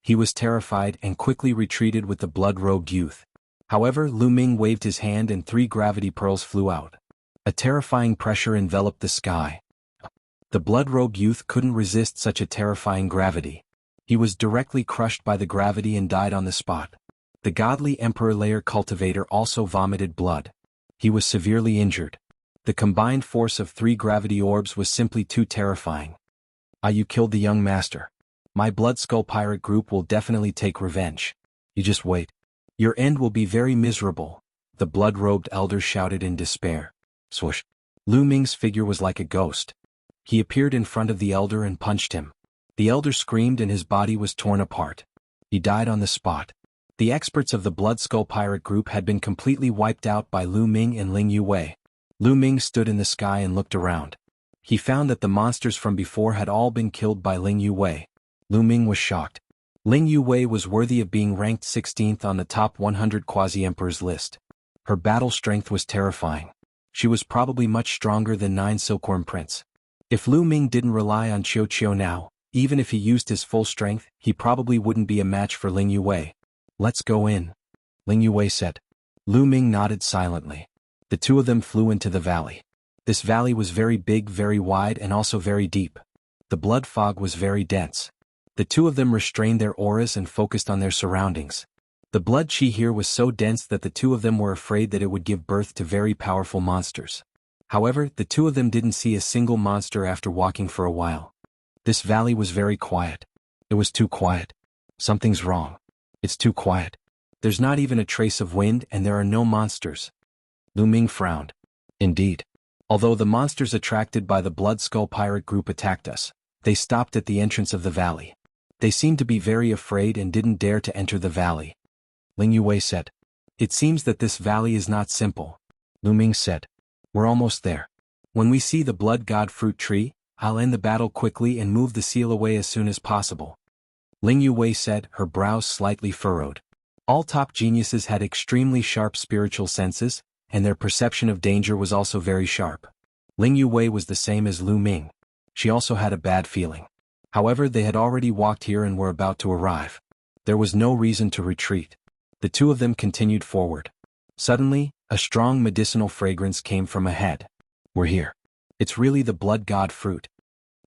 He was terrified and quickly retreated with the blood-robed youth. However, Lu Ming waved his hand and 3 gravity pearls flew out. A terrifying pressure enveloped the sky. The blood-robed youth couldn't resist such a terrifying gravity. He was directly crushed by the gravity and died on the spot. The godly Emperor layer cultivator also vomited blood. He was severely injured. The combined force of 3 gravity orbs was simply too terrifying. You killed the young master. My Blood Skull pirate group will definitely take revenge. You just wait. Your end will be very miserable," the blood-robed elder shouted in despair. Swoosh. Lu Ming's figure was like a ghost. He appeared in front of the elder and punched him. The elder screamed and his body was torn apart. He died on the spot. The experts of the Blood Skull pirate group had been completely wiped out by Lu Ming and Ling Yue. Lu Ming stood in the sky and looked around. He found that the monsters from before had all been killed by Ling Yue. Lu Ming was shocked. Ling Yue was worthy of being ranked 16th on the top 100 quasi-emperors list. Her battle strength was terrifying. She was probably much stronger than 9 Silkworm Prince. If Lu Ming didn't rely on Qiu Qiu now, even if he used his full strength, he probably wouldn't be a match for Ling Yue. "Let's go in," Ling Yue said. Lu Ming nodded silently. The 2 of them flew into the valley. This valley was very big, very wide, and also very deep. The blood fog was very dense. The 2 of them restrained their auras and focused on their surroundings. The blood chi here was so dense that the 2 of them were afraid that it would give birth to very powerful monsters. However, the 2 of them didn't see a single monster after walking for a while. This valley was very quiet. It was too quiet. Something's wrong. It's too quiet. There's not even a trace of wind and there are no monsters. Lu Ming frowned. Indeed. Although the monsters attracted by the Blood Skull pirate group attacked us, they stopped at the entrance of the valley. They seemed to be very afraid and didn't dare to enter the valley. Ling Yue said. "It seems that this valley is not simple," Lu Ming said. "We're almost there. When we see the Blood God fruit tree, I'll end the battle quickly and move the seal away as soon as possible." Ling Yue said, her brows slightly furrowed. All top geniuses had extremely sharp spiritual senses, and their perception of danger was also very sharp. Ling Yue was the same as Lu Ming. She also had a bad feeling. However, they had already walked here and were about to arrive. There was no reason to retreat. The 2 of them continued forward. Suddenly, a strong medicinal fragrance came from ahead. "We're here. It's really the Blood God fruit."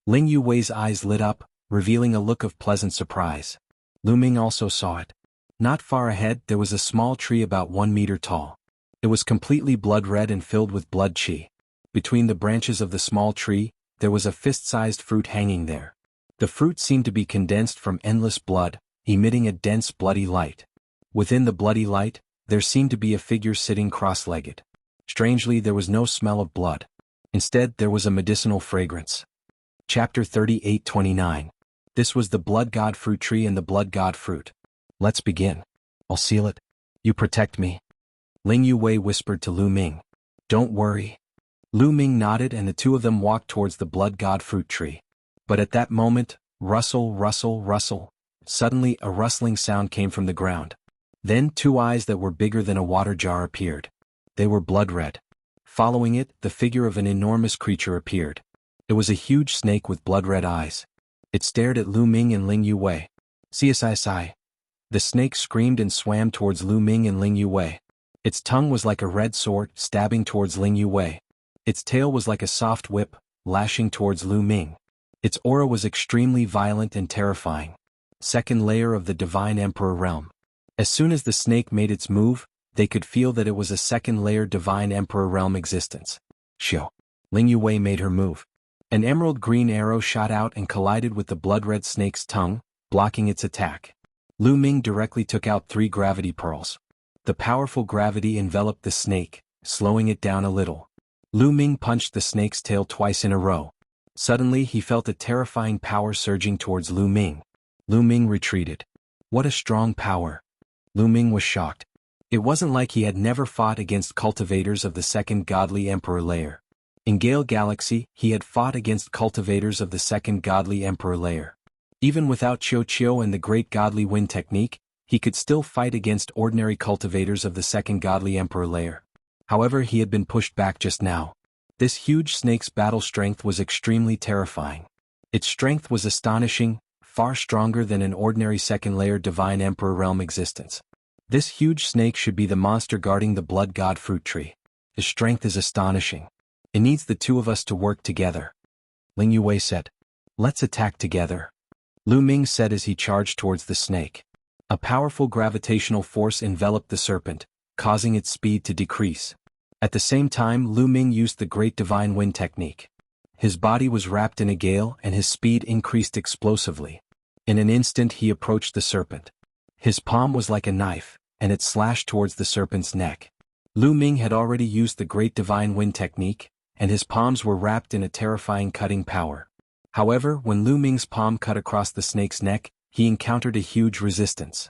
Ling Yue's eyes lit up, revealing a look of pleasant surprise. Lu Ming also saw it. Not far ahead there was a small tree about 1 meter tall. It was completely blood-red and filled with blood chi. Between the branches of the small tree, there was a fist-sized fruit hanging there. The fruit seemed to be condensed from endless blood, emitting a dense bloody light. Within the bloody light, there seemed to be a figure sitting cross-legged. Strangely, there was no smell of blood. Instead, there was a medicinal fragrance. Chapter 38-29. This was the Blood God fruit tree and the Blood God fruit. "Let's begin. I'll seal it. You protect me," Ling Yue whispered to Lu Ming. "Don't worry." Lu Ming nodded and the 2 of them walked towards the Blood God fruit tree. But at that moment, rustle, rustle, rustle. Suddenly a rustling sound came from the ground. Then 2 eyes that were bigger than a water jar appeared. They were blood-red. Following it, the figure of an enormous creature appeared. It was a huge snake with blood-red eyes. It stared at Lu Ming and Ling Yue. "CSI." The snake screamed and swam towards Lu Ming and Ling Yue. Its tongue was like a red sword, stabbing towards Ling Yue. Its tail was like a soft whip, lashing towards Lu Ming. Its aura was extremely violent and terrifying. Second layer of the Divine Emperor realm. As soon as the snake made its move, they could feel that it was a second-layer Divine Emperor realm existence. "Shio." Ling Yue made her move. An emerald green arrow shot out and collided with the blood-red snake's tongue, blocking its attack. Lu Ming directly took out 3 gravity pearls. The powerful gravity enveloped the snake, slowing it down a little. Lu Ming punched the snake's tail twice in a row. Suddenly he felt a terrifying power surging towards Lu Ming. Lu Ming retreated. What a strong power. Lu Ming was shocked. It wasn't like he had never fought against cultivators of the second godly emperor layer. In Gale Galaxy, he had fought against cultivators of the second godly emperor layer. Even without Qiu and the great godly wind technique, he could still fight against ordinary cultivators of the second godly emperor layer. However, he had been pushed back just now. This huge snake's battle strength was extremely terrifying. Its strength was astonishing, far stronger than an ordinary second-layer divine emperor realm existence. This huge snake should be the monster guarding the blood god fruit tree. His strength is astonishing. It needs the two of us to work together. Ling Yue said. Let's attack together. Lu Ming said as he charged towards the snake. A powerful gravitational force enveloped the serpent, causing its speed to decrease. At the same time, Lu Ming used the great divine wind technique. His body was wrapped in a gale and his speed increased explosively. In an instant he approached the serpent. His palm was like a knife, and it slashed towards the serpent's neck. Lu Ming had already used the great divine wind technique, and his palms were wrapped in a terrifying cutting power. However, when Lu Ming's palm cut across the snake's neck, he encountered a huge resistance.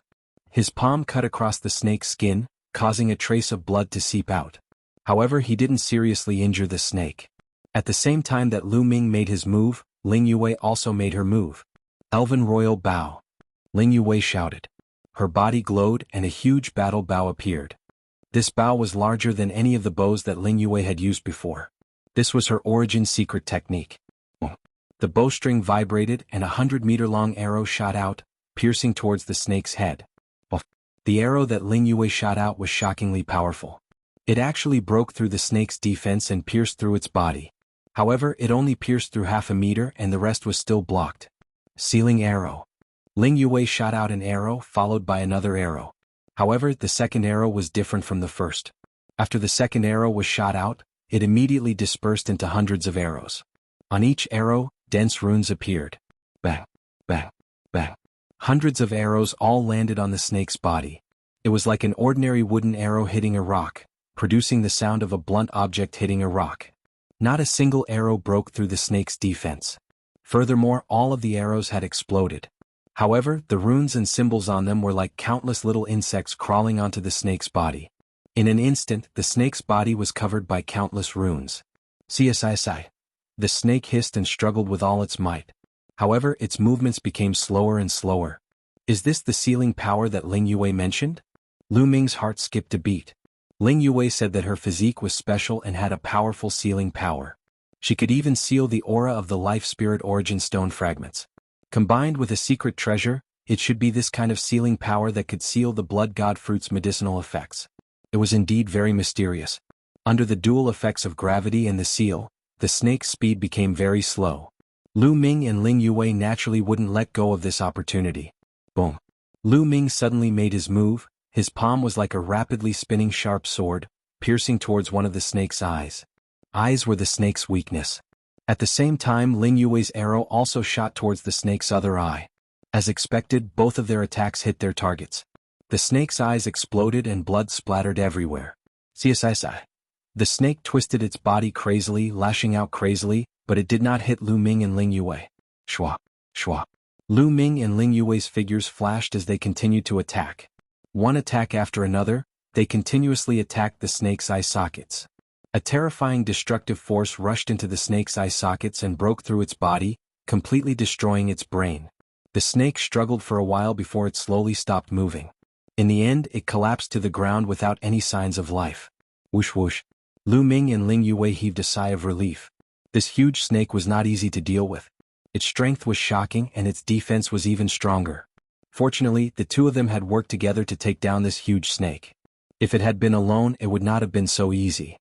His palm cut across the snake's skin, causing a trace of blood to seep out. However, he didn't seriously injure the snake. At the same time that Lu Ming made his move, Ling Yue also made her move. Elven Royal Bow. Ling Yue shouted. Her body glowed and a huge battle bow appeared. This bow was larger than any of the bows that Ling Yue had used before. This was her origin secret technique. The bowstring vibrated and a 100-meter-long arrow shot out, piercing towards the snake's head. The arrow that Ling Yue shot out was shockingly powerful. It actually broke through the snake's defense and pierced through its body. However, it only pierced through half a meter and the rest was still blocked. Sealing arrow. Ling Yue shot out an arrow followed by another arrow. However, the second arrow was different from the first. After the second arrow was shot out, it immediately dispersed into hundreds of arrows. On each arrow, dense runes appeared. Bang, bang, bang. Hundreds of arrows all landed on the snake's body. It was like an ordinary wooden arrow hitting a rock, producing the sound of a blunt object hitting a rock. Not a single arrow broke through the snake's defense. Furthermore, all of the arrows had exploded. However, the runes and symbols on them were like countless little insects crawling onto the snake's body. In an instant, the snake's body was covered by countless runes. CSI. The snake hissed and struggled with all its might. However, its movements became slower and slower. Is this the sealing power that Ling Yue mentioned? Lu Ming's heart skipped a beat. Ling Yue said that her physique was special and had a powerful sealing power. She could even seal the aura of the life spirit origin stone fragments. Combined with a secret treasure, it should be this kind of sealing power that could seal the blood god fruit's medicinal effects. It was indeed very mysterious. Under the dual effects of gravity and the seal, the snake's speed became very slow. Lu Ming and Ling Yue naturally wouldn't let go of this opportunity. Boom. Lu Ming suddenly made his move. His palm was like a rapidly spinning sharp sword, piercing towards one of the snake's eyes. Eyes were the snake's weakness. At the same time, Ling Yue's arrow also shot towards the snake's other eye. As expected, both of their attacks hit their targets. The snake's eyes exploded and blood splattered everywhere. CSI. The snake twisted its body crazily, lashing out crazily, but it did not hit Lu Ming and Ling Yue. Shwa, shwa. Lu Ming and Ling Yue's figures flashed as they continued to attack. One attack after another, they continuously attacked the snake's eye sockets. A terrifying destructive force rushed into the snake's eye sockets and broke through its body, completely destroying its brain. The snake struggled for a while before it slowly stopped moving. In the end, it collapsed to the ground without any signs of life. Whoosh whoosh. Lu Ming and Ling Yue heaved a sigh of relief. This huge snake was not easy to deal with. Its strength was shocking and its defense was even stronger. Fortunately, the two of them had worked together to take down this huge snake. If it had been alone, it would not have been so easy.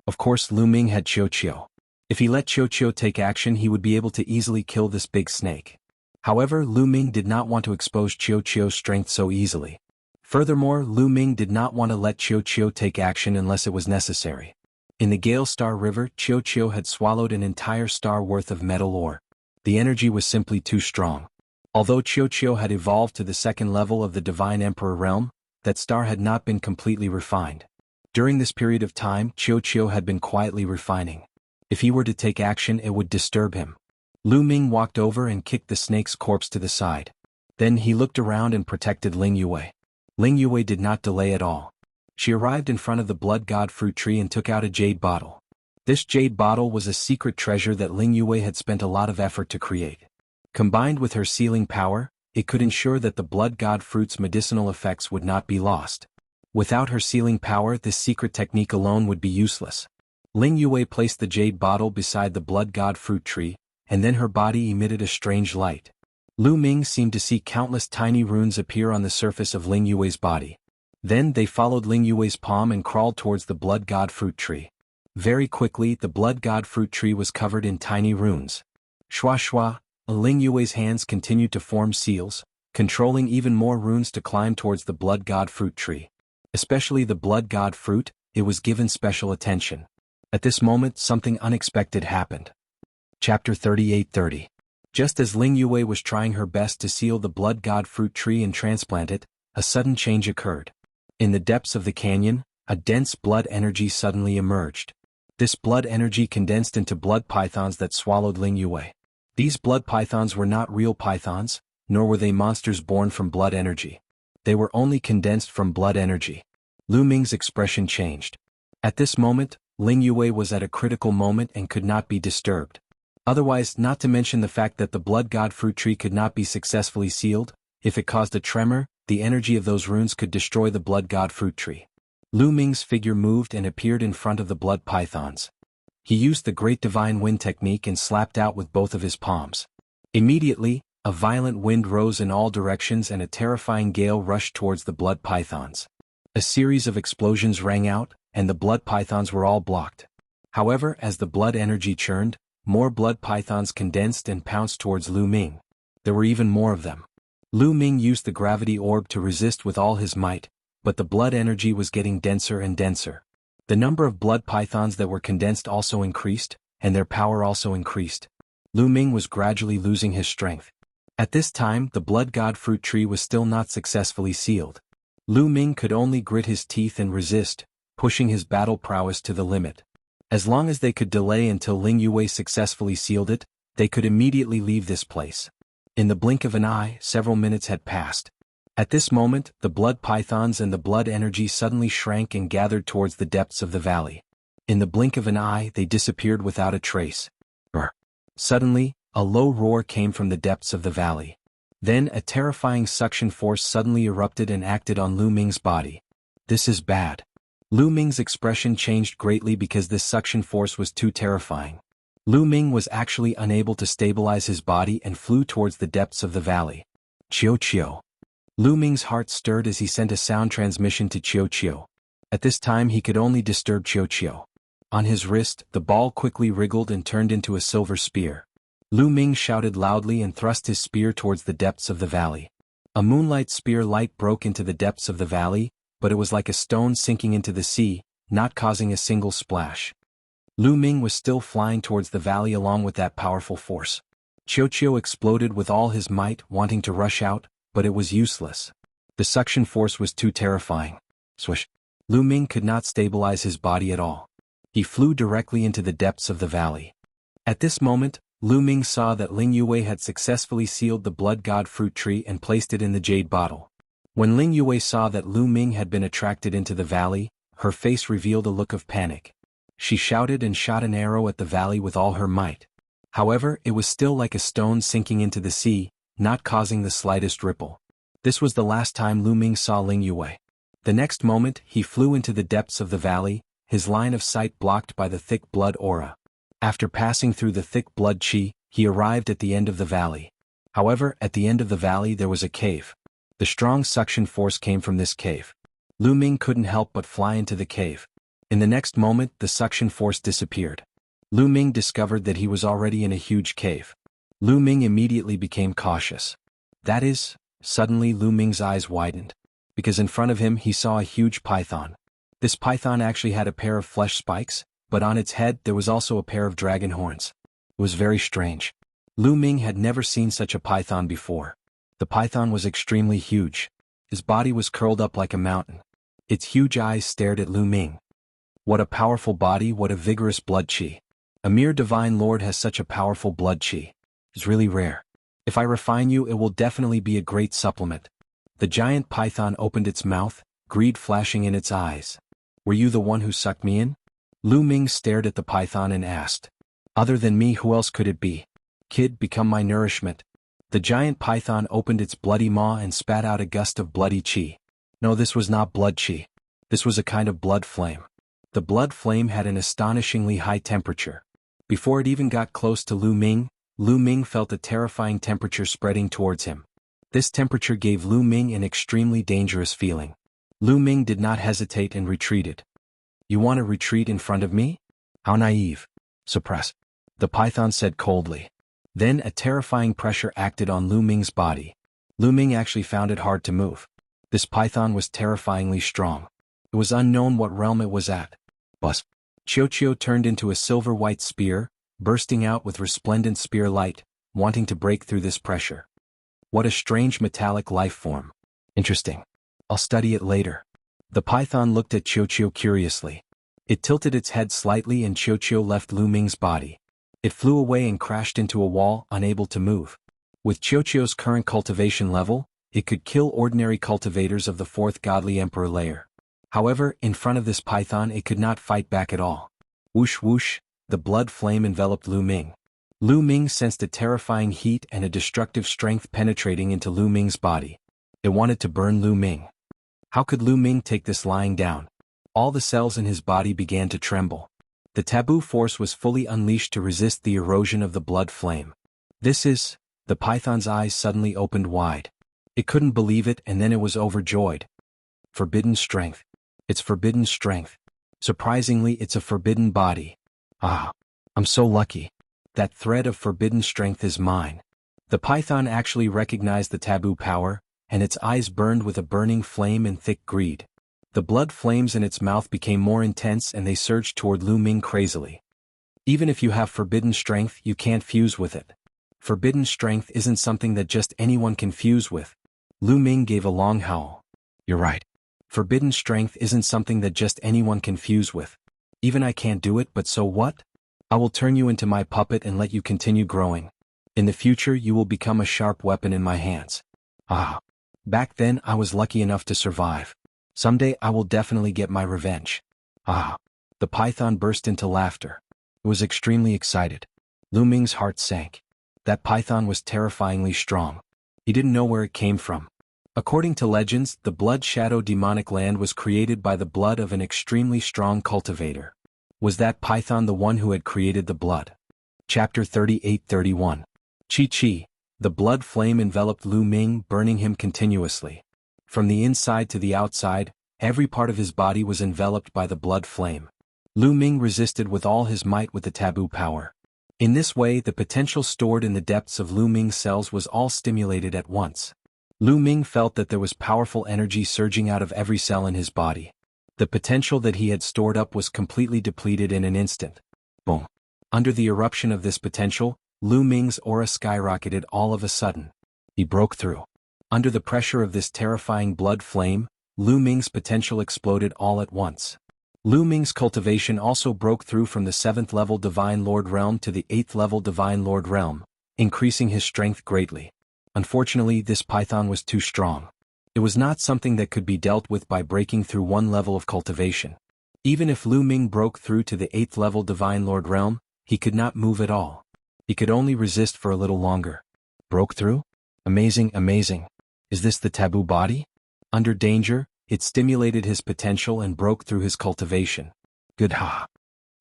Of course, Lu Ming had Qiu. If he let Qiu take action, he would be able to easily kill this big snake. However, Lu Ming did not want to expose Qiu's strength so easily. Furthermore, Lu Ming did not want to let Qiu take action unless it was necessary. In the Gale Star River, Qiu had swallowed an entire star worth of metal ore. The energy was simply too strong. Although Qiu had evolved to the second level of the Divine Emperor realm, that star had not been completely refined. During this period of time, Qiu had been quietly refining. If he were to take action, it would disturb him. Lu Ming walked over and kicked the snake's corpse to the side. Then he looked around and protected Ling Yue. Ling Yue did not delay at all. She arrived in front of the blood god fruit tree and took out a jade bottle. This jade bottle was a secret treasure that Ling Yue had spent a lot of effort to create. Combined with her sealing power, it could ensure that the blood god fruit's medicinal effects would not be lost. Without her sealing power, this secret technique alone would be useless. Ling Yue placed the jade bottle beside the blood god fruit tree, and then her body emitted a strange light. Lu Ming seemed to see countless tiny runes appear on the surface of Ling Yue's body. Then they followed Ling Yue's palm and crawled towards the blood god fruit tree. Very quickly, the blood god fruit tree was covered in tiny runes. Shua shua, Ling Yue's hands continued to form seals, controlling even more runes to climb towards the blood god fruit tree. Especially the blood god fruit, it was given special attention. At this moment, something unexpected happened. Chapter 38:30. Just as Ling Yue was trying her best to seal the blood god fruit tree and transplant it, a sudden change occurred. In the depths of the canyon, a dense blood energy suddenly emerged. This blood energy condensed into blood pythons that swallowed Ling Yue. These blood pythons were not real pythons, nor were they monsters born from blood energy. They were only condensed from blood energy. Lu Ming's expression changed. At this moment, Ling Yue was at a critical moment and could not be disturbed. Otherwise, not to mention the fact that the blood god fruit tree could not be successfully sealed, if it caused a tremor, the energy of those runes could destroy the blood god fruit tree. Lu Ming's figure moved and appeared in front of the blood pythons. He used the Great Divine Wind technique and slapped out with both of his palms. Immediately, a violent wind rose in all directions and a terrifying gale rushed towards the blood pythons. A series of explosions rang out, and the blood pythons were all blocked. However, as the blood energy churned, more blood pythons condensed and pounced towards Lu Ming. There were even more of them. Lu Ming used the gravity orb to resist with all his might, but the blood energy was getting denser and denser. The number of blood pythons that were condensed also increased, and their power also increased. Lu Ming was gradually losing his strength. At this time, the blood god fruit tree was still not successfully sealed. Lu Ming could only grit his teeth and resist, pushing his battle prowess to the limit. As long as they could delay until Ling Yue successfully sealed it, they could immediately leave this place. In the blink of an eye, several minutes had passed. At this moment, the blood pythons and the blood energy suddenly shrank and gathered towards the depths of the valley. In the blink of an eye, they disappeared without a trace. Suddenly, a low roar came from the depths of the valley. Then a terrifying suction force suddenly erupted and acted on Lu Ming's body. This is bad. Lu Ming's expression changed greatly because this suction force was too terrifying. Lu Ming was actually unable to stabilize his body and flew towards the depths of the valley. Chiu Chiu. Lu Ming's heart stirred as he sent a sound transmission to Chiu Chiu. At this time he could only disturb Chiu Chiu. On his wrist, the ball quickly wriggled and turned into a silver spear. Lu Ming shouted loudly and thrust his spear towards the depths of the valley. A moonlight spear light broke into the depths of the valley, but it was like a stone sinking into the sea, not causing a single splash. Lu Ming was still flying towards the valley along with that powerful force. Chiu Chiu exploded with all his might, wanting to rush out, but it was useless. The suction force was too terrifying. Swish. Lu Ming could not stabilize his body at all. He flew directly into the depths of the valley. At this moment, Lu Ming saw that Ling Yue had successfully sealed the blood god fruit tree and placed it in the jade bottle. When Ling Yue saw that Lu Ming had been attracted into the valley, her face revealed a look of panic. She shouted and shot an arrow at the valley with all her might. However, it was still like a stone sinking into the sea, not causing the slightest ripple. This was the last time Lu Ming saw Ling Yue. The next moment, he flew into the depths of the valley, his line of sight blocked by the thick blood aura. After passing through the thick blood qi, he arrived at the end of the valley. However, at the end of the valley there was a cave. The strong suction force came from this cave. Lu Ming couldn't help but fly into the cave. In the next moment, the suction force disappeared. Lu Ming discovered that he was already in a huge cave. Lu Ming immediately became cautious. That is, suddenly Lu Ming's eyes widened. Because in front of him he saw a huge python. This python actually had a pair of flesh spikes, but on its head there was also a pair of dragon horns. It was very strange. Lu Ming had never seen such a python before. The python was extremely huge. His body was curled up like a mountain. Its huge eyes stared at Lu Ming. What a powerful body, what a vigorous blood qi. A mere divine lord has such a powerful blood qi. It's really rare. If I refine you, it will definitely be a great supplement. The giant python opened its mouth, greed flashing in its eyes. Were you the one who sucked me in? Lu Ming stared at the python and asked. Other than me, who else could it be? Kid, become my nourishment. The giant python opened its bloody maw and spat out a gust of bloody qi. No, this was not blood qi. This was a kind of blood flame. The blood flame had an astonishingly high temperature. Before it even got close to Lu Ming felt a terrifying temperature spreading towards him. This temperature gave Lu Ming an extremely dangerous feeling. Lu Ming did not hesitate and retreated. You want to retreat in front of me? How naive. Suppress. The python said coldly. Then a terrifying pressure acted on Lu Ming's body. Lu Ming actually found it hard to move. This python was terrifyingly strong. It was unknown what realm it was at. Buzz. Qiu turned into a silver-white spear, bursting out with resplendent spear light, wanting to break through this pressure. What a strange metallic life form. Interesting. I'll study it later. The python looked at Qiu curiously. It tilted its head slightly and Qiu left Lu Ming's body. It flew away and crashed into a wall, unable to move. With Qiu's current cultivation level, it could kill ordinary cultivators of the 4th godly emperor layer. However, in front of this python it could not fight back at all. Whoosh whoosh, the blood flame enveloped Lu Ming. Lu Ming sensed a terrifying heat and a destructive strength penetrating into Lu Ming's body. It wanted to burn Lu Ming. How could Lu Ming take this lying down? All the cells in his body began to tremble. The taboo force was fully unleashed to resist the erosion of the blood flame. This is... The python's eyes suddenly opened wide. It couldn't believe it, and then it was overjoyed. Forbidden strength. It's forbidden strength. Surprisingly, it's a forbidden body. Ah, I'm so lucky. That thread of forbidden strength is mine. The python actually recognized the taboo power, and its eyes burned with a burning flame and thick greed. The blood flames in its mouth became more intense and they surged toward Lu Ming crazily. Even if you have forbidden strength, you can't fuse with it. Forbidden strength isn't something that just anyone can fuse with. Lu Ming gave a long howl. You're right. Forbidden strength isn't something that just anyone can fuse with. Even I can't do it, but so what? I will turn you into my puppet and let you continue growing. In the future you will become a sharp weapon in my hands. Ah. Back then I was lucky enough to survive. Someday I will definitely get my revenge. Ah. The python burst into laughter. It was extremely excited. Lu Ming's heart sank. That python was terrifyingly strong. He didn't know where it came from. According to legends, the Blood Shadow demonic land was created by the blood of an extremely strong cultivator. Was that python the one who had created the blood? Chapter 38-31. Chi. The blood flame enveloped Lu Ming, burning him continuously. From the inside to the outside, every part of his body was enveloped by the blood flame. Lu Ming resisted with all his might with the taboo power. In this way, the potential stored in the depths of Lu Ming's cells was all stimulated at once. Lu Ming felt that there was powerful energy surging out of every cell in his body. The potential that he had stored up was completely depleted in an instant. Boom. Under the eruption of this potential, Lu Ming's aura skyrocketed all of a sudden. He broke through. Under the pressure of this terrifying blood flame, Lu Ming's potential exploded all at once. Lu Ming's cultivation also broke through from the 7th level Divine Lord Realm to the 8th level Divine Lord Realm, increasing his strength greatly. Unfortunately, this python was too strong. It was not something that could be dealt with by breaking through one level of cultivation. Even if Lu Ming broke through to the 8th level Divine Lord Realm, he could not move at all. He could only resist for a little longer. Broke through? Amazing, amazing. Is this the taboo body? Under danger, it stimulated his potential and broke through his cultivation. Good ha!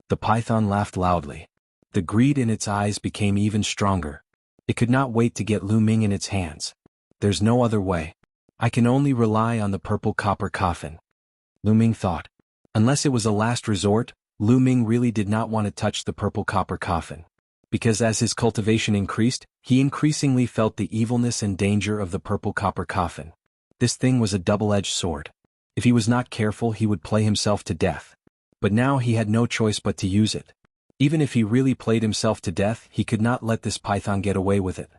The python laughed loudly. The greed in its eyes became even stronger. It could not wait to get Lu Ming in its hands. There's no other way. I can only rely on the purple copper coffin. Lu Ming thought. Unless it was a last resort, Lu Ming really did not want to touch the purple copper coffin. Because as his cultivation increased, he increasingly felt the evilness and danger of the purple copper coffin. This thing was a double-edged sword. If he was not careful, he would play himself to death. But now he had no choice but to use it. Even if he really played himself to death, he could not let this python get away with it.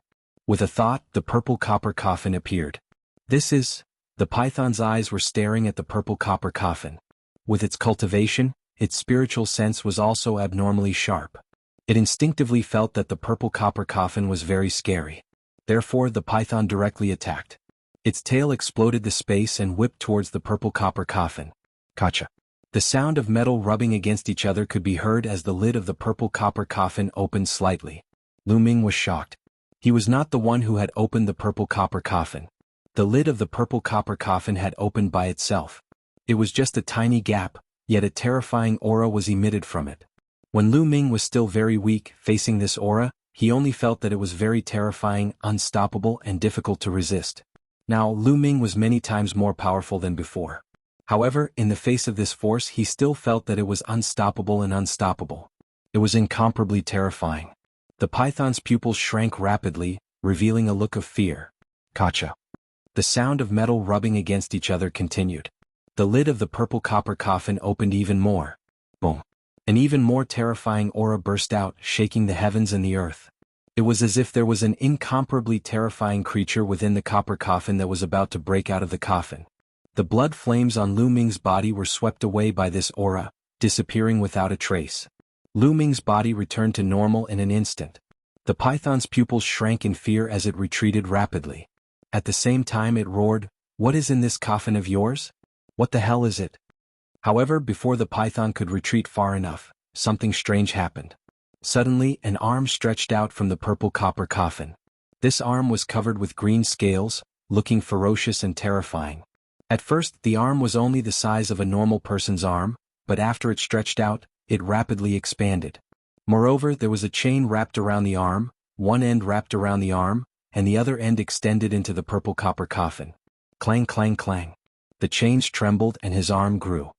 With a thought, the purple copper coffin appeared. This is... The python's eyes were staring at the purple copper coffin. With its cultivation, its spiritual sense was also abnormally sharp. It instinctively felt that the purple copper coffin was very scary. Therefore, the python directly attacked. Its tail exploded the space and whipped towards the purple copper coffin. Gotcha. The sound of metal rubbing against each other could be heard as the lid of the purple copper coffin opened slightly. Lu Ming was shocked. He was not the one who had opened the purple copper coffin. The lid of the purple copper coffin had opened by itself. It was just a tiny gap, yet a terrifying aura was emitted from it. When Lu Ming was still very weak, facing this aura, he only felt that it was very terrifying, unstoppable, and difficult to resist. Now, Lu Ming was many times more powerful than before. However, in the face of this force he still felt that it was unstoppable and unstoppable. It was incomparably terrifying. The python's pupils shrank rapidly, revealing a look of fear. Gotcha. The sound of metal rubbing against each other continued. The lid of the purple copper coffin opened even more. Boom. An even more terrifying aura burst out, shaking the heavens and the earth. It was as if there was an incomparably terrifying creature within the copper coffin that was about to break out of the coffin. The blood flames on Lu Ming's body were swept away by this aura, disappearing without a trace. Lu Ming's body returned to normal in an instant. The python's pupils shrank in fear as it retreated rapidly. At the same time it roared, "What is in this coffin of yours? What the hell is it?" However, before the python could retreat far enough, something strange happened. Suddenly, an arm stretched out from the purple copper coffin. This arm was covered with green scales, looking ferocious and terrifying. At first, the arm was only the size of a normal person's arm, but after it stretched out, it rapidly expanded. Moreover, there was a chain wrapped around the arm, one end wrapped around the arm, and the other end extended into the purple copper coffin. Clang, clang, clang. The chains trembled and his arm grew.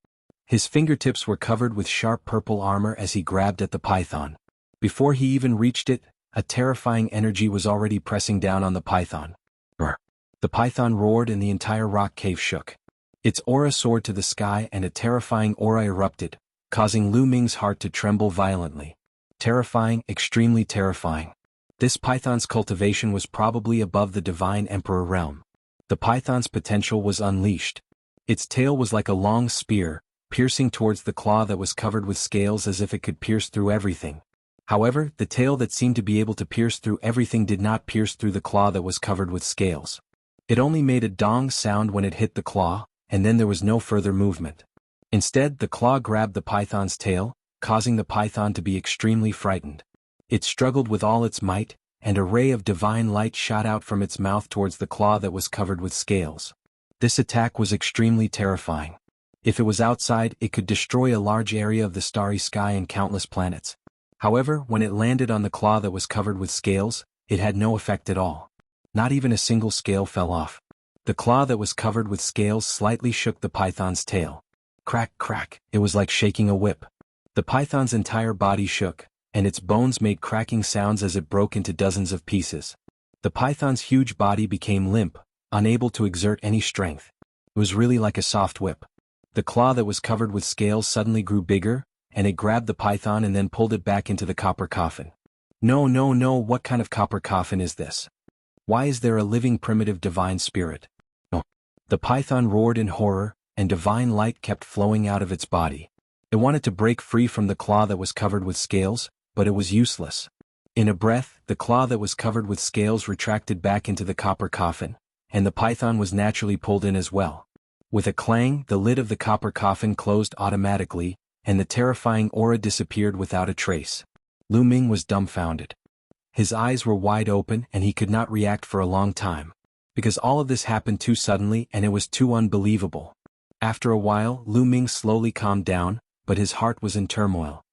His fingertips were covered with sharp purple armor as he grabbed at the python. Before he even reached it, a terrifying energy was already pressing down on the python. Brr. The python roared and the entire rock cave shook. Its aura soared to the sky and a terrifying aura erupted, causing Lu Ming's heart to tremble violently. Terrifying, extremely terrifying. This python's cultivation was probably above the divine emperor realm. The python's potential was unleashed. Its tail was like a long spear, piercing towards the claw that was covered with scales as if it could pierce through everything. However, the tail that seemed to be able to pierce through everything did not pierce through the claw that was covered with scales. It only made a dong sound when it hit the claw, and then there was no further movement. Instead, the claw grabbed the python's tail, causing the python to be extremely frightened. It struggled with all its might, and a ray of divine light shot out from its mouth towards the claw that was covered with scales. This attack was extremely terrifying. If it was outside, it could destroy a large area of the starry sky and countless planets. However, when it landed on the claw that was covered with scales, it had no effect at all. Not even a single scale fell off. The claw that was covered with scales slightly shook the python's tail. Crack, crack, it was like shaking a whip. The python's entire body shook, and its bones made cracking sounds as it broke into dozens of pieces. The python's huge body became limp, unable to exert any strength. It was really like a soft whip. The claw that was covered with scales suddenly grew bigger, and it grabbed the python and then pulled it back into the copper coffin. No, no, no, what kind of copper coffin is this? Why is there a living primitive divine spirit? No. The python roared in horror, and divine light kept flowing out of its body. It wanted to break free from the claw that was covered with scales, but it was useless. In a breath, the claw that was covered with scales retracted back into the copper coffin, and the python was naturally pulled in as well. With a clang, the lid of the copper coffin closed automatically, and the terrifying aura disappeared without a trace. Lu Ming was dumbfounded. His eyes were wide open and he could not react for a long time, because all of this happened too suddenly and it was too unbelievable. After a while, Lu Ming slowly calmed down, but his heart was in turmoil.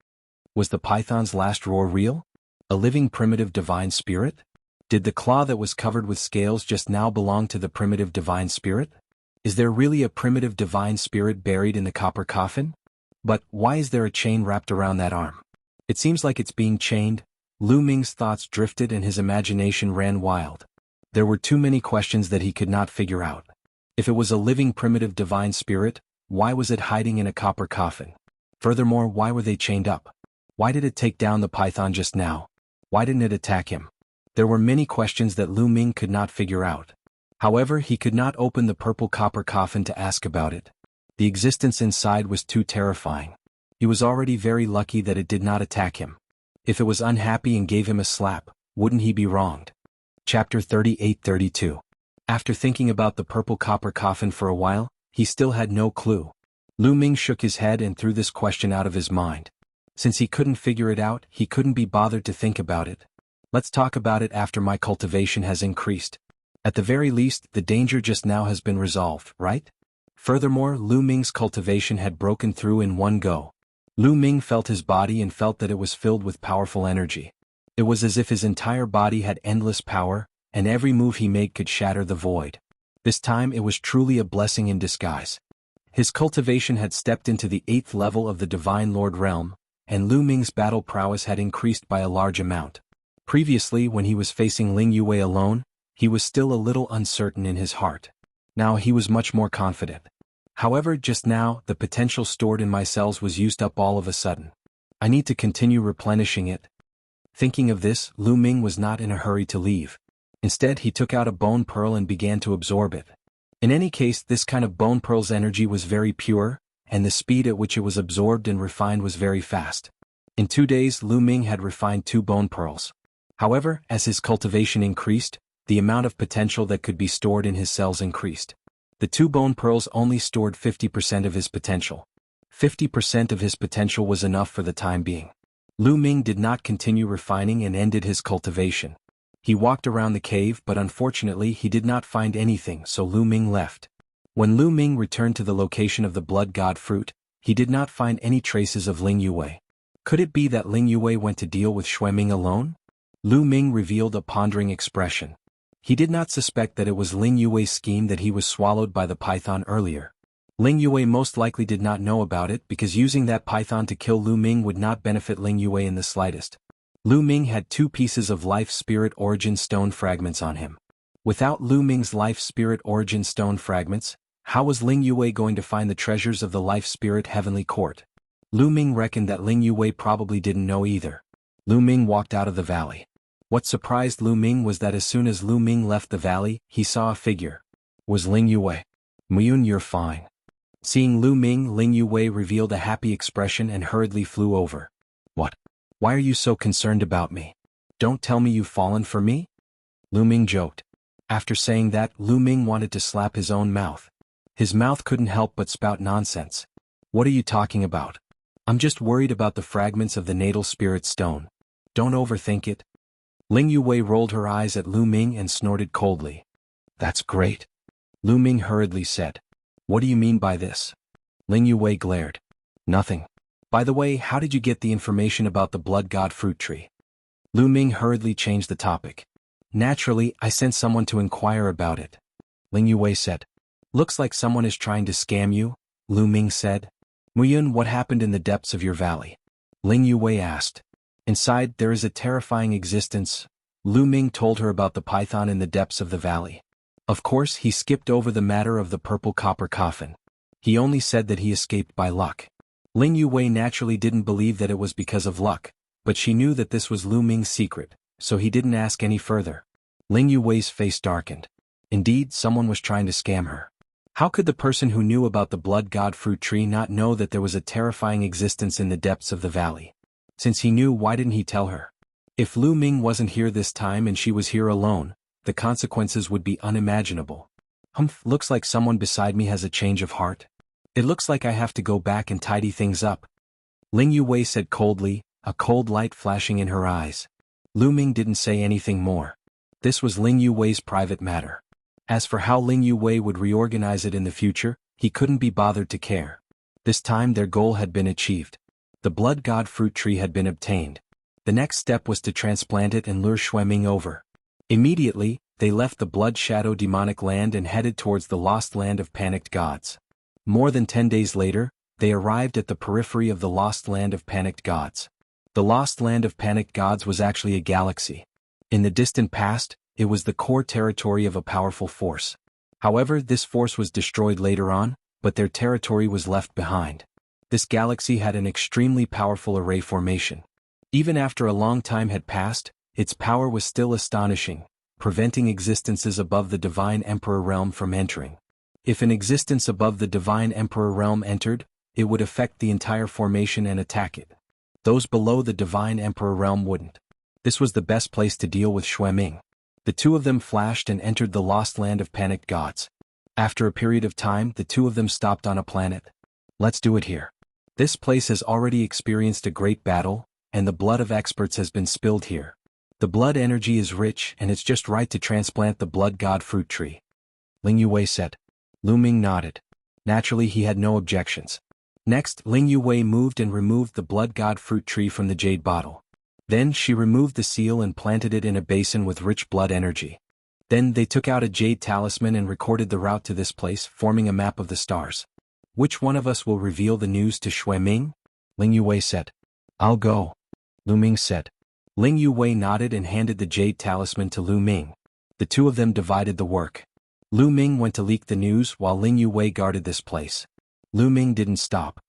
Was the python's last roar real? A living primitive divine spirit? Did the claw that was covered with scales just now belong to the primitive divine spirit? Is there really a primitive divine spirit buried in the copper coffin? But why is there a chain wrapped around that arm? It seems like it's being chained. Lu Ming's thoughts drifted and his imagination ran wild. There were too many questions that he could not figure out. If it was a living primitive divine spirit, why was it hiding in a copper coffin? Furthermore, why were they chained up? Why did it take down the python just now? Why didn't it attack him? There were many questions that Lu Ming could not figure out. However, he could not open the purple copper coffin to ask about it. The existence inside was too terrifying. He was already very lucky that it did not attack him. If it was unhappy and gave him a slap, wouldn't he be wronged? Chapter 38-32. After thinking about the purple copper coffin for a while, he still had no clue. Lu Ming shook his head and threw this question out of his mind. Since he couldn't figure it out, he couldn't be bothered to think about it. Let's talk about it after my cultivation has increased. At the very least, the danger just now has been resolved, right? Furthermore, Lu Ming's cultivation had broken through in one go. Lu Ming felt his body and felt that it was filled with powerful energy. It was as if his entire body had endless power, and every move he made could shatter the void. This time it was truly a blessing in disguise. His cultivation had stepped into the 8th level of the Divine Lord realm, and Lu Ming's battle prowess had increased by a large amount. Previously, when he was facing Ling Yue alone, he was still a little uncertain in his heart. Now he was much more confident. However, just now, the potential stored in my cells was used up all of a sudden. I need to continue replenishing it. Thinking of this, Lu Ming was not in a hurry to leave. Instead, he took out a bone pearl and began to absorb it. In any case, this kind of bone pearl's energy was very pure, and the speed at which it was absorbed and refined was very fast. In 2 days, Lu Ming had refined 2 bone pearls. However, as his cultivation increased, the amount of potential that could be stored in his cells increased. The 2 bone pearls only stored 50% of his potential. 50% of his potential was enough for the time being. Lu Ming did not continue refining and ended his cultivation. He walked around the cave, but unfortunately he did not find anything, so Lu Ming left. When Lu Ming returned to the location of the blood god fruit, he did not find any traces of Ling Yue. Could it be that Ling Yue went to deal with Shui Ming alone? Lu Ming revealed a pondering expression. He did not suspect that it was Ling Yue's scheme that he was swallowed by the python earlier. Ling Yue most likely did not know about it because using that python to kill Lu Ming would not benefit Ling Yue in the slightest. Lu Ming had 2 pieces of Life Spirit Origin Stone fragments on him. Without Lu Ming's Life Spirit Origin Stone fragments, how was Ling Yue going to find the treasures of the Life Spirit Heavenly Court? Lu Ming reckoned that Ling Yue probably didn't know either. Lu Ming walked out of the valley. What surprised Lu Ming was that as soon as Lu Ming left the valley, he saw a figure. Was Ling Yue. Muyun, you're fine. Seeing Lu Ming, Ling Yue revealed a happy expression and hurriedly flew over. What? Why are you so concerned about me? Don't tell me you've fallen for me? Lu Ming joked. After saying that, Lu Ming wanted to slap his own mouth. His mouth couldn't help but spout nonsense. What are you talking about? I'm just worried about the fragments of the natal spirit stone. Don't overthink it. Ling Yue rolled her eyes at Lu Ming and snorted coldly. That's great. Lu Ming hurriedly said. What do you mean by this? Ling Yue glared. Nothing. By the way, how did you get the information about the blood god fruit tree? Lu Ming hurriedly changed the topic. Naturally, I sent someone to inquire about it. Ling Yue said. Looks like someone is trying to scam you, Lu Ming said. Muyun, what happened in the depths of your valley? Ling Yue asked. Inside, there is a terrifying existence. Lu Ming told her about the python in the depths of the valley. Of course, he skipped over the matter of the purple copper coffin. He only said that he escaped by luck. Ling Yue naturally didn't believe that it was because of luck, but she knew that this was Lu Ming's secret, so he didn't ask any further. Ling Yue's face darkened. Indeed, someone was trying to scam her. How could the person who knew about the blood god fruit tree not know that there was a terrifying existence in the depths of the valley? Since he knew, why didn't he tell her? If Lu Ming wasn't here this time and she was here alone, the consequences would be unimaginable. Humph, looks like someone beside me has a change of heart. It looks like I have to go back and tidy things up. Ling Yue said coldly, a cold light flashing in her eyes. Lu Ming didn't say anything more. This was Ling Yue's private matter. As for how Ling Yue would reorganize it in the future, he couldn't be bothered to care. This time their goal had been achieved. The blood god fruit tree had been obtained. The next step was to transplant it and lure Shui Ming over. Immediately, they left the blood shadow demonic land and headed towards the lost land of panicked gods. More than 10 days later, they arrived at the periphery of the lost land of panicked gods. The lost land of panicked gods was actually a galaxy. In the distant past, it was the core territory of a powerful force. However, this force was destroyed later on, but their territory was left behind. This galaxy had an extremely powerful array formation. Even after a long time had passed, its power was still astonishing, preventing existences above the Divine Emperor realm from entering. If an existence above the Divine Emperor realm entered, it would affect the entire formation and attack it. Those below the Divine Emperor realm wouldn't. This was the best place to deal with Shui Ming. The two of them flashed and entered the lost land of panicked gods. After a period of time, the two of them stopped on a planet. Let's do it here. This place has already experienced a great battle, and the blood of experts has been spilled here. The blood energy is rich and it's just right to transplant the blood god fruit tree. Ling Yue said. Lu Ming nodded. Naturally he had no objections. Next, Ling Yue moved and removed the blood god fruit tree from the jade bottle. Then she removed the seal and planted it in a basin with rich blood energy. Then they took out a jade talisman and recorded the route to this place, forming a map of the stars. Which one of us will reveal the news to Shui Ming? Ling Yue said. I'll go. Lu Ming said. Ling Yue nodded and handed the jade talisman to Lu Ming. The two of them divided the work. Lu Ming went to leak the news while Ling Yue guarded this place. Lu Ming didn't stop.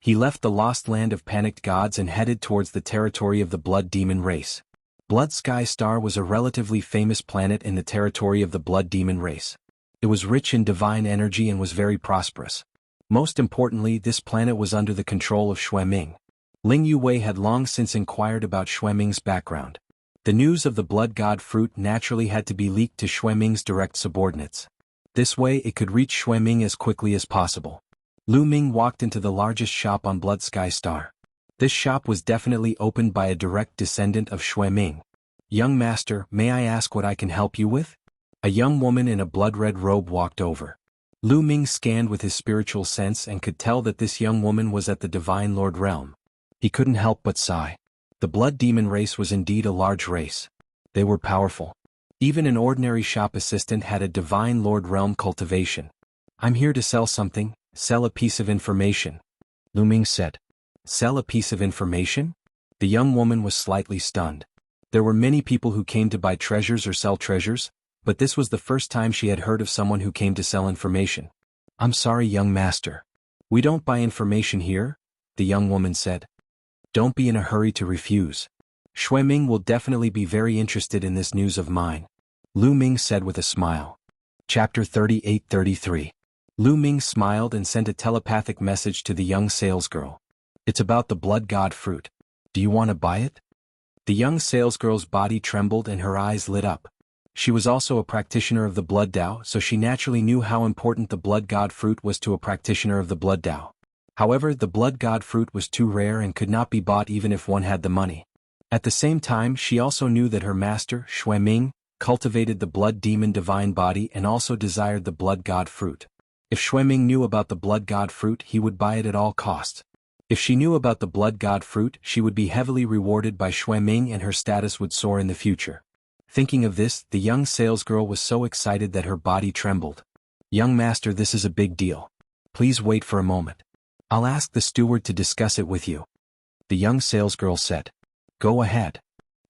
He left the lost land of panicked gods and headed towards the territory of the blood demon race. Blood Sky Star was a relatively famous planet in the territory of the blood demon race. It was rich in divine energy and was very prosperous. Most importantly, this planet was under the control of Shui Ming. Ling Yue had long since inquired about Shui Ming's background. The news of the blood god fruit naturally had to be leaked to Shui Ming's direct subordinates. This way it could reach Shui Ming as quickly as possible. Lu Ming walked into the largest shop on Blood Sky Star. This shop was definitely opened by a direct descendant of Shui Ming. Young master, may I ask what I can help you with? A young woman in a blood-red robe walked over. Lu Ming scanned with his spiritual sense and could tell that this young woman was at the Divine Lord realm. He couldn't help but sigh. The blood demon race was indeed a large race. They were powerful. Even an ordinary shop assistant had a Divine Lord realm cultivation. I'm here to sell something. Sell a piece of information. Lu Ming said. Sell a piece of information? The young woman was slightly stunned. There were many people who came to buy treasures or sell treasures, but this was the first time she had heard of someone who came to sell information. I'm sorry, young master. We don't buy information here, the young woman said. Don't be in a hurry to refuse. Shui Ming will definitely be very interested in this news of mine. Lu Ming said with a smile. Chapter 38-33. Lu Ming smiled and sent a telepathic message to the young salesgirl. It's about the blood god fruit. Do you want to buy it? The young salesgirl's body trembled and her eyes lit up. She was also a practitioner of the blood Dao, so she naturally knew how important the blood god fruit was to a practitioner of the blood Dao. However, the blood god fruit was too rare and could not be bought even if one had the money. At the same time, she also knew that her master, Shui Ming, cultivated the blood demon divine body and also desired the blood god fruit. If Shui Ming knew about the blood god fruit, he would buy it at all costs. If she knew about the blood god fruit, she would be heavily rewarded by Shui Ming and her status would soar in the future. Thinking of this, the young salesgirl was so excited that her body trembled. Young master, this is a big deal. Please wait for a moment. I'll ask the steward to discuss it with you. The young salesgirl said. Go ahead.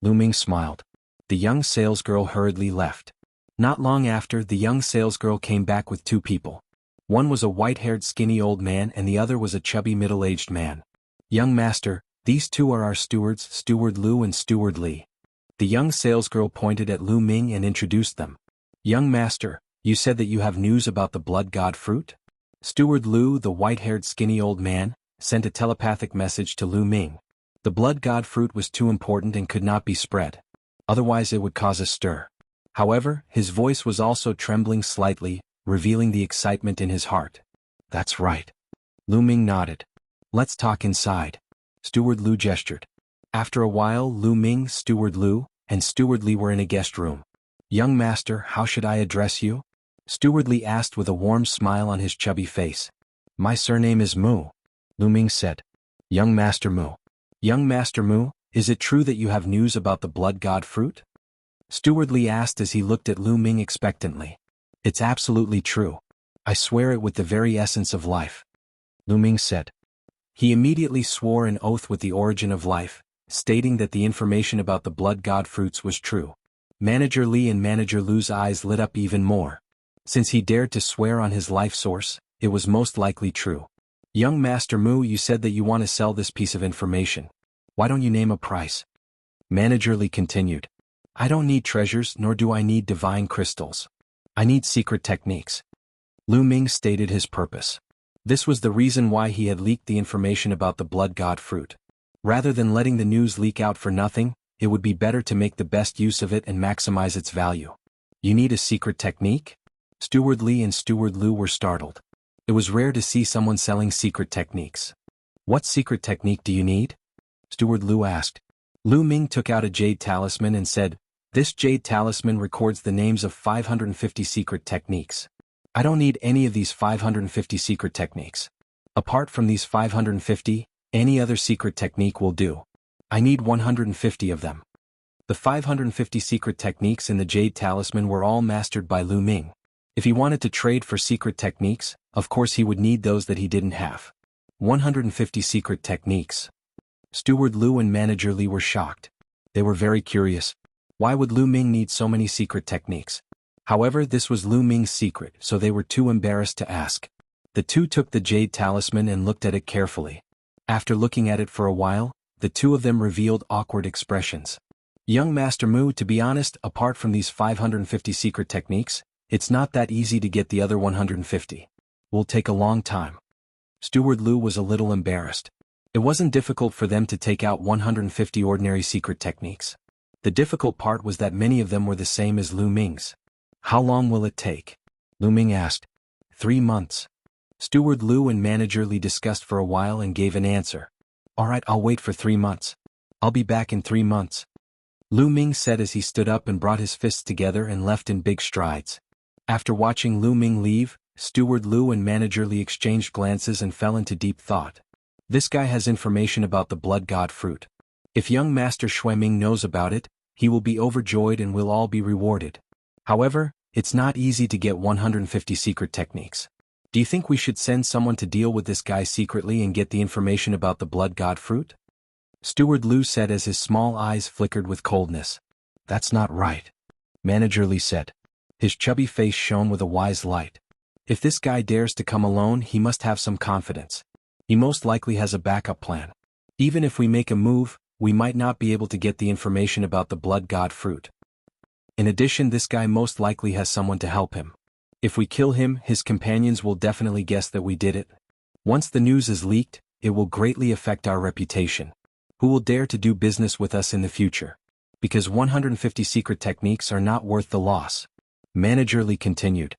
Lu Ming smiled. The young salesgirl hurriedly left. Not long after, the young salesgirl came back with two people. One was a white-haired skinny old man and the other was a chubby middle-aged man. Young master, these two are our stewards, Steward Lu and Steward Li. The young salesgirl pointed at Lu Ming and introduced them. Young master, you said that you have news about the blood god fruit? Steward Lu, the white-haired skinny old man, sent a telepathic message to Lu Ming. The blood god fruit was too important and could not be spread. Otherwise it would cause a stir. However, his voice was also trembling slightly, revealing the excitement in his heart. That's right. Lu Ming nodded. Let's talk inside. Steward Lu gestured. After a while, Lu Ming, Steward Lu, and Steward Li were in a guest room. Young master, how should I address you? Steward Li asked with a warm smile on his chubby face. My surname is Mu. Lu Ming said. Young master Mu. Young master Mu, is it true that you have news about the blood god fruit? Steward Li asked as he looked at Lu Ming expectantly. It's absolutely true. I swear it with the very essence of life. Lu Ming said. He immediately swore an oath with the origin of life, stating that the information about the blood god fruits was true. Manager Li and Manager Lu's eyes lit up even more. Since he dared to swear on his life source, it was most likely true. Young Master Mu, you said that you want to sell this piece of information. Why don't you name a price? Manager Li continued. I don't need treasures nor do I need divine crystals. I need secret techniques. Lu Ming stated his purpose. This was the reason why he had leaked the information about the blood god fruit. Rather than letting the news leak out for nothing, it would be better to make the best use of it and maximize its value. You need a secret technique? Steward Li and Steward Lu were startled. It was rare to see someone selling secret techniques. What secret technique do you need? Steward Lu asked. Lu Ming took out a jade talisman and said, "This jade talisman records the names of 550 secret techniques. I don't need any of these 550 secret techniques. Apart from these 550, any other secret technique will do. I need 150 of them." The 550 secret techniques in the jade talisman were all mastered by Lu Ming. If he wanted to trade for secret techniques, of course he would need those that he didn't have. 150 secret techniques. Steward Lu and Manager Li were shocked. They were very curious. Why would Lu Ming need so many secret techniques? However, this was Lu Ming's secret, so they were too embarrassed to ask. The two took the jade talisman and looked at it carefully. After looking at it for a while, the two of them revealed awkward expressions. Young Master Mu, to be honest, apart from these 550 secret techniques, it's not that easy to get the other 150. Will take a long time. Steward Lu was a little embarrassed. It wasn't difficult for them to take out 150 ordinary secret techniques. The difficult part was that many of them were the same as Lu Ming's. How long will it take? Lu Ming asked. 3 months. Steward Lu and Manager Li discussed for a while and gave an answer. Alright, I'll wait for 3 months. I'll be back in 3 months. Lu Ming said as he stood up and brought his fists together and left in big strides. After watching Lu Ming leave, Steward Lu and Manager Li exchanged glances and fell into deep thought. This guy has information about the blood god fruit. If young Master Xueming knows about it, he will be overjoyed and we'll all be rewarded. However, it's not easy to get 150 secret techniques. Do you think we should send someone to deal with this guy secretly and get the information about the blood god fruit? Steward Lu said as his small eyes flickered with coldness. That's not right. Manager Li said. His chubby face shone with a wise light. If this guy dares to come alone, he must have some confidence. He most likely has a backup plan. Even if we make a move, we might not be able to get the information about the blood god fruit. In addition, this guy most likely has someone to help him. If we kill him, his companions will definitely guess that we did it. Once the news is leaked, it will greatly affect our reputation. Who will dare to do business with us in the future? Because 150 secret techniques are not worth the loss. Manager Li continued.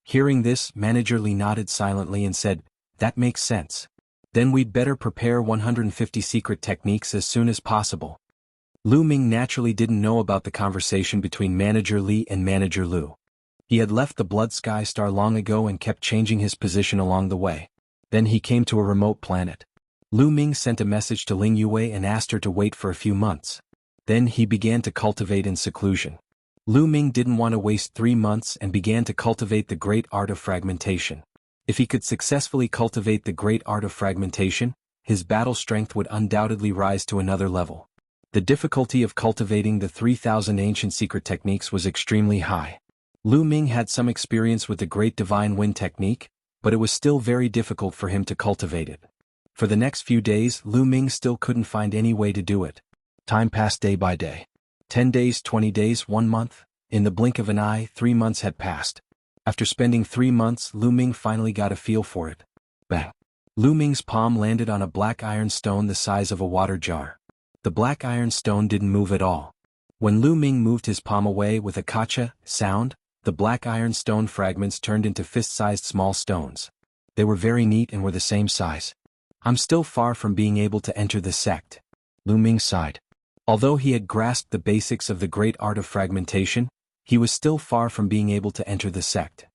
Hearing this, Manager Li nodded silently and said, That makes sense. Then we'd better prepare 150 secret techniques as soon as possible. Lu Ming naturally didn't know about the conversation between Manager Li and Manager Lu. He had left the Blood Sky Star long ago and kept changing his position along the way. Then he came to a remote planet. Lu Ming sent a message to Ling Yue and asked her to wait for a few months. Then he began to cultivate in seclusion. Lu Ming didn't want to waste 3 months and began to cultivate the great art of fragmentation. If he could successfully cultivate the great art of fragmentation, his battle strength would undoubtedly rise to another level. The difficulty of cultivating the 3,000 ancient secret techniques was extremely high. Lu Ming had some experience with the Great Divine Wind technique, but it was still very difficult for him to cultivate it. For the next few days, Lu Ming still couldn't find any way to do it. Time passed day by day. 10 days, 20 days, 1 month. In the blink of an eye, 3 months had passed. After spending 3 months, Lu Ming finally got a feel for it. Bang! Lu Ming's palm landed on a black iron stone the size of a water jar. The black iron stone didn't move at all. When Lu Ming moved his palm away with a kacha sound, the black iron stone fragments turned into fist-sized small stones. They were very neat and were the same size. I'm still far from being able to enter the sect. Lu Ming sighed. Although he had grasped the basics of the great art of fragmentation, he was still far from being able to enter the sect.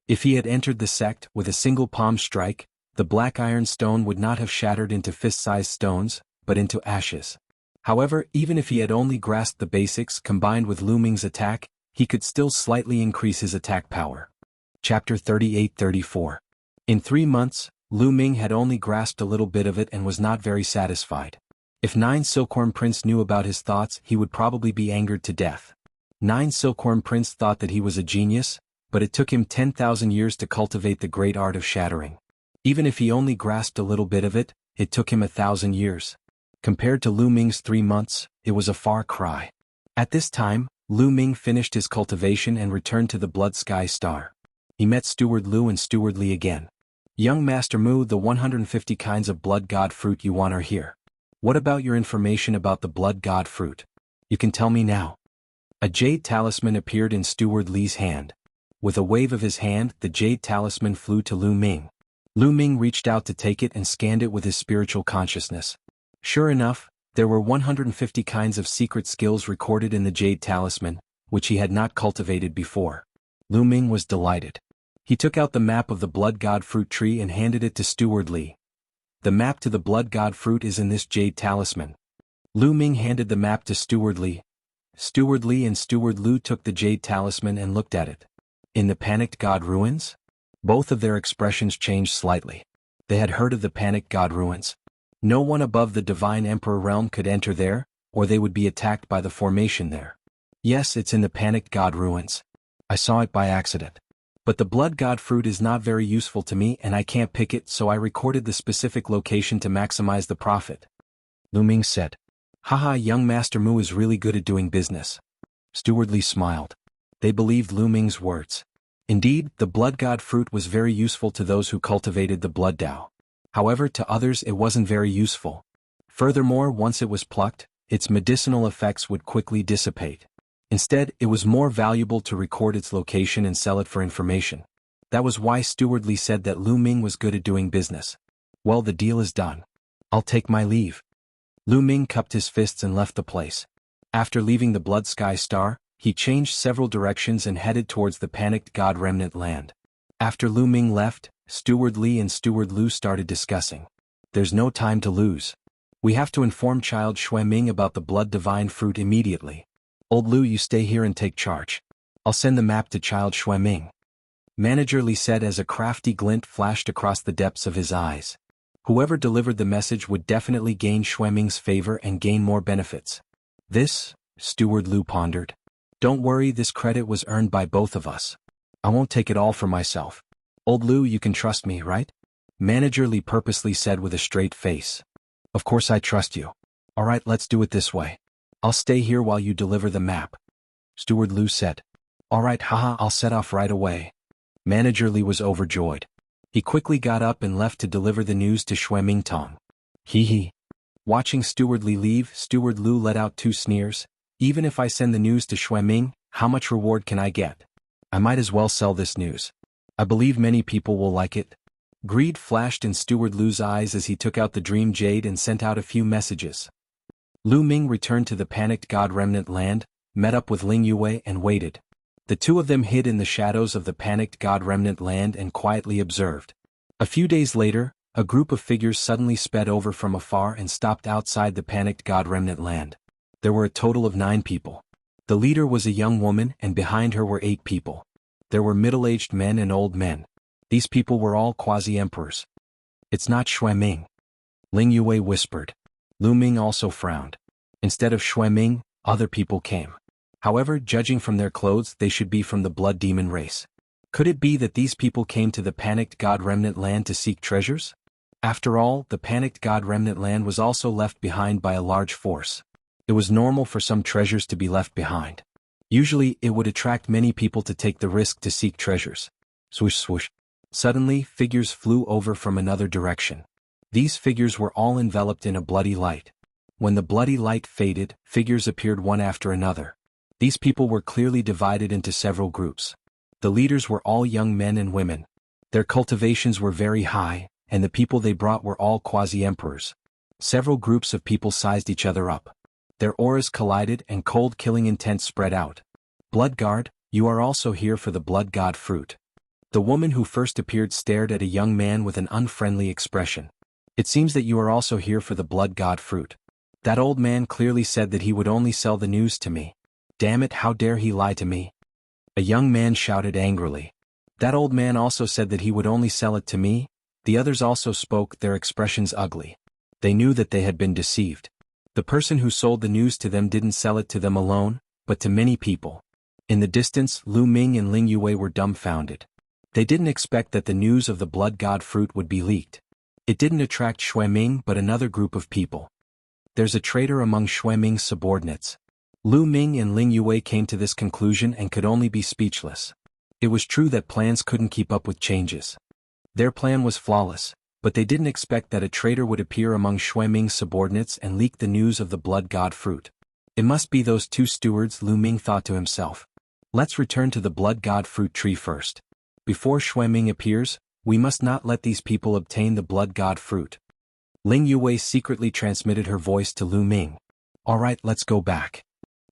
If he had entered the sect with a single palm strike, the black iron stone would not have shattered into fist-sized stones, but into ashes. However, even if he had only grasped the basics combined with Lu Ming's attack, he could still slightly increase his attack power. Chapter 38-34. In 3 months, Lu Ming had only grasped a little bit of it and was not very satisfied. If 9 Silkworm Prince knew about his thoughts, he would probably be angered to death. 9 Silkworm Prince thought that he was a genius, but it took him 10,000 years to cultivate the great art of shattering. Even if he only grasped a little bit of it, it took him 1,000 years. Compared to Lu Ming's 3 months, it was a far cry. At this time, Lu Ming finished his cultivation and returned to the Blood Sky Star. He met Steward Lu and Steward Li again. Young Master Mu, the 150 kinds of blood god fruit you want are here. What about your information about the blood god fruit? You can tell me now. A jade talisman appeared in Steward Li's hand. With a wave of his hand, the jade talisman flew to Lu Ming. Lu Ming reached out to take it and scanned it with his spiritual consciousness. Sure enough, there were 150 kinds of secret skills recorded in the jade talisman, which he had not cultivated before. Lu Ming was delighted. He took out the map of the Blood God Fruit tree and handed it to Steward Li. The map to the Blood God Fruit is in this jade talisman. Lu Ming handed the map to Steward Li. Steward Li and Steward Lu took the jade talisman and looked at it. In the Panicked God Ruins? Both of their expressions changed slightly. They had heard of the Panicked God Ruins. No one above the Divine Emperor realm could enter there, or they would be attacked by the formation there. Yes, it's in the Panicked God Ruins. I saw it by accident. But the Blood God Fruit is not very useful to me and I can't pick it, so I recorded the specific location to maximize the profit. Lu Ming said. Haha, young Master Mu is really good at doing business. Steward Li smiled. They believed Lu Ming's words. Indeed, the Blood God Fruit was very useful to those who cultivated the Blood Dao. However, to others it wasn't very useful. Furthermore, once it was plucked, its medicinal effects would quickly dissipate. Instead, it was more valuable to record its location and sell it for information. That was why Steward Li said that Lu Ming was good at doing business. Well, the deal is done. I'll take my leave. Lu Ming cupped his fists and left the place. After leaving the Blood Sky Star, he changed several directions and headed towards the Panicked God Remnant land. After Lu Ming left, Steward Li and Steward Lu started discussing. There's no time to lose. We have to inform Child Xue Ming about the Blood Divine Fruit immediately. Old Lu, you stay here and take charge. I'll send the map to Child Xue Ming. Manager Li said as a crafty glint flashed across the depths of his eyes. Whoever delivered the message would definitely gain Xue Ming's favor and gain more benefits. This, Steward Lu pondered. Don't worry, this credit was earned by both of us. I won't take it all for myself. Old Lu, you can trust me, right? Manager Li purposely said with a straight face. Of course I trust you. Alright, let's do it this way. I'll stay here while you deliver the map. Steward Lu said. Alright, haha, I'll set off right away. Manager Li was overjoyed. He quickly got up and left to deliver the news to Xue Mingtong. Hee hee. Watching Steward Li leave, Steward Lu let out two sneers. Even if I send the news to Xue Ming, how much reward can I get? I might as well sell this news. I believe many people will like it. Greed flashed in Steward Lu's eyes as he took out the Dream Jade and sent out a few messages. Lu Ming returned to the Panicked God Remnant land, met up with Ling Yue and waited. The two of them hid in the shadows of the Panicked God Remnant land and quietly observed. A few days later, a group of figures suddenly sped over from afar and stopped outside the Panicked God Remnant land. There were a total of 9 people. The leader was a young woman and behind her were 8 people. There were middle-aged men and old men. These people were all quasi-emperors. It's not Xue Ming. Ling Yue whispered. Lu Ming also frowned. Instead of Xue Ming, other people came. However, judging from their clothes, they should be from the Blood Demon race. Could it be that these people came to the Panicked God Remnant land to seek treasures? After all, the Panicked God Remnant land was also left behind by a large force. It was normal for some treasures to be left behind. Usually, it would attract many people to take the risk to seek treasures. Swoosh swoosh. Suddenly, figures flew over from another direction. These figures were all enveloped in a bloody light. When the bloody light faded, figures appeared one after another. These people were clearly divided into several groups. The leaders were all young men and women. Their cultivations were very high, and the people they brought were all quasi-emperors. Several groups of people sized each other up. Their auras collided and cold killing intent spread out. Blood Guard, you are also here for the Blood God Fruit. The woman who first appeared stared at a young man with an unfriendly expression. It seems that you are also here for the Blood God Fruit. That old man clearly said that he would only sell the news to me. Damn it, how dare he lie to me? A young man shouted angrily. That old man also said that he would only sell it to me. The others also spoke, their expressions ugly. They knew that they had been deceived. The person who sold the news to them didn't sell it to them alone, but to many people. In the distance, Lu Ming and Ling Yue were dumbfounded. They didn't expect that the news of the Blood God Fruit would be leaked. It didn't attract Xue Ming but another group of people. There's a traitor among Xue Ming's subordinates. Lu Ming and Ling Yue came to this conclusion and could only be speechless. It was true that plans couldn't keep up with changes. Their plan was flawless, but they didn't expect that a traitor would appear among Xue Ming's subordinates and leak the news of the Blood God Fruit. It must be those two stewards, Lu Ming thought to himself. Let's return to the blood god fruit tree first. Before Xueming appears, we must not let these people obtain the blood god fruit. Ling Yue secretly transmitted her voice to Lu Ming. Alright, let's go back.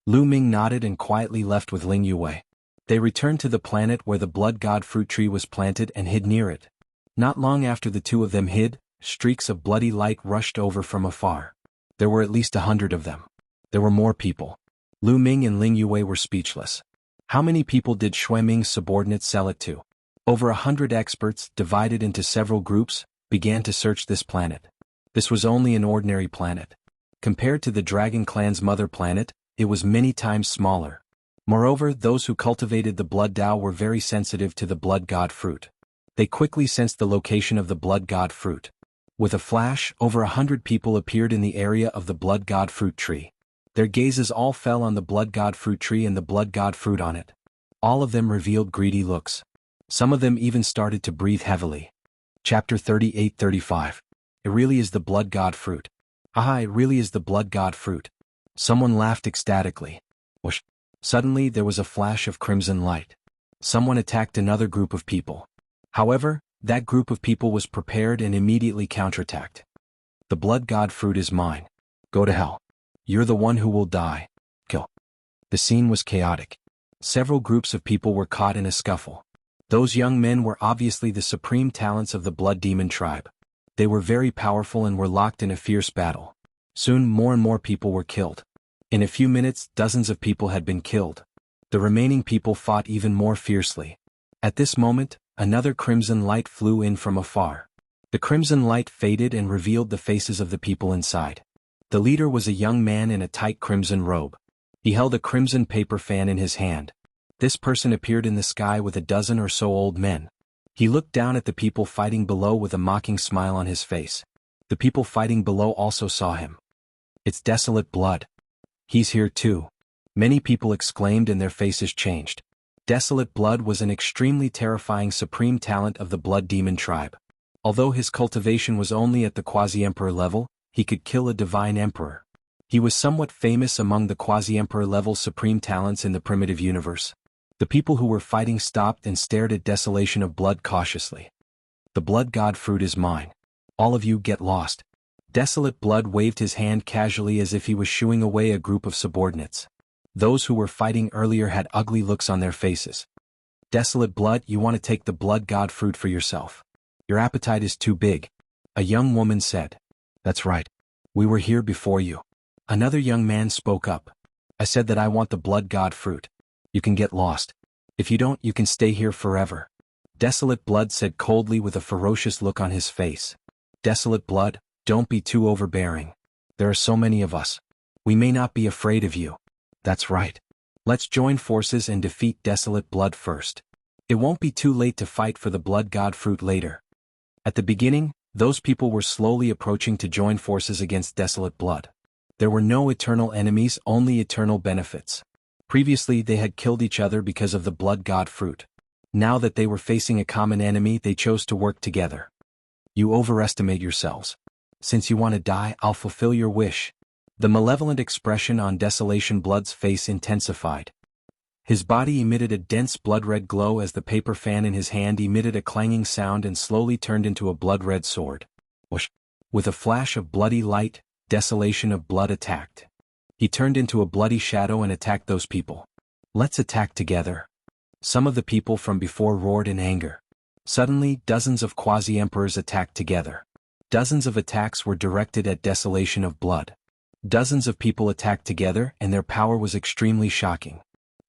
Lu Ming nodded and quietly left with Ling Yue. They returned to the planet where the blood god fruit tree was planted and hid near it. Not long after the two of them hid, streaks of bloody light rushed over from afar. There were at least 100 of them. There were more people. Lu Ming and Ling Yue were speechless. How many people did Xueming's subordinates sell it to? Over 100 experts, divided into several groups, began to search this planet. This was only an ordinary planet. Compared to the Dragon Clan's mother planet, it was many times smaller. Moreover, those who cultivated the blood Dao were very sensitive to the blood god fruit. They quickly sensed the location of the blood god fruit. With a flash, over 100 people appeared in the area of the blood god fruit tree. Their gazes all fell on the blood god fruit tree and the blood god fruit on it. All of them revealed greedy looks. Some of them even started to breathe heavily. Chapter 38-35. It really is the blood god fruit. Aha, it really is the blood god fruit. Someone laughed ecstatically. Whoosh. Suddenly there was a flash of crimson light. Someone attacked another group of people. However, that group of people was prepared and immediately counterattacked. The blood god fruit is mine. Go to hell. You're the one who will die. Kill. The scene was chaotic. Several groups of people were caught in a scuffle. Those young men were obviously the supreme talents of the blood demon tribe. They were very powerful and were locked in a fierce battle. Soon more and more people were killed. In a few minutes, dozens of people had been killed. The remaining people fought even more fiercely. At this moment, another crimson light flew in from afar. The crimson light faded and revealed the faces of the people inside. The leader was a young man in a tight crimson robe. He held a crimson paper fan in his hand. This person appeared in the sky with a dozen or so old men. He looked down at the people fighting below with a mocking smile on his face. The people fighting below also saw him. It's Desolate Blood. He's here too. Many people exclaimed and their faces changed. Desolate Blood was an extremely terrifying supreme talent of the blood demon tribe. Although his cultivation was only at the quasi-emperor level, he could kill a divine emperor. He was somewhat famous among the quasi-emperor level supreme talents in the primitive universe. The people who were fighting stopped and stared at Desolation of Blood cautiously. The blood god fruit is mine. All of you get lost. Desolate Blood waved his hand casually as if he was shooing away a group of subordinates. Those who were fighting earlier had ugly looks on their faces. Desolate Blood, you want to take the blood god fruit for yourself. Your appetite is too big. A young woman said. That's right. We were here before you. Another young man spoke up. I said that I want the blood god fruit. You can get lost. If you don't, you can stay here forever. Desolate Blood said coldly with a ferocious look on his face. Desolate Blood, don't be too overbearing. There are so many of us. We may not be afraid of you. That's right. Let's join forces and defeat Desolate Blood first. It won't be too late to fight for the blood god fruit later. At the beginning, those people were slowly approaching to join forces against Desolate Blood. There were no eternal enemies, only eternal benefits. Previously they had killed each other because of the blood god fruit. Now that they were facing a common enemy, they chose to work together. You overestimate yourselves. Since you want to die, I'll fulfill your wish. The malevolent expression on Desolation Blood's face intensified. His body emitted a dense blood-red glow as the paper fan in his hand emitted a clanging sound and slowly turned into a blood-red sword. Whoosh! With a flash of bloody light, Desolation of Blood attacked. He turned into a bloody shadow and attacked those people. Let's attack together. Some of the people from before roared in anger. Suddenly, dozens of quasi-emperors attacked together. Dozens of attacks were directed at Desolation of Blood. Dozens of people attacked together and their power was extremely shocking.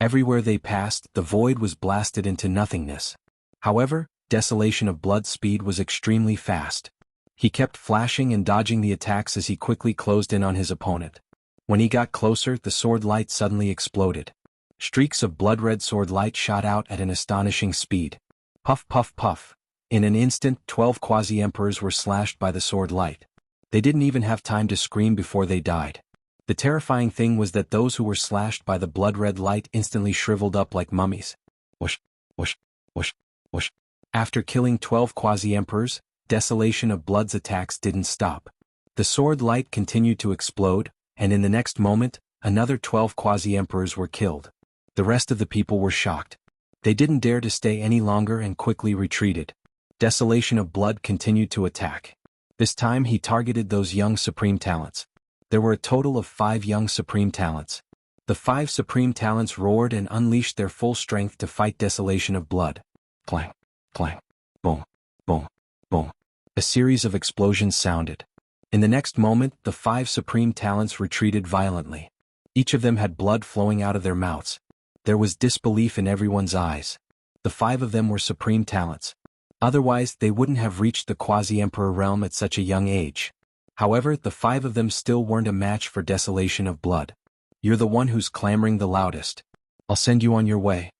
Everywhere they passed, the void was blasted into nothingness. However, Desolation of Blood's speed was extremely fast. He kept flashing and dodging the attacks as he quickly closed in on his opponent. When he got closer, the sword light suddenly exploded. Streaks of blood-red sword light shot out at an astonishing speed. Puff puff puff. In an instant, 12 quasi-emperors were slashed by the sword light. They didn't even have time to scream before they died. The terrifying thing was that those who were slashed by the blood-red light instantly shriveled up like mummies. Whoosh, whoosh, whoosh, whoosh. After killing 12 quasi-emperors, Desolation of Blood's attacks didn't stop. The sword light continued to explode, and in the next moment, another 12 quasi-emperors were killed. The rest of the people were shocked. They didn't dare to stay any longer and quickly retreated. Desolation of Blood continued to attack. This time he targeted those young Supreme Talents. There were a total of 5 young Supreme Talents. The 5 Supreme Talents roared and unleashed their full strength to fight Desolation of Blood. Clang, clang, boom, boom, boom. A series of explosions sounded. In the next moment, the 5 Supreme Talents retreated violently. Each of them had blood flowing out of their mouths. There was disbelief in everyone's eyes. The 5 of them were Supreme Talents. Otherwise, they wouldn't have reached the Quasi-Emperor realm at such a young age. However, the 5 of them still weren't a match for Desolation of Blood. You're the one who's clamoring the loudest. I'll send you on your way.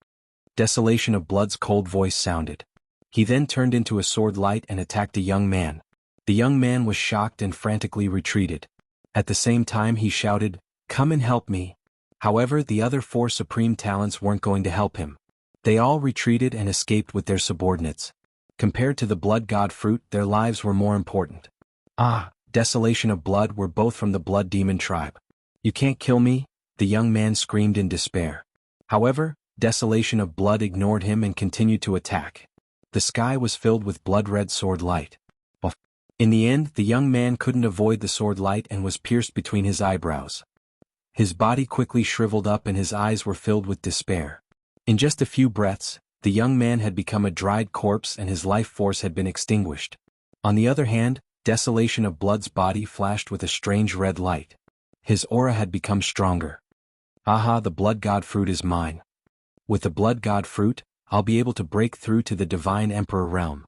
Desolation of Blood's cold voice sounded. He then turned into a sword light and attacked a young man. The young man was shocked and frantically retreated. At the same time he shouted, "Come and help me." However, the other 4 Supreme Talents weren't going to help him. They all retreated and escaped with their subordinates. Compared to the Blood God Fruit, their lives were more important. Desolation of Blood were both from the Blood Demon tribe. "You can't kill me," the young man screamed in despair. However, Desolation of Blood ignored him and continued to attack. The sky was filled with blood-red sword light. In the end, the young man couldn't avoid the sword light and was pierced between his eyebrows. His body quickly shriveled up and his eyes were filled with despair. In just a few breaths, the young man had become a dried corpse and his life force had been extinguished. On the other hand, Desolation of Blood's body flashed with a strange red light. His aura had become stronger. The Blood God Fruit is mine. With the Blood God Fruit, I'll be able to break through to the Divine Emperor realm.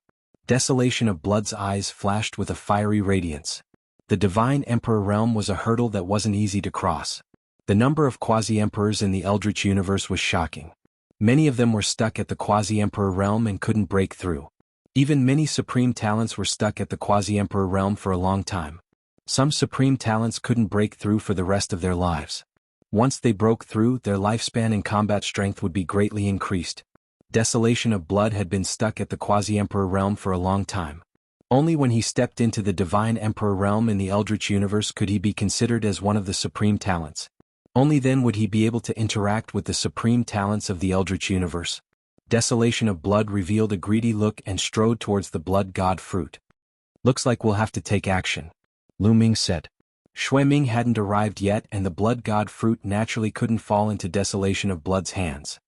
Desolation of Blood's eyes flashed with a fiery radiance. The Divine Emperor realm was a hurdle that wasn't easy to cross. The number of quasi-emperors in the Eldritch universe was shocking. Many of them were stuck at the quasi-emperor realm and couldn't break through. Even many Supreme Talents were stuck at the quasi-emperor realm for a long time. Some Supreme Talents couldn't break through for the rest of their lives. Once they broke through, their lifespan and combat strength would be greatly increased. Desolation of Blood had been stuck at the Quasi-Emperor realm for a long time. Only when he stepped into the Divine Emperor realm in the Eldritch universe could he be considered as one of the Supreme Talents. Only then would he be able to interact with the Supreme Talents of the Eldritch universe. Desolation of Blood revealed a greedy look and strode towards the Blood God Fruit. "Looks like we'll have to take action," Lu Ming said. Shui Ming hadn't arrived yet and the Blood God Fruit naturally couldn't fall into Desolation of Blood's hands.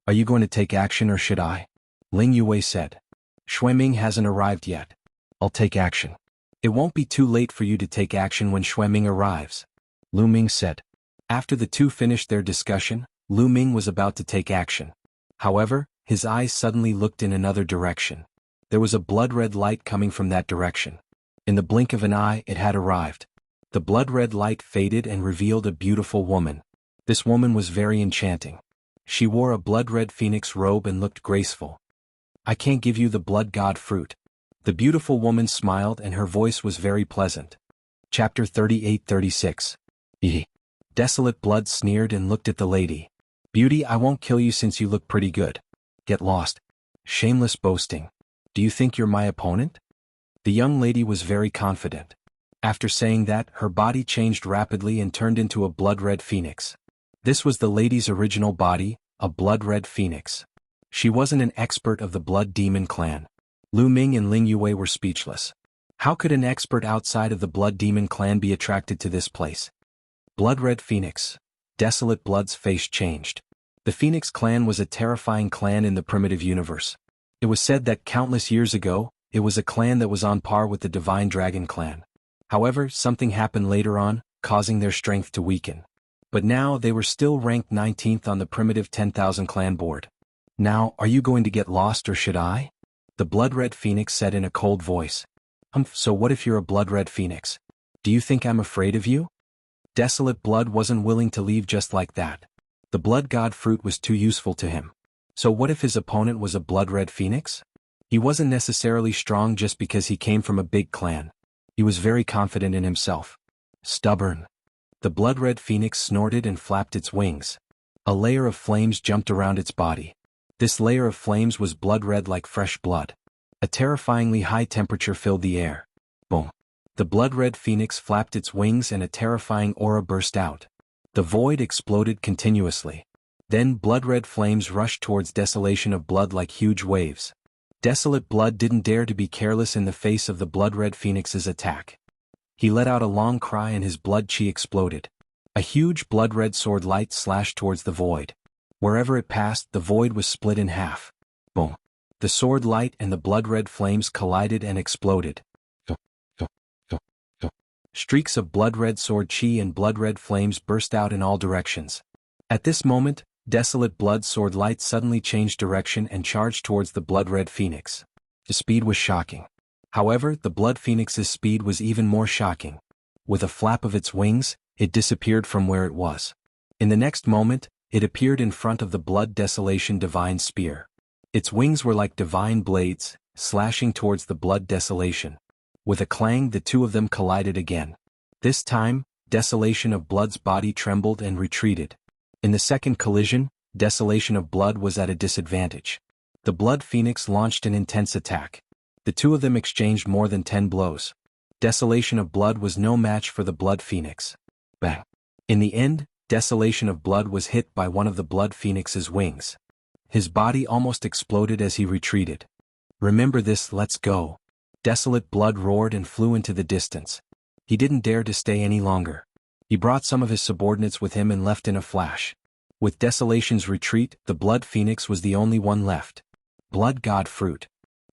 "Are you going to take action or should I?" Ling Yue said. "Shui Ming hasn't arrived yet. I'll take action." "It won't be too late for you to take action when Shui Ming arrives," Lu Ming said. After the two finished their discussion, Lu Ming was about to take action. However, his eyes suddenly looked in another direction. There was a blood-red light coming from that direction. In the blink of an eye, it had arrived. The blood-red light faded and revealed a beautiful woman. This woman was very enchanting. She wore a blood-red phoenix robe and looked graceful. "I can't give you the Blood God Fruit." The beautiful woman smiled and her voice was very pleasant. Chapter 38-36. Desolate Blood sneered and looked at the lady. "Beauty, I won't kill you since you look pretty good. Get lost." Shameless boasting. "Do you think you're my opponent?" The young lady was very confident. After saying that, her body changed rapidly and turned into a blood-red phoenix. This was the lady's original body, a blood-red phoenix. She wasn't an expert of the Blood Demon clan. Lu Ming and Ling Yue were speechless. How could an expert outside of the Blood Demon clan be attracted to this place? Blood-red phoenix. Desolate Blood's face changed. The Phoenix clan was a terrifying clan in the primitive universe. It was said that countless years ago, it was a clan that was on par with the Divine Dragon clan. However, something happened later on, causing their strength to weaken. But now they were still ranked 19th on the primitive 10,000 clan board. "Now, are you going to get lost or should I?" The blood-red phoenix said in a cold voice. So what if you're a blood-red phoenix? Do you think I'm afraid of you?" Desolate Blood wasn't willing to leave just like that. The Blood God Fruit was too useful to him. So what if his opponent was a blood-red phoenix? He wasn't necessarily strong just because he came from a big clan. He was very confident in himself. Stubborn. The blood-red phoenix snorted and flapped its wings. A layer of flames jumped around its body. This layer of flames was blood-red like fresh blood. A terrifyingly high temperature filled the air. Boom. The blood-red phoenix flapped its wings and a terrifying aura burst out. The void exploded continuously. Then blood-red flames rushed towards Desolation of Blood like huge waves. Desolate Blood didn't dare to be careless in the face of the blood-red phoenix's attack. He let out a long cry and his blood chi exploded. A huge blood-red sword light slashed towards the void. Wherever it passed, the void was split in half. Boom. The sword light and the blood-red flames collided and exploded. Streaks of blood-red sword chi and blood-red flames burst out in all directions. At this moment, Desolate Blood sword light suddenly changed direction and charged towards the blood-red phoenix. The speed was shocking. However, the blood phoenix's speed was even more shocking. With a flap of its wings, it disappeared from where it was. In the next moment, it appeared in front of the blood desolation divine spear. Its wings were like divine blades, slashing towards the blood desolation. With a clang, the two of them collided again. This time, Desolation of Blood's body trembled and retreated. In the second collision, Desolation of Blood was at a disadvantage. The blood phoenix launched an intense attack. The two of them exchanged more than 10 blows. Desolation of Blood was no match for the blood phoenix. Bang! In the end, Desolation of Blood was hit by one of the blood phoenix's wings. His body almost exploded as he retreated. "Remember this, let's go." Desolate Blood roared and flew into the distance. He didn't dare to stay any longer. He brought some of his subordinates with him and left in a flash. With Desolation's retreat, the blood phoenix was the only one left. Blood God Fruit.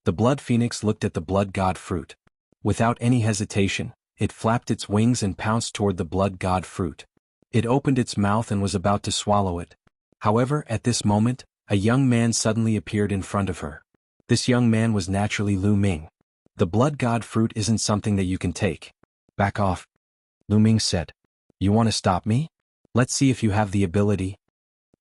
The blood phoenix looked at the blood God Fruit. Without any hesitation, it flapped its wings and pounced toward the blood God Fruit. It opened its mouth and was about to swallow it. However, at this moment, a young man suddenly appeared in front of her. This young man was naturally Lu Ming. "The blood God Fruit isn't something that you can take. Back off," Lu Ming said. "You want to stop me? Let's see if you have the ability."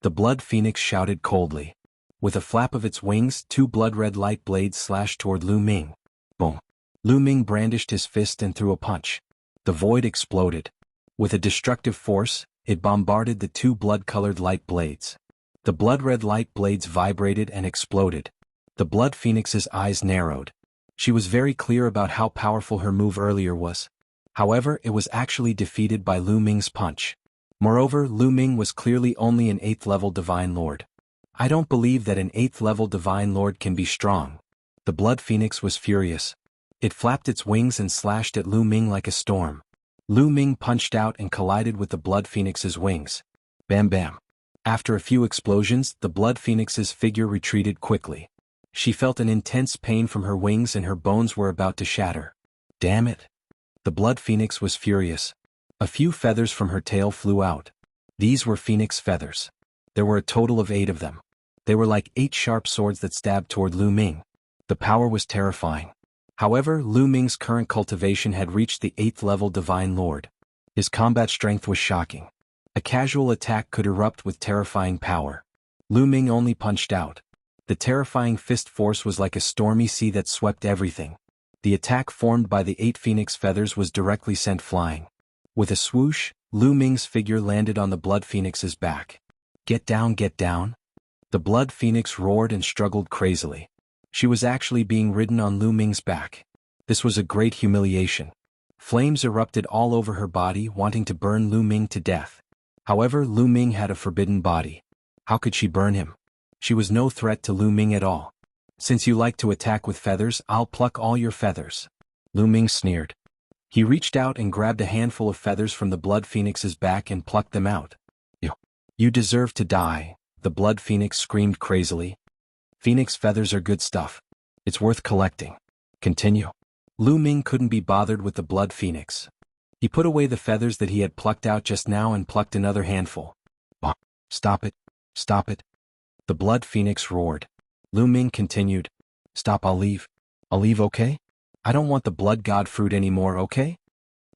The blood phoenix shouted coldly. With a flap of its wings, two blood-red light blades slashed toward Lu Ming. Boom. Lu Ming brandished his fist and threw a punch. The void exploded. With a destructive force, it bombarded the two blood-colored light blades. The blood-red light blades vibrated and exploded. The blood phoenix's eyes narrowed. She was very clear about how powerful her move earlier was. However, it was actually defeated by Lu Ming's punch. Moreover, Lu Ming was clearly only an 8th-level Divine Lord. "I don't believe that an 8th-level Divine Lord can be strong." The blood phoenix was furious. It flapped its wings and slashed at Lu Ming like a storm. Lu Ming punched out and collided with the blood phoenix's wings. Bam bam. After a few explosions, the blood phoenix's figure retreated quickly. She felt an intense pain from her wings and her bones were about to shatter. "Damn it." The blood phoenix was furious. A few feathers from her tail flew out. These were phoenix feathers. There were a total of 8 of them. They were like 8 sharp swords that stabbed toward Lu Ming. The power was terrifying. However, Lu Ming's current cultivation had reached the 8th-level Divine Lord. His combat strength was shocking. A casual attack could erupt with terrifying power. Lu Ming only punched out. The terrifying fist force was like a stormy sea that swept everything. The attack formed by the 8 phoenix feathers was directly sent flying. With a swoosh, Lu Ming's figure landed on the blood phoenix's back. Get down, get down." The blood phoenix roared and struggled crazily. She was actually being ridden on Lu Ming's back. This was a great humiliation. Flames erupted all over her body, wanting to burn Lu Ming to death. However, Lu Ming had a forbidden body. How could she burn him? She was no threat to Lu Ming at all. "Since you like to attack with feathers, I'll pluck all your feathers." Lu Ming sneered. He reached out and grabbed a handful of feathers from the blood phoenix's back and plucked them out. You deserve to die," the blood phoenix screamed crazily. "Phoenix feathers are good stuff. It's worth collecting. Continue." Lu Ming couldn't be bothered with the blood phoenix. He put away the feathers that he had plucked out just now and plucked another handful. "Stop it. Stop it." The blood phoenix roared. Lu Ming continued. "Stop, I'll leave. I'll leave, okay? I don't want the blood god fruit anymore, okay?"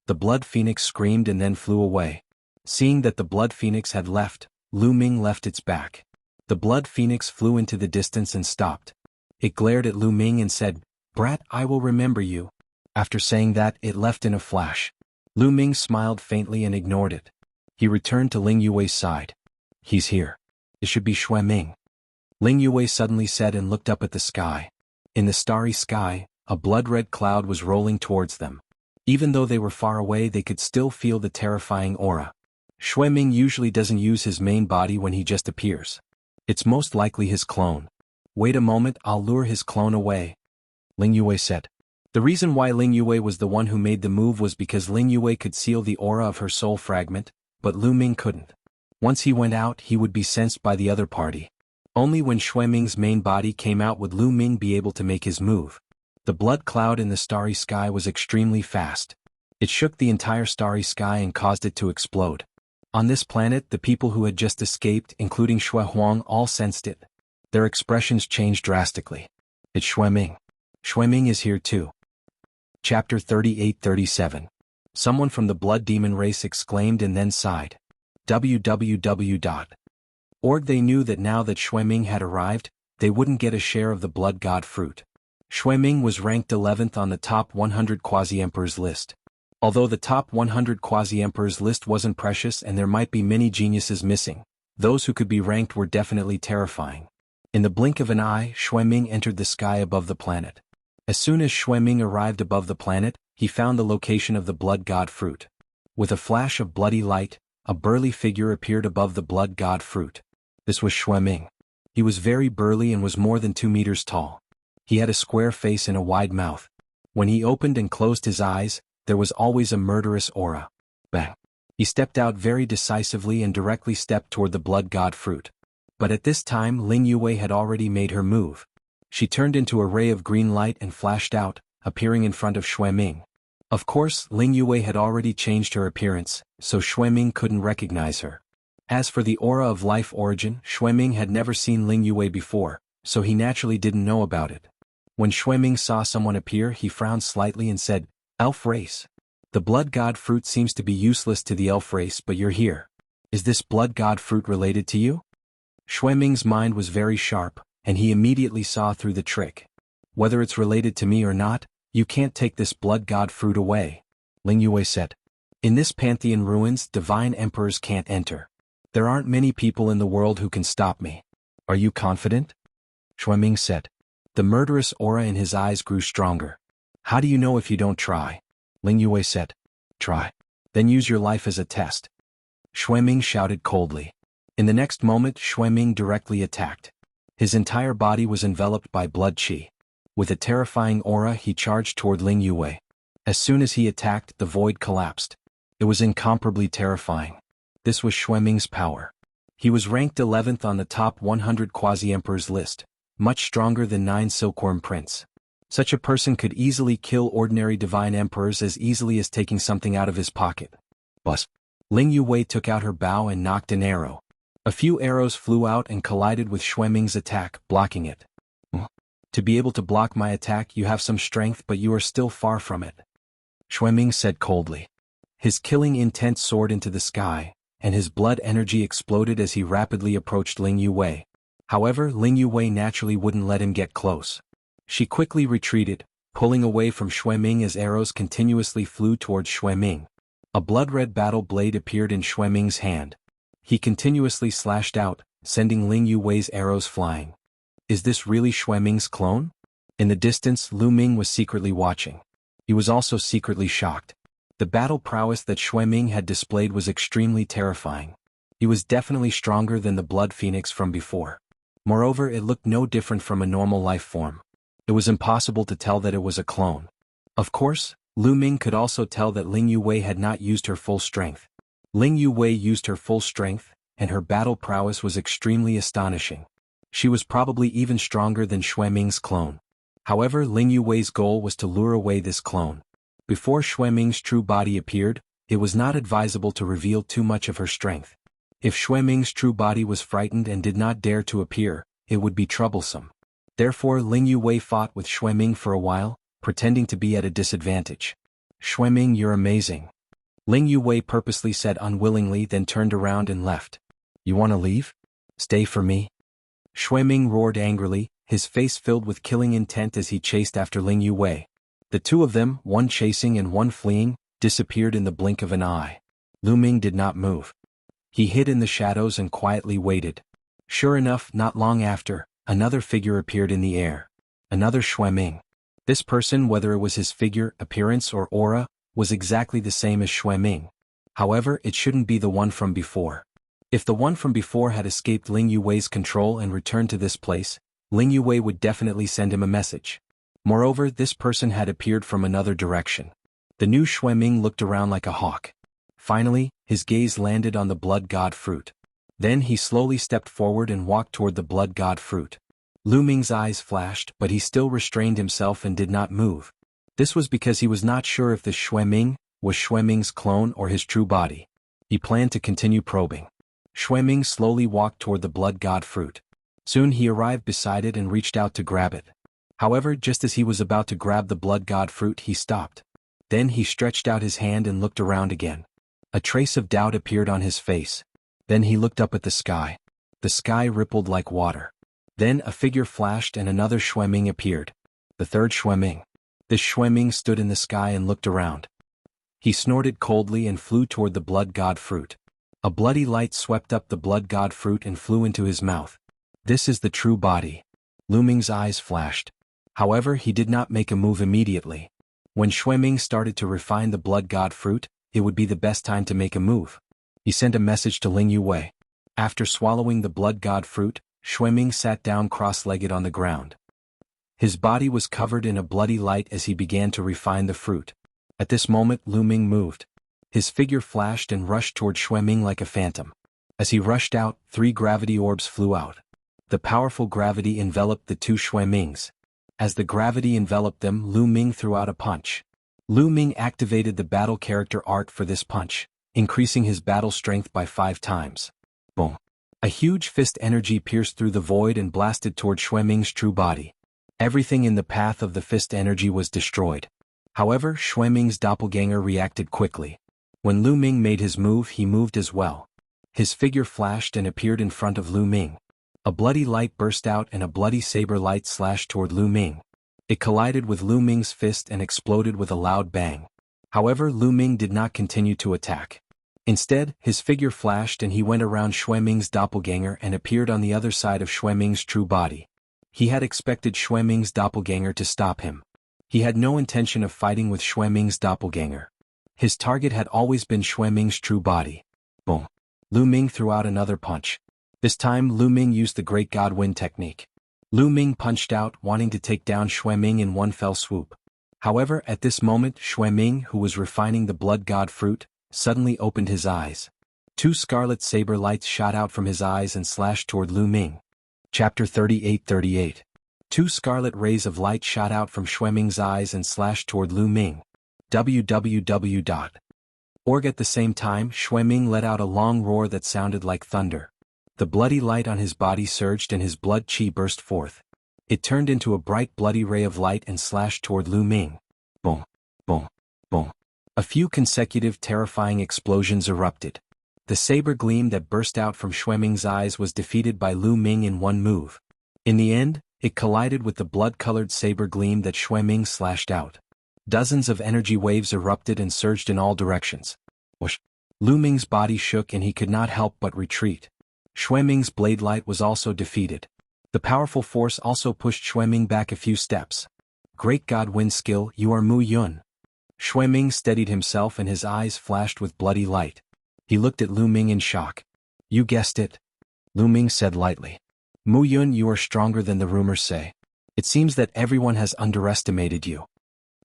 The blood phoenix screamed and then flew away. Seeing that the blood phoenix had left, Lu Ming left its back. The blood phoenix flew into the distance and stopped. It glared at Lu Ming and said, "Brat, I will remember you." After saying that, it left in a flash. Lu Ming smiled faintly and ignored it. He returned to Ling Yue's side. "He's here. It should be Xue Ming." Ling Yue suddenly said and looked up at the sky. In the starry sky, a blood-red cloud was rolling towards them. Even though they were far away, they could still feel the terrifying aura. Ming usually doesn't use his main body when he just appears. It's most likely his clone. Wait a moment, I'll lure his clone away, Ling Yue said. The reason why Ling Yue was the one who made the move was because Ling Yue could seal the aura of her soul fragment, but Lu Ming couldn't. Once he went out, he would be sensed by the other party. Only when Ming's main body came out would Lu Ming be able to make his move. The blood cloud in the starry sky was extremely fast. It shook the entire starry sky and caused it to explode. On this planet, the people who had just escaped, including Xue Huang, all sensed it. Their expressions changed drastically. It's Xue Ming. Xue Ming is here too. Chapter 38-37. Someone from the blood demon race exclaimed and then sighed. www.org. They knew that now that Xue Ming had arrived, they wouldn't get a share of the blood god fruit. Xue Ming was ranked 11th on the top 100 quasi-emperors list. Although the top 100 quasi-emperors list wasn't precious and there might be many geniuses missing, those who could be ranked were definitely terrifying. In the blink of an eye, Xue Ming entered the sky above the planet. As soon as Xue Ming arrived above the planet, he found the location of the blood god fruit. With a flash of bloody light, a burly figure appeared above the blood god fruit. This was Xue Ming. He was very burly and was more than 2 meters tall. He had a square face and a wide mouth. When he opened and closed his eyes, there was always a murderous aura. Bang! He stepped out very decisively and directly stepped toward the blood god fruit. But at this time Ling Yue had already made her move. She turned into a ray of green light and flashed out, appearing in front of Xue Ming. Of course, Ling Yue had already changed her appearance, so Xue Ming couldn't recognize her. As for the aura of life origin, Xue Ming had never seen Ling Yue before, so he naturally didn't know about it. When Xue Ming saw someone appear, he frowned slightly and said, "Elf race. The blood god fruit seems to be useless to the elf race, but you're here. Is this blood god fruit related to you?" Xue Ming's mind was very sharp, and he immediately saw through the trick. "Whether it's related to me or not, you can't take this blood god fruit away," Ling Yue said. "In this pantheon ruins, divine emperors can't enter. There aren't many people in the world who can stop me. Are you confident?" Xue Ming said. The murderous aura in his eyes grew stronger. "How do you know if you don't try?" Ling Yue said. "Try. Then use your life as a test." Xue Ming shouted coldly. In the next moment, Xue Ming directly attacked. His entire body was enveloped by blood qi. With a terrifying aura, he charged toward Ling Yue. As soon as he attacked, the void collapsed. It was incomparably terrifying. This was Xue Ming's power. He was ranked 11th on the top 100 quasi-emperors list, much stronger than 9 silkworm prince. Such a person could easily kill ordinary divine emperors as easily as taking something out of his pocket. Buzz. Ling Yue took out her bow and knocked an arrow. A few arrows flew out and collided with Xue Ming's attack, blocking it. "To be able to block my attack, you have some strength, but you are still far from it," Xue Ming said coldly. His killing intent soared into the sky, and his blood energy exploded as he rapidly approached Ling Yue. However, Ling Yue naturally wouldn't let him get close. She quickly retreated, pulling away from Xue Ming as arrows continuously flew towards Xue Ming. A blood-red battle blade appeared in Xue Ming's hand. He continuously slashed out, sending Ling Yue's arrows flying. Is this really Xue Ming's clone? In the distance, Lu Ming was secretly watching. He was also secretly shocked. The battle prowess that Xue Ming had displayed was extremely terrifying. He was definitely stronger than the blood phoenix from before. Moreover, it looked no different from a normal life form. It was impossible to tell that it was a clone. Of course, Lu Ming could also tell that Ling Yue had not used her full strength. Ling Yue used her full strength, and her battle prowess was extremely astonishing. She was probably even stronger than Xue Ming's clone. However, Ling Yue's goal was to lure away this clone. Before Xue Ming's true body appeared, it was not advisable to reveal too much of her strength. If Xue Ming's true body was frightened and did not dare to appear, it would be troublesome. Therefore, Ling Yue fought with Xue Ming for a while, pretending to be at a disadvantage. "Xue Ming, you're amazing," Ling Yue purposely said unwillingly, then turned around and left. "You want to leave? Stay for me?" Xue Ming roared angrily, his face filled with killing intent as he chased after Ling Yue. The two of them, one chasing and one fleeing, disappeared in the blink of an eye. Lu Ming did not move. He hid in the shadows and quietly waited. Sure enough, not long after, another figure appeared in the air. Another Xue Ming. This person, whether it was his figure, appearance or aura, was exactly the same as Xue Ming. However, it shouldn't be the one from before. If the one from before had escaped Ling Yuwei's control and returned to this place, Ling Yuwei would definitely send him a message. Moreover, this person had appeared from another direction. The new Xueming looked around like a hawk. Finally, his gaze landed on the blood god fruit. Then he slowly stepped forward and walked toward the blood god fruit. Lu Ming's eyes flashed, but he still restrained himself and did not move. This was because he was not sure if this Xueming was Xueming's clone or his true body. He planned to continue probing. Xueming slowly walked toward the blood god fruit. Soon he arrived beside it and reached out to grab it. However, just as he was about to grab the blood god fruit, he stopped. Then he stretched out his hand and looked around again. A trace of doubt appeared on his face. Then he looked up at the sky. The sky rippled like water. Then a figure flashed and another Xueming appeared. The third Xueming. This Xueming stood in the sky and looked around. He snorted coldly and flew toward the blood god fruit. A bloody light swept up the blood god fruit and flew into his mouth. This is the true body. Lu Ming's eyes flashed. However, he did not make a move immediately. When Xueming started to refine the blood god fruit, it would be the best time to make a move. He sent a message to Ling Yuwei. After swallowing the blood god fruit, Xueming sat down cross-legged on the ground. His body was covered in a bloody light as he began to refine the fruit. At this moment, Lu Ming moved. His figure flashed and rushed toward Xueming like a phantom. As he rushed out, 3 gravity orbs flew out. The powerful gravity enveloped the 2 Xuemings. As the gravity enveloped them, Lu Ming threw out a punch. Lu Ming activated the battle character art for this punch, increasing his battle strength by 5 times. Boom. A huge fist energy pierced through the void and blasted toward Xueming's true body. Everything in the path of the fist energy was destroyed. However, Xueming's doppelganger reacted quickly. When Lu Ming made his move, he moved as well. His figure flashed and appeared in front of Lu Ming. A bloody light burst out and a bloody saber light slashed toward Lu Ming. It collided with Lu Ming's fist and exploded with a loud bang. However, Lu Ming did not continue to attack. Instead, his figure flashed and he went around Xueming's doppelganger and appeared on the other side of Xueming's true body. He had expected Xueming's doppelganger to stop him. He had no intention of fighting with Xueming's doppelganger. His target had always been Xueming's true body. Boom. Lu Ming threw out another punch. This time Lu Ming used the Great God Wind technique. Lu Ming punched out, wanting to take down Xueming in one fell swoop. However, at this moment, Xueming, who was refining the blood god fruit, suddenly opened his eyes. 2 scarlet saber lights shot out from his eyes and slashed toward Lu Ming. Chapter 38:38. 2 scarlet rays of light shot out from Xueming's eyes and slashed toward Lu Ming. www.org. At the same time, Xueming let out a long roar that sounded like thunder. The bloody light on his body surged and his blood chi burst forth. It turned into a bright bloody ray of light and slashed toward Lu Ming. Boom, boom, boom. A few consecutive terrifying explosions erupted. The saber gleam that burst out from Xueming's eyes was defeated by Lu Ming in one move. In the end, it collided with the blood-colored saber gleam that Xueming slashed out. Dozens of energy waves erupted and surged in all directions. Whoosh! Lu Ming's body shook and he could not help but retreat. Xueming's blade light was also defeated. The powerful force also pushed Xueming back a few steps. Great God Wind skill, you are Mu Yun. Xueming steadied himself and his eyes flashed with bloody light. He looked at Lu Ming in shock. You guessed it. Lu Ming said lightly. Mu Yun, you are stronger than the rumors say. It seems that everyone has underestimated you.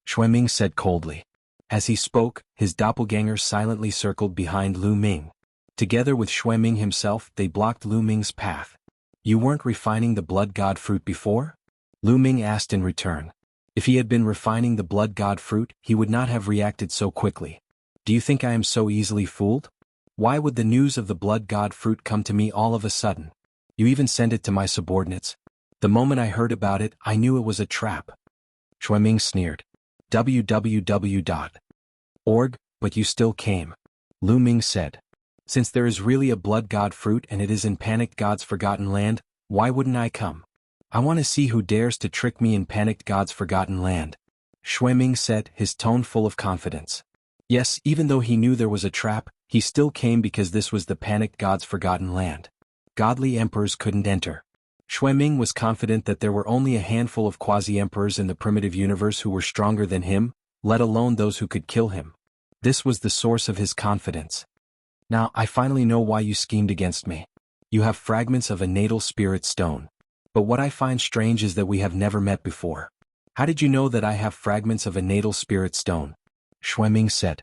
Xueming said coldly. As he spoke, his doppelganger silently circled behind Lu Ming. Together with Xueming himself, they blocked Lu Ming's path. You weren't refining the blood god fruit before? Lu Ming asked in return. If he had been refining the blood god fruit, he would not have reacted so quickly. Do you think I am so easily fooled? Why would the news of the blood god fruit come to me all of a sudden? You even sent it to my subordinates. The moment I heard about it, I knew it was a trap. Xueming sneered. www.org, but you still came. Lu Ming said. Since there is really a blood god fruit and it is in Panicked God's Forgotten Land, why wouldn't I come? I want to see who dares to trick me in Panicked God's Forgotten Land. Xueming said, his tone full of confidence. Yes, even though he knew there was a trap, he still came because this was the Panicked God's Forgotten Land. Godly emperors couldn't enter. Xueming was confident that there were only a handful of quasi-emperors in the primitive universe who were stronger than him, let alone those who could kill him. This was the source of his confidence. Now, I finally know why you schemed against me. You have fragments of a natal spirit stone. But what I find strange is that we have never met before. How did you know that I have fragments of a natal spirit stone? Xueming said.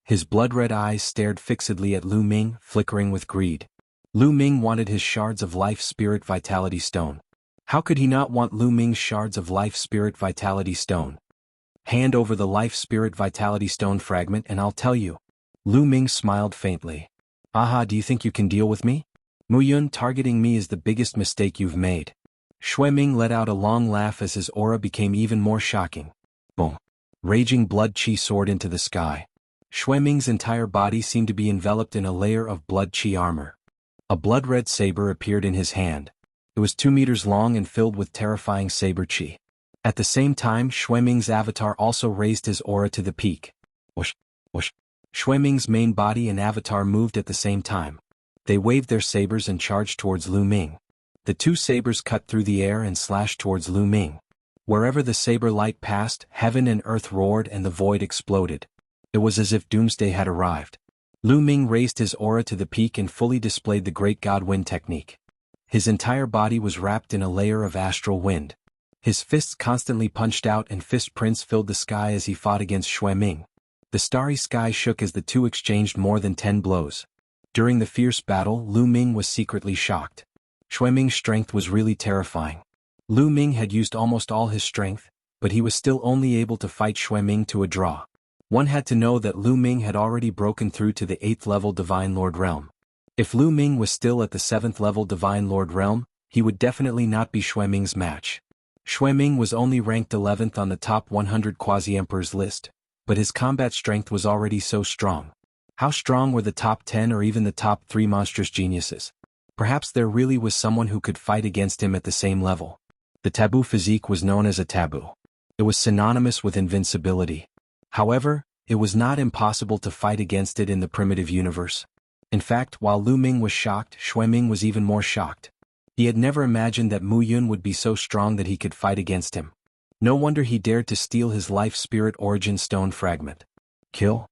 His blood-red eyes stared fixedly at Lu Ming, flickering with greed. Lu Ming wanted his shards of life spirit vitality stone. How could he not want Lu Ming's shards of life spirit vitality stone? Hand over the life spirit vitality stone fragment and I'll tell you. Lu Ming smiled faintly. Aha, do you think you can deal with me? Mu Yun, targeting me is the biggest mistake you've made. Xueming let out a long laugh as his aura became even more shocking. Boom. Raging blood chi soared into the sky. Xueming's entire body seemed to be enveloped in a layer of blood chi armor. A blood-red saber appeared in his hand. It was 2 meters long and filled with terrifying saber chi. At the same time, Xueming's avatar also raised his aura to the peak. Whoosh, whoosh. Xueming's main body and avatar moved at the same time. They waved their sabers and charged towards Lu Ming. The 2 sabers cut through the air and slashed towards Lu Ming. Wherever the saber light passed, heaven and earth roared and the void exploded. It was as if doomsday had arrived. Lu Ming raised his aura to the peak and fully displayed the Great God Wind technique. His entire body was wrapped in a layer of astral wind. His fists constantly punched out and fist prints filled the sky as he fought against Xueming. The starry sky shook as the two exchanged more than 10 blows. During the fierce battle, Lu Ming was secretly shocked. Xueming's strength was really terrifying. Lu Ming had used almost all his strength, but he was still only able to fight Xueming to a draw. One had to know that Lu Ming had already broken through to the 8th level Divine Lord Realm. If Lu Ming was still at the 7th level Divine Lord Realm, he would definitely not be Xueming's match. Xueming was only ranked 11th on the top 100 Quasi-Emperors list, but his combat strength was already so strong. How strong were the top 10 or even the top 3 monstrous geniuses? Perhaps there really was someone who could fight against him at the same level. The taboo physique was known as a taboo. It was synonymous with invincibility. However, it was not impossible to fight against it in the primitive universe. In fact, while Lu Ming was shocked, Xueming was even more shocked. He had never imagined that Mu Yun would be so strong that he could fight against him. No wonder he dared to steal his life spirit origin stone fragment. Kill?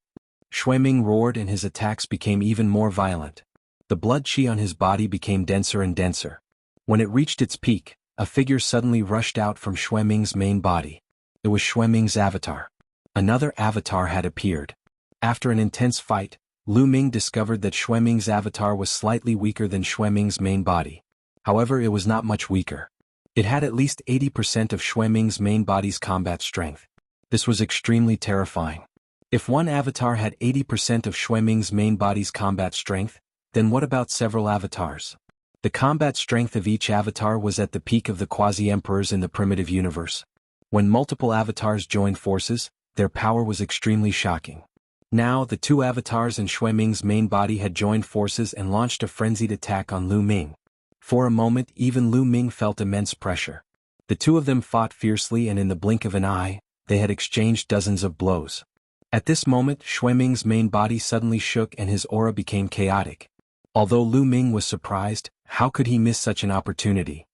Xueming roared and his attacks became even more violent. The blood chi on his body became denser and denser. When it reached its peak, a figure suddenly rushed out from Xueming's main body. It was Xueming's avatar. Another avatar had appeared. After an intense fight, Lu Ming discovered that Xueming's avatar was slightly weaker than Xueming's main body. However, it was not much weaker. It had at least 80% of Xueming's main body's combat strength. This was extremely terrifying. If one avatar had 80% of Xueming's main body's combat strength, then what about several avatars? The combat strength of each avatar was at the peak of the quasi-emperors in the primitive universe. When multiple avatars joined forces, their power was extremely shocking. Now, the 2 avatars in Xueming's main body had joined forces and launched a frenzied attack on Lu Ming. For a moment, even Lu Ming felt immense pressure. The 2 of them fought fiercely and in the blink of an eye, they had exchanged dozens of blows. At this moment, Xueming's main body suddenly shook and his aura became chaotic. Although Lu Ming was surprised, how could he miss such an opportunity?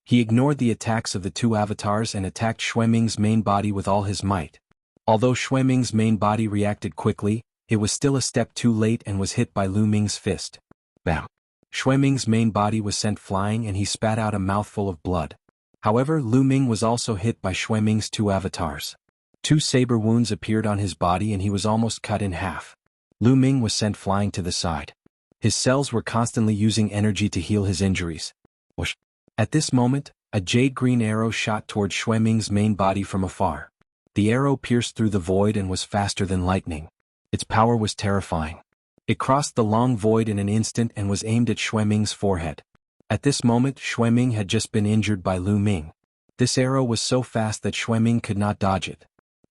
He ignored the attacks of the 2 avatars and attacked Xueming's main body with all his might. Although Xueming's main body reacted quickly, it was still a step too late and was hit by Lu Ming's fist. Bam! Xueming's main body was sent flying and he spat out a mouthful of blood. However, Lu Ming was also hit by Xueming's 2 avatars. 2 saber wounds appeared on his body and he was almost cut in half. Lu Ming was sent flying to the side. His cells were constantly using energy to heal his injuries. Whoosh! At this moment, a jade-green arrow shot toward Xueming's main body from afar. The arrow pierced through the void and was faster than lightning. Its power was terrifying. It crossed the long void in an instant and was aimed at Xueming's forehead. At this moment, Xueming had just been injured by Lu Ming. This arrow was so fast that Xueming could not dodge it.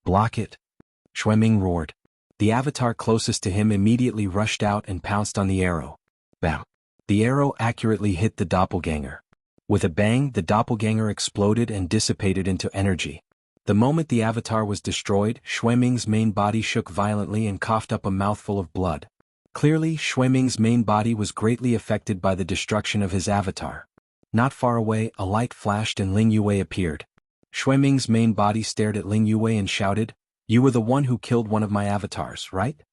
Block it! Xueming roared. The avatar closest to him immediately rushed out and pounced on the arrow. Bam! The arrow accurately hit the doppelganger. With a bang, the doppelganger exploded and dissipated into energy. The moment the avatar was destroyed, Xueming's main body shook violently and coughed up a mouthful of blood. Clearly, Xueming's main body was greatly affected by the destruction of his avatar. Not far away, a light flashed and Ling Yue appeared. Xueming's main body stared at Ling Yue and shouted, "You were the one who killed one of my avatars, right?"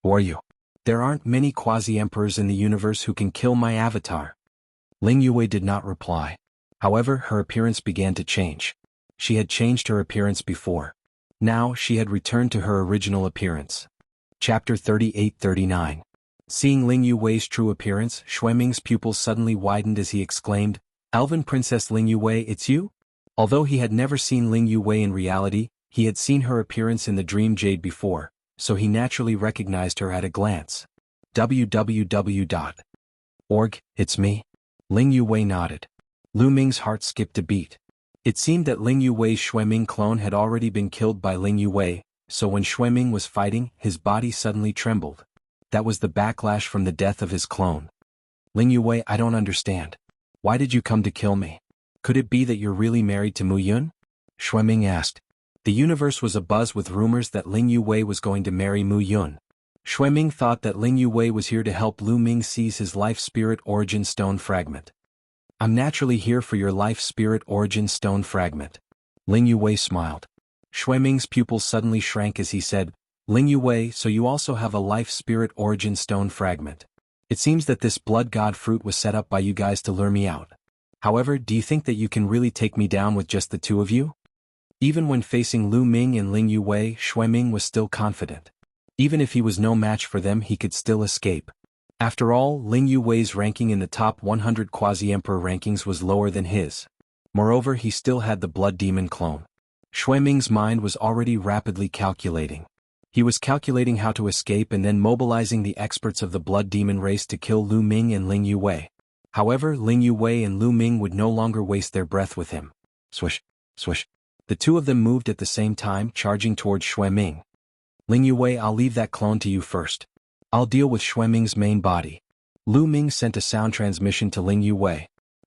Who are you? There aren't many quasi-emperors in the universe who can kill my avatar. Ling Yue did not reply. However, her appearance began to change. She had changed her appearance before. Now she had returned to her original appearance. Chapter 38-39. Seeing Ling Yue's true appearance, Xueming's pupils suddenly widened as he exclaimed, "Elven Princess Ling Yue, it's you?" Although he had never seen Ling Yue in reality, he had seen her appearance in the Dream Jade before, so he naturally recognized her at a glance. www.org, it's me? Ling Yue nodded. Lu Ming's heart skipped a beat. It seemed that Ling Yue's Xueming clone had already been killed by Ling Yue, so when Xueming was fighting, his body suddenly trembled. That was the backlash from the death of his clone. Ling Yue, I don't understand. Why did you come to kill me? Could it be that you're really married to Mu Yun? Xueming asked. The universe was abuzz with rumors that Ling Yue was going to marry Mu Yun. Xueming thought that Ling Yue was here to help Lu Ming seize his life spirit origin stone fragment. I'm naturally here for your life spirit origin stone fragment. Ling Yue smiled. Xueming's pupils suddenly shrank as he said, Ling Yue, so you also have a life spirit origin stone fragment. It seems that this blood god fruit was set up by you guys to lure me out. However, do you think that you can really take me down with just the two of you? Even when facing Lu Ming and Ling Yue, Xueming was still confident. Even if he was no match for them, he could still escape. After all, Ling Yue's ranking in the top 100 quasi-emperor rankings was lower than his. Moreover, he still had the blood demon clone. Xueming's mind was already rapidly calculating. He was calculating how to escape and then mobilizing the experts of the blood demon race to kill Lu Ming and Ling Yue. However, Ling Yue and Lu Ming would no longer waste their breath with him. Swish, swish. The two of them moved at the same time, charging towards Xueming. Ling Yue, I'll leave that clone to you first. I'll deal with Xueming's main body. Lu Ming sent a sound transmission to Ling Yue.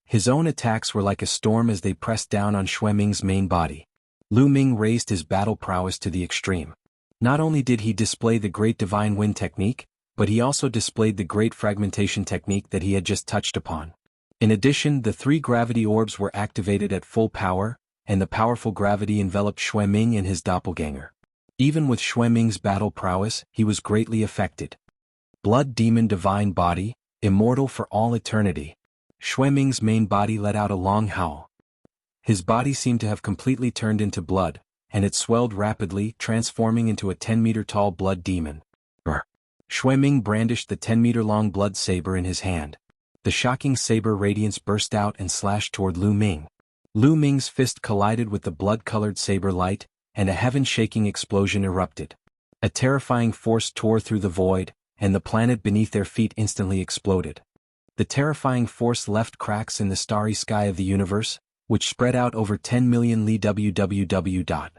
His own attacks were like a storm as they pressed down on Xueming's main body. Lu Ming raised his battle prowess to the extreme. Not only did he display the Great Divine Wind technique, but he also displayed the Great Fragmentation technique that he had just touched upon. In addition, the 3 gravity orbs were activated at full power, and the powerful gravity enveloped Xueming and his doppelganger. Even with Xueming's battle prowess, he was greatly affected. Blood demon divine body, immortal for all eternity. Xueming's main body let out a long howl. His body seemed to have completely turned into blood, and it swelled rapidly, transforming into a 10-meter-tall blood demon. Xueming brandished the 10-meter-long blood saber in his hand. The shocking saber radiance burst out and slashed toward Lu Ming. Lu Ming's fist collided with the blood-colored saber light, and a heaven-shaking explosion erupted. A terrifying force tore through the void, and the planet beneath their feet instantly exploded. The terrifying force left cracks in the starry sky of the universe, which spread out over 10 million li www.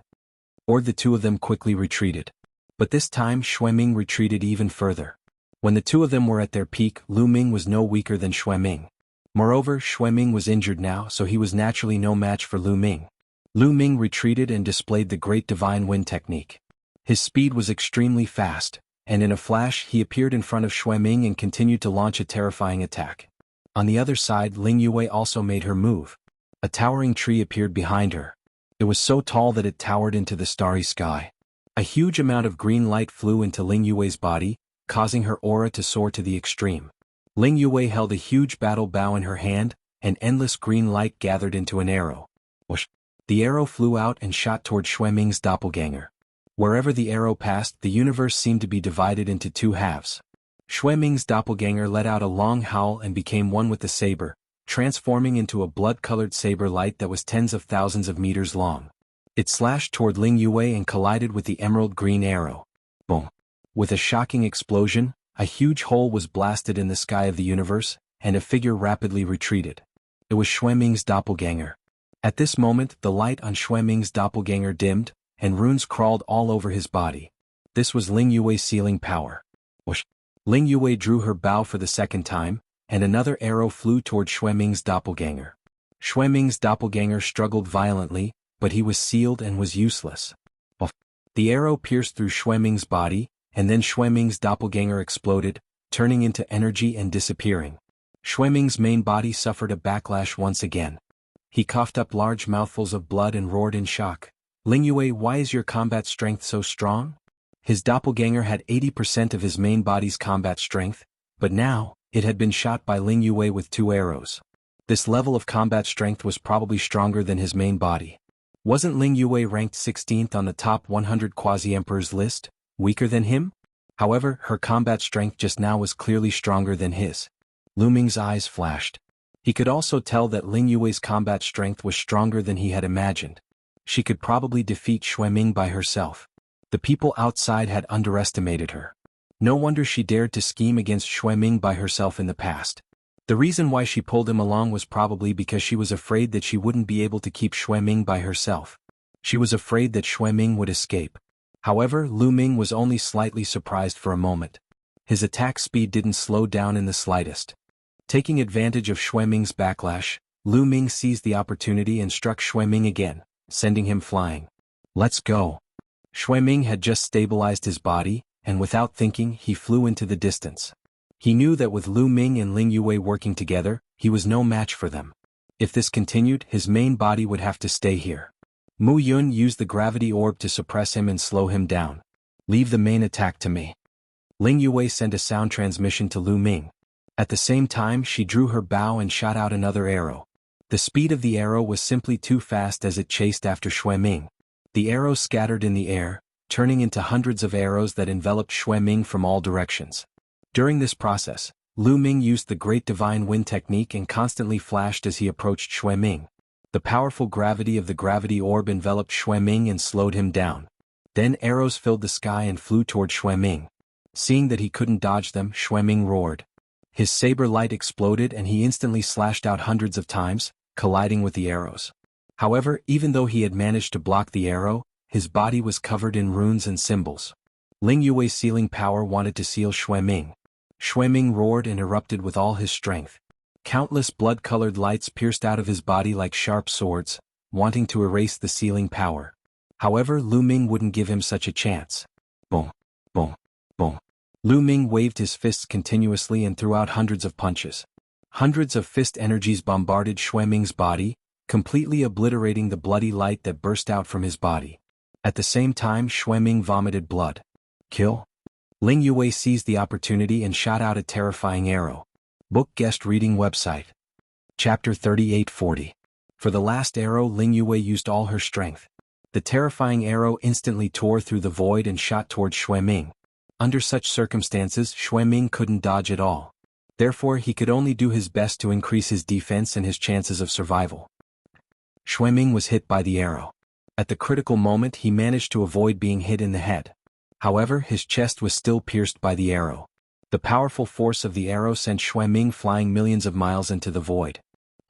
Or the two of them quickly retreated. But this time Xueming retreated even further. When the two of them were at their peak, Lu Ming was no weaker than Xueming. Moreover, Xueming was injured now, so he was naturally no match for Lu Ming. Lu Ming retreated and displayed the Great Divine Wind technique. His speed was extremely fast, and in a flash he appeared in front of Xueming and continued to launch a terrifying attack. On the other side, Ling Yue also made her move. A towering tree appeared behind her. It was so tall that it towered into the starry sky. A huge amount of green light flew into Ling Yue's body, causing her aura to soar to the extreme. Ling Yue held a huge battle bow in her hand, and endless green light gathered into an arrow. Whoosh! The arrow flew out and shot toward Xueming's doppelganger. Wherever the arrow passed, the universe seemed to be divided into 2 halves. Xueming's doppelganger let out a long howl and became one with the saber, transforming into a blood-colored saber light that was tens of thousands of meters long. It slashed toward Ling Yue and collided with the emerald green arrow. Boom! With a shocking explosion, a huge hole was blasted in the sky of the universe, and a figure rapidly retreated. It was Xueming's doppelganger. At this moment, the light on Xueming's doppelganger dimmed, and runes crawled all over his body. This was Ling Yue's sealing power. Whoosh! Ling Yue drew her bow for the second time, and another arrow flew toward Xueming's doppelganger. Xueming's doppelganger struggled violently, but he was sealed and was useless. The arrow pierced through Xueming's body, and then Xueming's doppelganger exploded, turning into energy and disappearing. Xueming's main body suffered a backlash once again. He coughed up large mouthfuls of blood and roared in shock. Ling Yue, why is your combat strength so strong? His doppelganger had 80% of his main body's combat strength, but now, it had been shot by Ling Yue with 2 arrows. This level of combat strength was probably stronger than his main body. Wasn't Ling Yue ranked 16th on the top 100 quasi-emperors list, weaker than him? However, her combat strength just now was clearly stronger than his. Lu Ming's eyes flashed. He could also tell that Ling Yue's combat strength was stronger than he had imagined. She could probably defeat Xue Ming by herself. The people outside had underestimated her. No wonder she dared to scheme against Xue Ming by herself in the past. The reason why she pulled him along was probably because she was afraid that she wouldn't be able to keep Xue Ming by herself. She was afraid that Xue Ming would escape. However, Lu Ming was only slightly surprised for a moment. His attack speed didn't slow down in the slightest. Taking advantage of Xue Ming's backlash, Lu Ming seized the opportunity and struck Xue Ming again, sending him flying. Let's go. Xue Ming had just stabilized his body, and without thinking he flew into the distance. He knew that with Lu Ming and Ling Yue working together, he was no match for them. If this continued, his main body would have to stay here. Mu Yun used the gravity orb to suppress him and slow him down. Leave the main attack to me. Ling Yue sent a sound transmission to Lu Ming. At the same time she drew her bow and shot out another arrow. The speed of the arrow was simply too fast as it chased after Xue Ming. The arrows scattered in the air, turning into hundreds of arrows that enveloped Xue Ming from all directions. During this process, Lu Ming used the Great Divine Wind technique and constantly flashed as he approached Xue Ming. The powerful gravity of the gravity orb enveloped Xue Ming and slowed him down. Then arrows filled the sky and flew toward Xue Ming. Seeing that he couldn't dodge them, Xue Ming roared. His saber light exploded and he instantly slashed out hundreds of times, colliding with the arrows. However, even though he had managed to block the arrow, his body was covered in runes and symbols. Ling Yue's sealing power wanted to seal Xue Ming. Xue Ming roared and erupted with all his strength. Countless blood-colored lights pierced out of his body like sharp swords, wanting to erase the sealing power. However, Lu Ming wouldn't give him such a chance. Boom, boom, boom. Lu Ming waved his fists continuously and threw out hundreds of punches. Hundreds of fist energies bombarded Xue Ming's body, completely obliterating the bloody light that burst out from his body. At the same time, Xue Ming vomited blood. Kill? Ling Yue seized the opportunity and shot out a terrifying arrow. Book guest reading website. Chapter 3840. For the last arrow, Ling Yue used all her strength. The terrifying arrow instantly tore through the void and shot towards Xue Ming. Under such circumstances, Xue Ming couldn't dodge at all. Therefore, he could only do his best to increase his defense and his chances of survival. Xue Ming was hit by the arrow. At the critical moment, he managed to avoid being hit in the head. However, his chest was still pierced by the arrow. The powerful force of the arrow sent Xue Ming flying millions of miles into the void.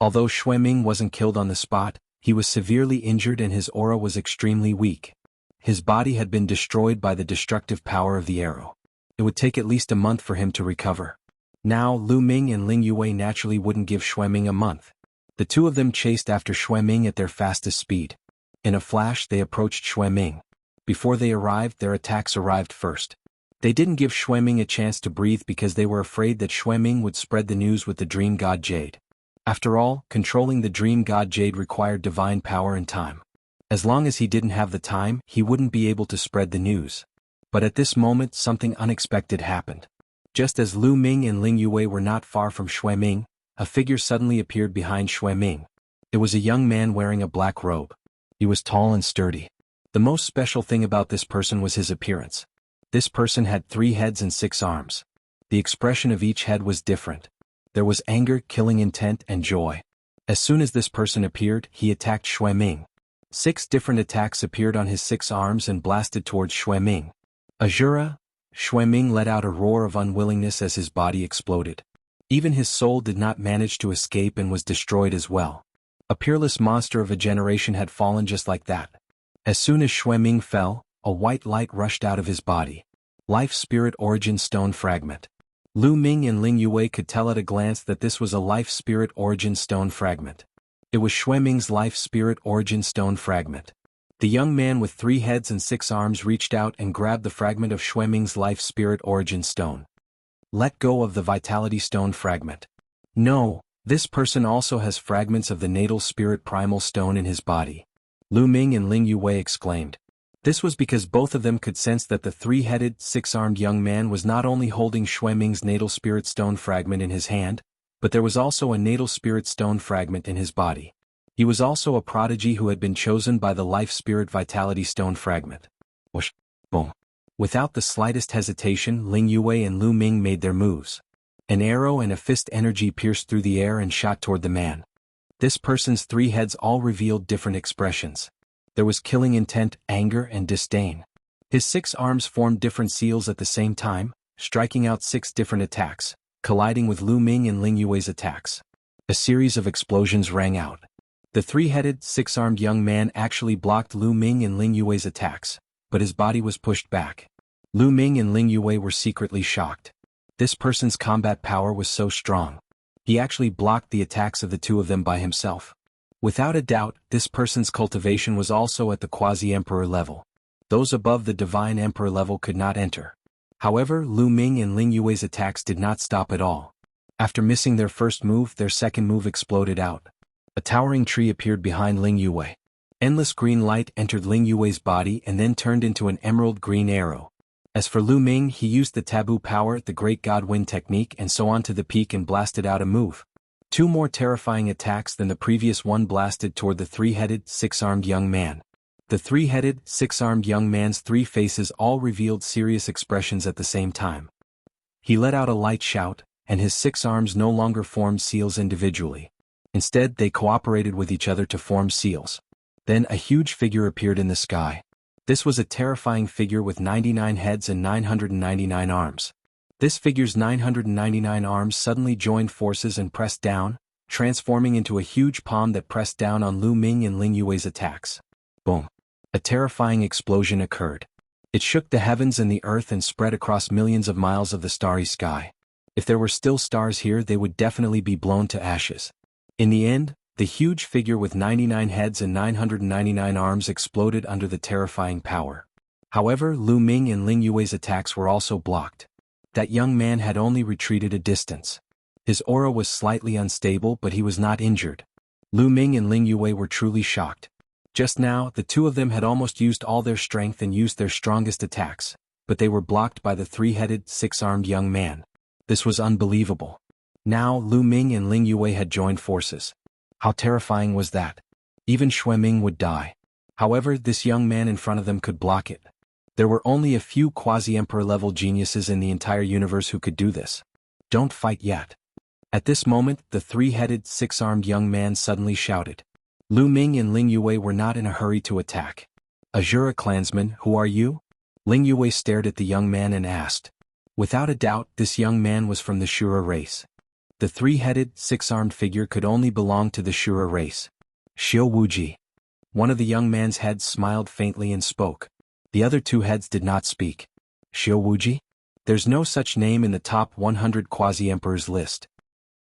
Although Xue Ming wasn't killed on the spot, he was severely injured and his aura was extremely weak. His body had been destroyed by the destructive power of the arrow. It would take at least a month for him to recover. Now, Lu Ming and Ling Yue naturally wouldn't give Xue Ming a month. The two of them chased after Xue Ming at their fastest speed. In a flash, they approached Xue Ming. Before they arrived, their attacks arrived first. They didn't give Xue Ming a chance to breathe because they were afraid that Xue Ming would spread the news with the Dream God Jade. After all, controlling the Dream God Jade required divine power and time. As long as he didn't have the time, he wouldn't be able to spread the news. But at this moment, something unexpected happened. Just as Lu Ming and Ling Yue were not far from Xue Ming, a figure suddenly appeared behind Xue Ming. It was a young man wearing a black robe. He was tall and sturdy. The most special thing about this person was his appearance. This person had 3 heads and 6 arms. The expression of each head was different. There was anger, killing intent, and joy. As soon as this person appeared, he attacked Xue Ming. 6 different attacks appeared on his 6 arms and blasted towards Xue Ming. Azura, Xue Ming let out a roar of unwillingness as his body exploded. Even his soul did not manage to escape and was destroyed as well. A peerless monster of a generation had fallen just like that. As soon as Xue Ming fell, a white light rushed out of his body. Life Spirit Origin Stone Fragment. Lu Ming and Ling Yue could tell at a glance that this was a Life Spirit Origin Stone Fragment. It was Xue Ming's Life Spirit Origin Stone Fragment. The young man with 3 heads and 6 arms reached out and grabbed the fragment of Xue Ming's Life Spirit Origin Stone. Let go of the Vitality Stone Fragment. No, this person also has fragments of the Natal Spirit Primal Stone in his body. Lu Ming and Ling Yue exclaimed. This was because both of them could sense that the three-headed, six-armed young man was not only holding Xue Ming's natal spirit stone fragment in his hand, but there was also a natal spirit stone fragment in his body. He was also a prodigy who had been chosen by the life spirit vitality stone fragment. Whoosh! Boom! Without the slightest hesitation, Ling Yue and Lu Ming made their moves. An arrow and a fist energy pierced through the air and shot toward the man. This person's three heads all revealed different expressions. There was killing intent, anger, and disdain. His 6 arms formed different seals at the same time, striking out 6 different attacks, colliding with Lu Ming and Ling Yue's attacks. A series of explosions rang out. The three-headed, 6-armed young man actually blocked Lu Ming and Ling Yue's attacks, but his body was pushed back. Lu Ming and Ling Yue were secretly shocked. This person's combat power was so strong. He actually blocked the attacks of the two of them by himself. Without a doubt, this person's cultivation was also at the quasi-emperor level. Those above the divine emperor level could not enter. However, Lu Ming and Ling Yue's attacks did not stop at all. After missing their first move, their second move exploded out. A towering tree appeared behind Ling Yue. Endless green light entered Ling Yue's body and then turned into an emerald green arrow. As for Lu Ming, he used the taboo power, the Great God Wind technique, and so on to the peak and blasted out a move. 2 more terrifying attacks than the previous one blasted toward the three-headed, 6-armed young man. The three-headed, 6-armed young man's 3 faces all revealed serious expressions at the same time. He let out a light shout, and his 6 arms no longer formed seals individually. Instead, they cooperated with each other to form seals. Then a huge figure appeared in the sky. This was a terrifying figure with 99 heads and 999 arms. This figure's 999 arms suddenly joined forces and pressed down, transforming into a huge palm that pressed down on Lu Ming and Ling Yue's attacks. Boom! A terrifying explosion occurred. It shook the heavens and the earth and spread across millions of miles of the starry sky. If there were still stars here, they would definitely be blown to ashes. In the end, the huge figure with 99 heads and 999 arms exploded under the terrifying power. However, Lu Ming and Ling Yue's attacks were also blocked. That young man had only retreated a distance. His aura was slightly unstable, but he was not injured. Lu Ming and Ling Yue were truly shocked. Just now, the two of them had almost used all their strength and used their strongest attacks, but they were blocked by the three-headed, 6-armed young man. This was unbelievable. Now, Lu Ming and Ling Yue had joined forces. How terrifying was that? Even Xue Ming would die. However, this young man in front of them could block it. There were only a few quasi-emperor level geniuses in the entire universe who could do this. Don't fight yet. At this moment, the 3-headed, 6-armed young man suddenly shouted. Lu Ming and Ling Yue were not in a hurry to attack. Azura clansman, who are you? Ling Yue stared at the young man and asked. Without a doubt, this young man was from the Shura race. The 3-headed, 6-armed figure could only belong to the Shura race. Xiao Wuji. One of the young man's heads smiled faintly and spoke. The other 2 heads did not speak. Xiao Wuji? There's no such name in the top 100 quasi-emperors list.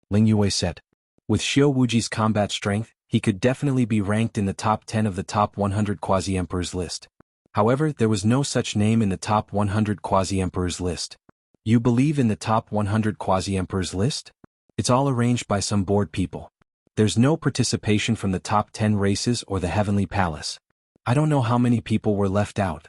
Ling Yue said. With Xiao Wuji's combat strength, he could definitely be ranked in the top 10 of the top 100 quasi-emperors list. However, there was no such name in the top 100 quasi-emperors list. You believe in the top 100 quasi-emperors list? It's all arranged by some bored people. There's no participation from the top 10 races or the Heavenly Palace. I don't know how many people were left out.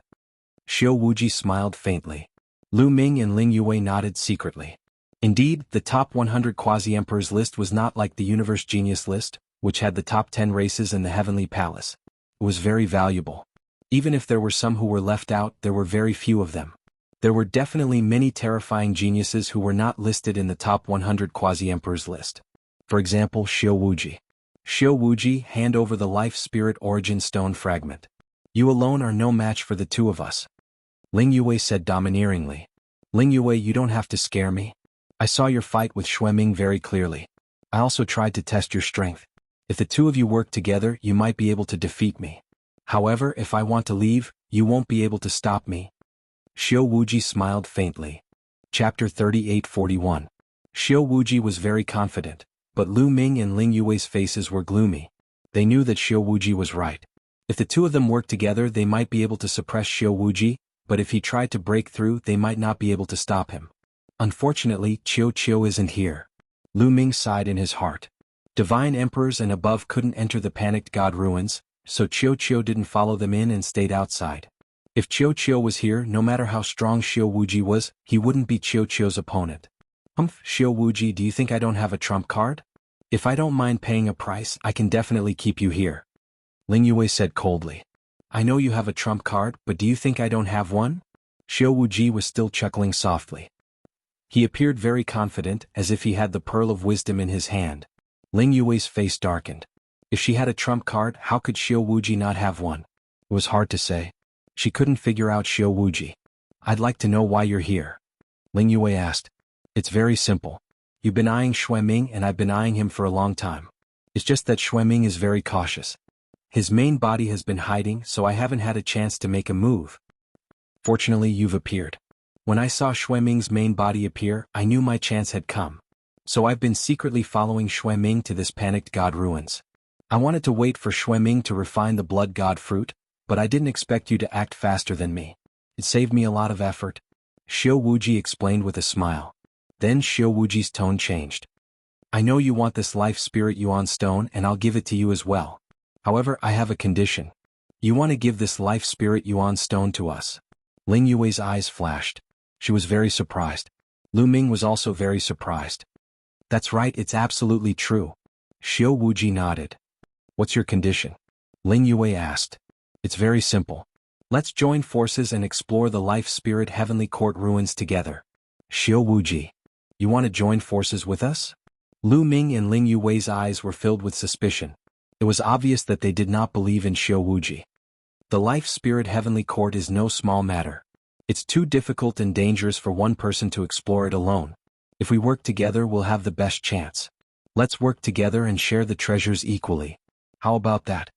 Xiao Wuji smiled faintly. Lu Ming and Ling Yue nodded secretly. Indeed, the top 100 quasi-emperors list was not like the Universe Genius list, which had the top 10 races and the Heavenly Palace. It was very valuable. Even if there were some who were left out, there were very few of them. There were definitely many terrifying geniuses who were not listed in the top 100 quasi-emperors list. For example, Xiao Wuji. Xiao Wuji, hand over the Life Spirit Origin Stone fragment. You alone are no match for the 2 of us. Ling Yue said domineeringly. Ling Yue, you don't have to scare me. I saw your fight with Xue Ming very clearly. I also tried to test your strength. If the 2 of you work together, you might be able to defeat me. However, if I want to leave, you won't be able to stop me. Xiao Wuji smiled faintly. Chapter 38-41. Xiao Wuji was very confident, but Lu Ming and Ling Yue's faces were gloomy. They knew that Xiao Wuji was right. If the 2 of them worked together, they might be able to suppress Xiao Wuji, but if he tried to break through, they might not be able to stop him. Unfortunately, Qiu isn't here. Lu Ming sighed in his heart. Divine emperors and above couldn't enter the panicked god ruins, so Qiu didn't follow them in and stayed outside. If Qiu Qiu was here, no matter how strong Xiao Wuji was, he wouldn't be Qiu Qiu's opponent. Xiao Wuji, do you think I don't have a trump card? If I don't mind paying a price, I can definitely keep you here. Ling Yue said coldly. I know you have a trump card, but do you think I don't have one? Xiao Wuji was still chuckling softly. He appeared very confident, as if he had the pearl of wisdom in his hand. Ling Yue's face darkened. If she had a trump card, how could Xiao Wuji not have one? It was hard to say. She couldn't figure out Xiao Wuji. I'd like to know why you're here. Ling Yue asked. It's very simple. You've been eyeing Xueming and I've been eyeing him for a long time. It's just that Xueming is very cautious. His main body has been hiding, so I haven't had a chance to make a move. Fortunately, you've appeared. When I saw Xueming's main body appear, I knew my chance had come. So I've been secretly following Xueming to this panicked god ruins. I wanted to wait for Xueming to refine the blood god fruit, but I didn't expect you to act faster than me. It saved me a lot of effort. Xiao Wuji explained with a smile. Then Xiao Wuji's tone changed. I know you want this life spirit yuan stone and I'll give it to you as well. However, I have a condition. You want to give this life spirit yuan stone to us. Ling Yue's eyes flashed. She was very surprised. Lu Ming was also very surprised. That's right, it's absolutely true. Xiao Wuji nodded. What's your condition? Ling Yue asked. It's very simple. Let's join forces and explore the life spirit heavenly court ruins together. Xiao Wuji. You want to join forces with us? Lu Ming and Ling Yue's eyes were filled with suspicion. It was obvious that they did not believe in Xiao Wuji. The life spirit heavenly court is no small matter. It's too difficult and dangerous for one person to explore it alone. If we work together, we'll have the best chance. Let's work together and share the treasures equally. How about that?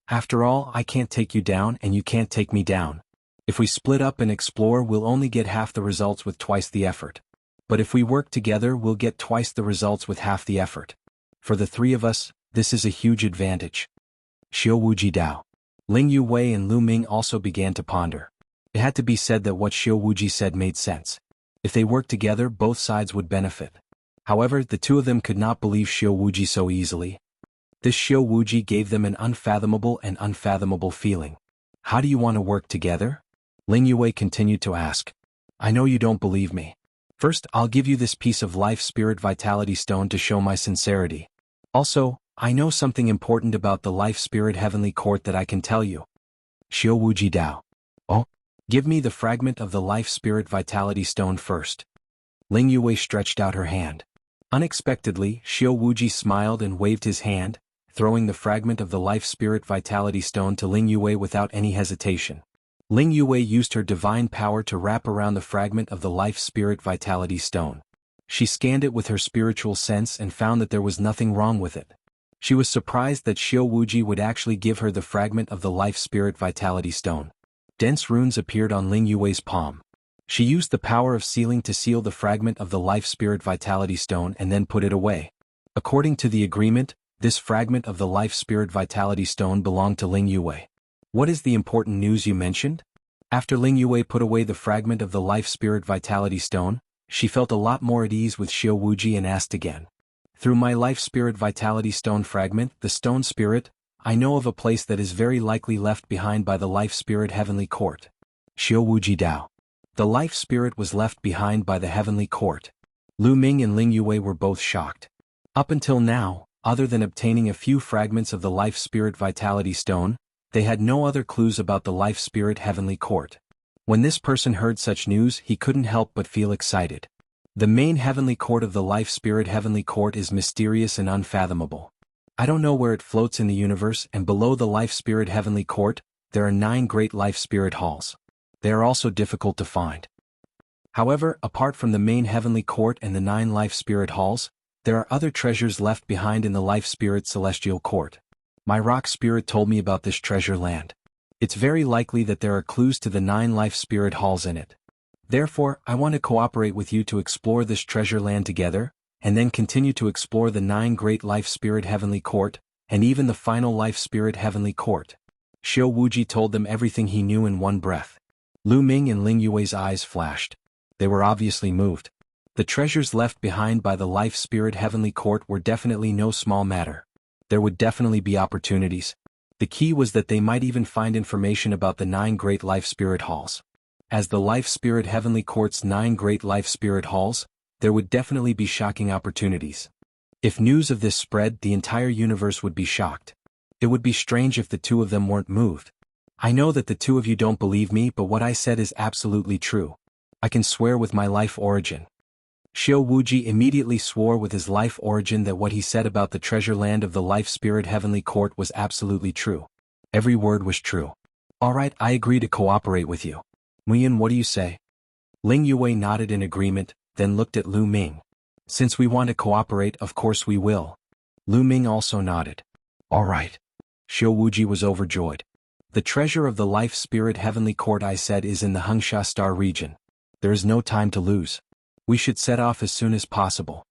After all, I can't take you down and you can't take me down. If we split up and explore, we'll only get half the results with twice the effort. But if we work together, we'll get twice the results with half the effort. For the three of us, this is a huge advantage. Xiao Wuji Dao. Ling Yue and Lu Ming also began to ponder. It had to be said that what Xiao Wuji said made sense. If they worked together, both sides would benefit. However, the two of them could not believe Xiao Wuji so easily. This Xiao Wuji gave them an unfathomable feeling. How do you want to work together? Ling Yue continued to ask. I know you don't believe me. First, I'll give you this piece of life spirit vitality stone to show my sincerity. Also, I know something important about the life spirit heavenly court that I can tell you. Xiao Wuji Dao. Oh? Give me the fragment of the life spirit vitality stone first. Ling Yue stretched out her hand. Unexpectedly, Xiao Wuji smiled and waved his hand, throwing the fragment of the life spirit vitality stone to Ling Yue without any hesitation. Ling Yue used her divine power to wrap around the fragment of the life spirit vitality stone. She scanned it with her spiritual sense and found that there was nothing wrong with it. She was surprised that Xiao Wuji would actually give her the fragment of the life spirit vitality stone. Dense runes appeared on Ling Yue's palm. She used the power of sealing to seal the fragment of the life spirit vitality stone and then put it away. According to the agreement, this fragment of the life spirit vitality stone belonged to Ling Yue. What is the important news you mentioned? After Ling Yue put away the fragment of the life spirit vitality stone, she felt a lot more at ease with Xiao Wuji and asked again. Through my life spirit vitality stone fragment, the stone spirit, I know of a place that is very likely left behind by the life spirit heavenly court. Xiao Wuji Dao. The life spirit was left behind by the heavenly court. Lu Ming and Ling Yue were both shocked. Up until now, other than obtaining a few fragments of the life spirit vitality stone, they had no other clues about the life spirit heavenly court. When this person heard such news, he couldn't help but feel excited. The main heavenly court of the life spirit heavenly court is mysterious and unfathomable. I don't know where it floats in the universe, and below the life spirit heavenly court, there are 9 great life spirit halls. They are also difficult to find. However, apart from the main heavenly court and the 9 life spirit halls, there are other treasures left behind in the life spirit celestial court. My rock spirit told me about this treasure land. It's very likely that there are clues to the 9 life spirit halls in it. Therefore, I want to cooperate with you to explore this treasure land together, and then continue to explore the 9 great life spirit heavenly court, and even the final life spirit heavenly court. Xiao Wuji told them everything he knew in one breath. Lu Ming and Ling Yue's eyes flashed. They were obviously moved. The treasures left behind by the life spirit heavenly court were definitely no small matter. There would definitely be opportunities. The key was that they might even find information about the 9 great life spirit halls. As the life spirit heavenly court's 9 great life spirit halls, there would definitely be shocking opportunities. If news of this spread, the entire universe would be shocked. It would be strange if the two of them weren't moved. I know that the two of you don't believe me, but what I said is absolutely true. I can swear with my life origin. Xiao Wuji immediately swore with his life origin that what he said about the treasure land of the life spirit heavenly court was absolutely true. Every word was true. Alright, I agree to cooperate with you. Muyan, what do you say? Ling Yue nodded in agreement, then looked at Lu Ming. Since we want to cooperate, of course we will. Lu Ming also nodded. Alright. Xiao Wuji was overjoyed. The treasure of the life spirit heavenly court, I said, is in the Hengsha Star region. There is no time to lose. We should set off as soon as possible.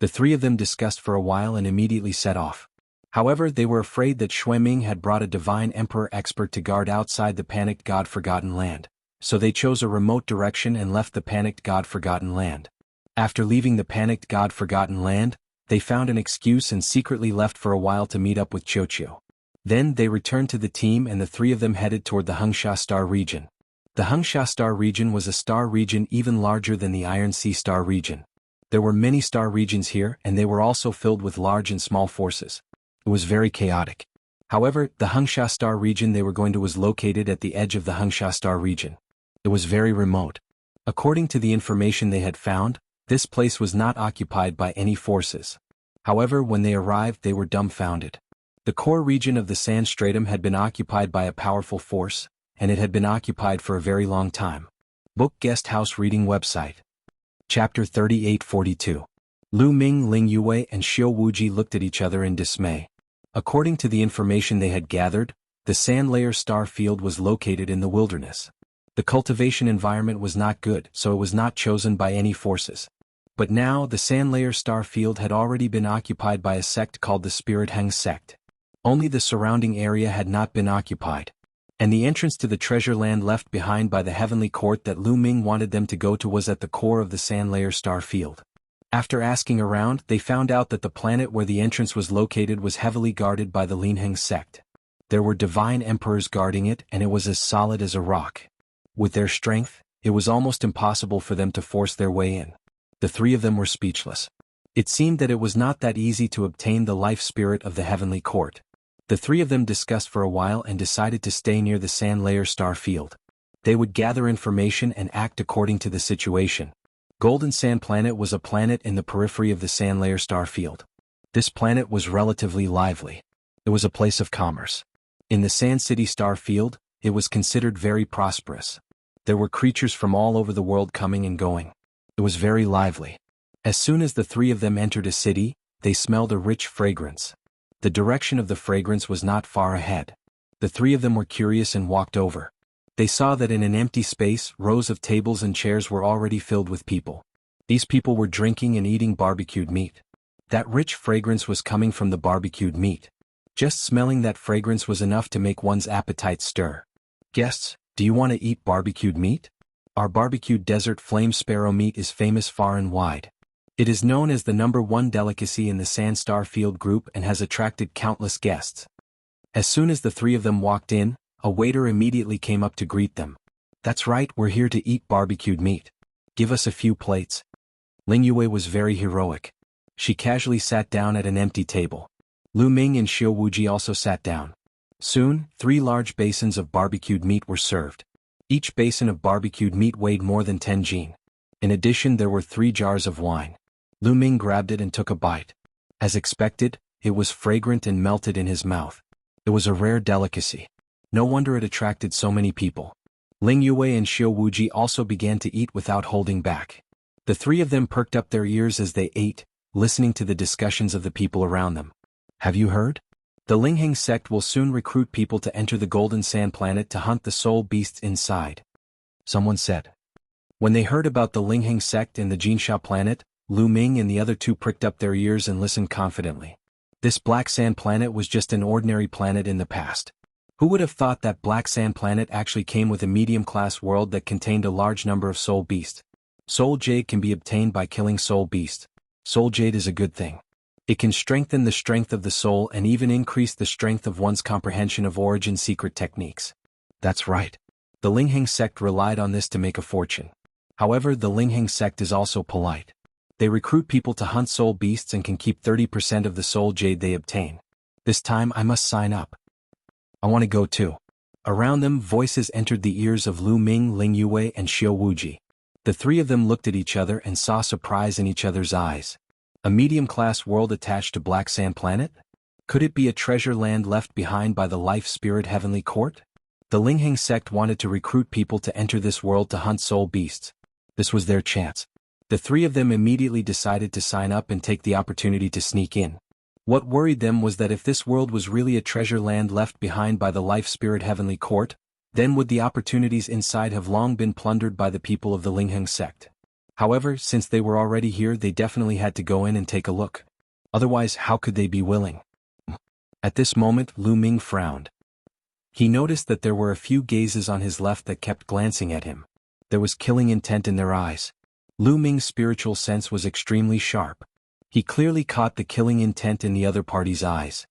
The three of them discussed for a while and immediately set off. However, they were afraid that Xueming had brought a divine emperor expert to guard outside the panicked God-forgotten land, so they chose a remote direction and left the panicked God-forgotten land. After leaving the panicked God-forgotten land, they found an excuse and secretly left for a while to meet up with Qiuqiu. Then they returned to the team and the three of them headed toward the Hengsha Star region. The Hengsha Star region was a star region even larger than the Iron Sea Star region. There were many star regions here and they were also filled with large and small forces. It was very chaotic. However, the Hengsha Star region they were going to was located at the edge of the Hengsha Star region. It was very remote. According to the information they had found, this place was not occupied by any forces. However, when they arrived they were dumbfounded. The core region of the sand stratum had been occupied by a powerful force, and it had been occupied for a very long time. Book Guest House Reading Website. Chapter 3842. Lu Ming, Ling Yue and Xiao Wuji looked at each other in dismay. According to the information they had gathered, the sand layer star field was located in the wilderness. The cultivation environment was not good, so it was not chosen by any forces. But now the sand layer star field had already been occupied by a sect called the Spirit Heng sect. Only the surrounding area had not been occupied. And the entrance to the treasure land left behind by the heavenly court that Lu Ming wanted them to go to was at the core of the sand layer star field. After asking around, they found out that the planet where the entrance was located was heavily guarded by the Linheng sect. There were divine emperors guarding it and it was as solid as a rock. With their strength, it was almost impossible for them to force their way in. The three of them were speechless. It seemed that it was not that easy to obtain the life spirit of the heavenly court. The three of them discussed for a while and decided to stay near the sand layer star field. They would gather information and act according to the situation. Golden Sand Planet was a planet in the periphery of the sand layer star field. This planet was relatively lively. It was a place of commerce. In the Sand City star field, it was considered very prosperous. There were creatures from all over the world coming and going. It was very lively. As soon as the three of them entered a city, they smelled a rich fragrance. The direction of the fragrance was not far ahead. The three of them were curious and walked over. They saw that in an empty space, rows of tables and chairs were already filled with people. These people were drinking and eating barbecued meat. That rich fragrance was coming from the barbecued meat. Just smelling that fragrance was enough to make one's appetite stir. Guests, do you want to eat barbecued meat? Our barbecued desert flame sparrow meat is famous far and wide. It is known as the #1 delicacy in the Sandstar Field group and has attracted countless guests. As soon as the three of them walked in, a waiter immediately came up to greet them. That's right, we're here to eat barbecued meat. Give us a few plates. Ling Yue was very heroic. She casually sat down at an empty table. Lu Ming and Xiao Wuji also sat down. Soon, 3 large basins of barbecued meat were served. Each basin of barbecued meat weighed more than 10 jin. In addition, there were 3 jars of wine. Lu Ming grabbed it and took a bite. As expected, it was fragrant and melted in his mouth. It was a rare delicacy. No wonder it attracted so many people. Ling Yue and Xiao Wuji also began to eat without holding back. The three of them perked up their ears as they ate, listening to the discussions of the people around them. Have you heard? The Linheng sect will soon recruit people to enter the Golden Sand Planet to hunt the soul beasts inside. Someone said. When they heard about the Linheng sect and the Jinsha planet, Lu Ming and the other 2 pricked up their ears and listened confidently. This Black Sand Planet was just an ordinary planet in the past. Who would have thought that Black Sand Planet actually came with a medium-class world that contained a large number of soul beasts? Soul Jade can be obtained by killing soul beast. Soul Jade is a good thing. It can strengthen the strength of the soul and even increase the strength of one's comprehension of origin secret techniques. That's right. The Lingheng sect relied on this to make a fortune. However, the Lingheng sect is also polite. They recruit people to hunt soul beasts and can keep 30% of the soul jade they obtain. This time I must sign up. I want to go too. Around them, voices entered the ears of Lu Ming, Ling Yue, and Xiao Wuji. The three of them looked at each other and saw surprise in each other's eyes. A medium-class world attached to Black Sand Planet? Could it be a treasure land left behind by the Life Spirit Heavenly Court? The Lingheng sect wanted to recruit people to enter this world to hunt soul beasts. This was their chance. The three of them immediately decided to sign up and take the opportunity to sneak in. What worried them was that if this world was really a treasure land left behind by the Life Spirit Heavenly Court, then would the opportunities inside have long been plundered by the people of the Lingheng sect. However, since they were already here, they definitely had to go in and take a look. Otherwise, how could they be willing? At this moment, Lu Ming frowned. He noticed that there were a few gazes on his left that kept glancing at him. There was killing intent in their eyes. Lu Ming's spiritual sense was extremely sharp. He clearly caught the killing intent in the other party's eyes.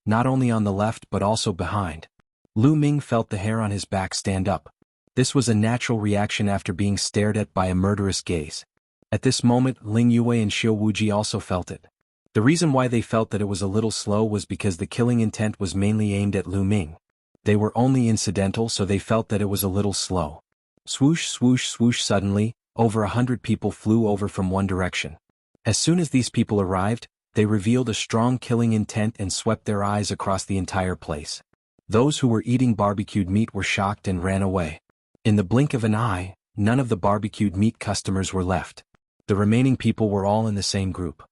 Not only on the left but also behind. Lu Ming felt the hair on his back stand up. This was a natural reaction after being stared at by a murderous gaze. At this moment, Ling Yue and Xiao Wuji also felt it. The reason why they felt that it was a little slow was because the killing intent was mainly aimed at Lu Ming. They were only incidental, so they felt that it was a little slow. Swoosh, swoosh, swoosh. Suddenly, over 100 people flew over from one direction. As soon as these people arrived, they revealed a strong killing intent and swept their eyes across the entire place. Those who were eating barbecued meat were shocked and ran away. In the blink of an eye, none of the barbecued meat customers were left. The remaining people were all in the same group.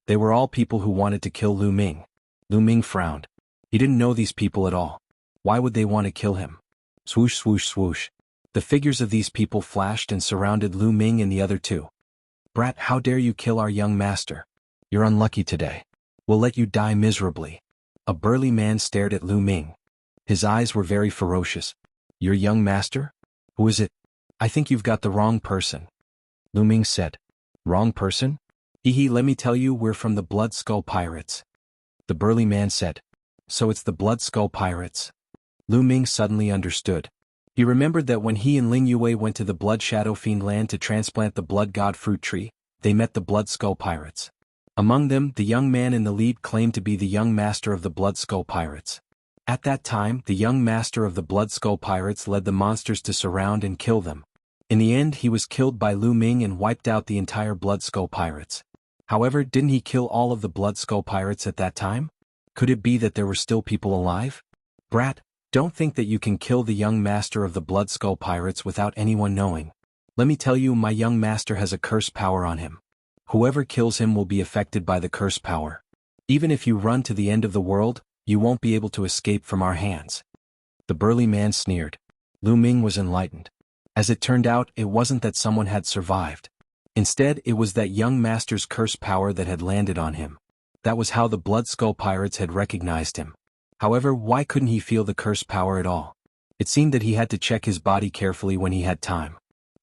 They were all people who wanted to kill Lu Ming. Lu Ming frowned. He didn't know these people at all. Why would they want to kill him? Swoosh, swoosh, swoosh. The figures of these people flashed and surrounded Lu Ming and the other two. Brat, how dare you kill our young master? You're unlucky today. We'll let you die miserably. A burly man stared at Lu Ming. His eyes were very ferocious. Your young master? Who is it? I think you've got the wrong person. Lu Ming said. Wrong person? Hehe, let me tell you, we're from the Blood Skull Pirates. The burly man said. So it's the Blood Skull Pirates. Lu Ming suddenly understood. He remembered that when he and Ling Yue went to the Blood Shadow Fiend land to transplant the Blood God fruit tree, they met the Blood Skull Pirates. Among them, the young man in the lead claimed to be the young master of the Blood Skull Pirates. At that time, the young master of the Blood Skull Pirates led the monsters to surround and kill them. In the end, he was killed by Lu Ming and wiped out the entire Blood Skull Pirates. However, didn't he kill all of the Blood Skull Pirates at that time? Could it be that there were still people alive? Brat, don't think that you can kill the young master of the Blood Skull Pirates without anyone knowing. Let me tell you, my young master has a curse power on him. Whoever kills him will be affected by the curse power. Even if you run to the end of the world, you won't be able to escape from our hands. The burly man sneered. Lu Ming was enlightened. As it turned out, it wasn't that someone had survived. Instead, it was that young master's curse power that had landed on him. That was how the Blood Skull Pirates had recognized him. However, why couldn't he feel the curse power at all? It seemed that he had to check his body carefully when he had time.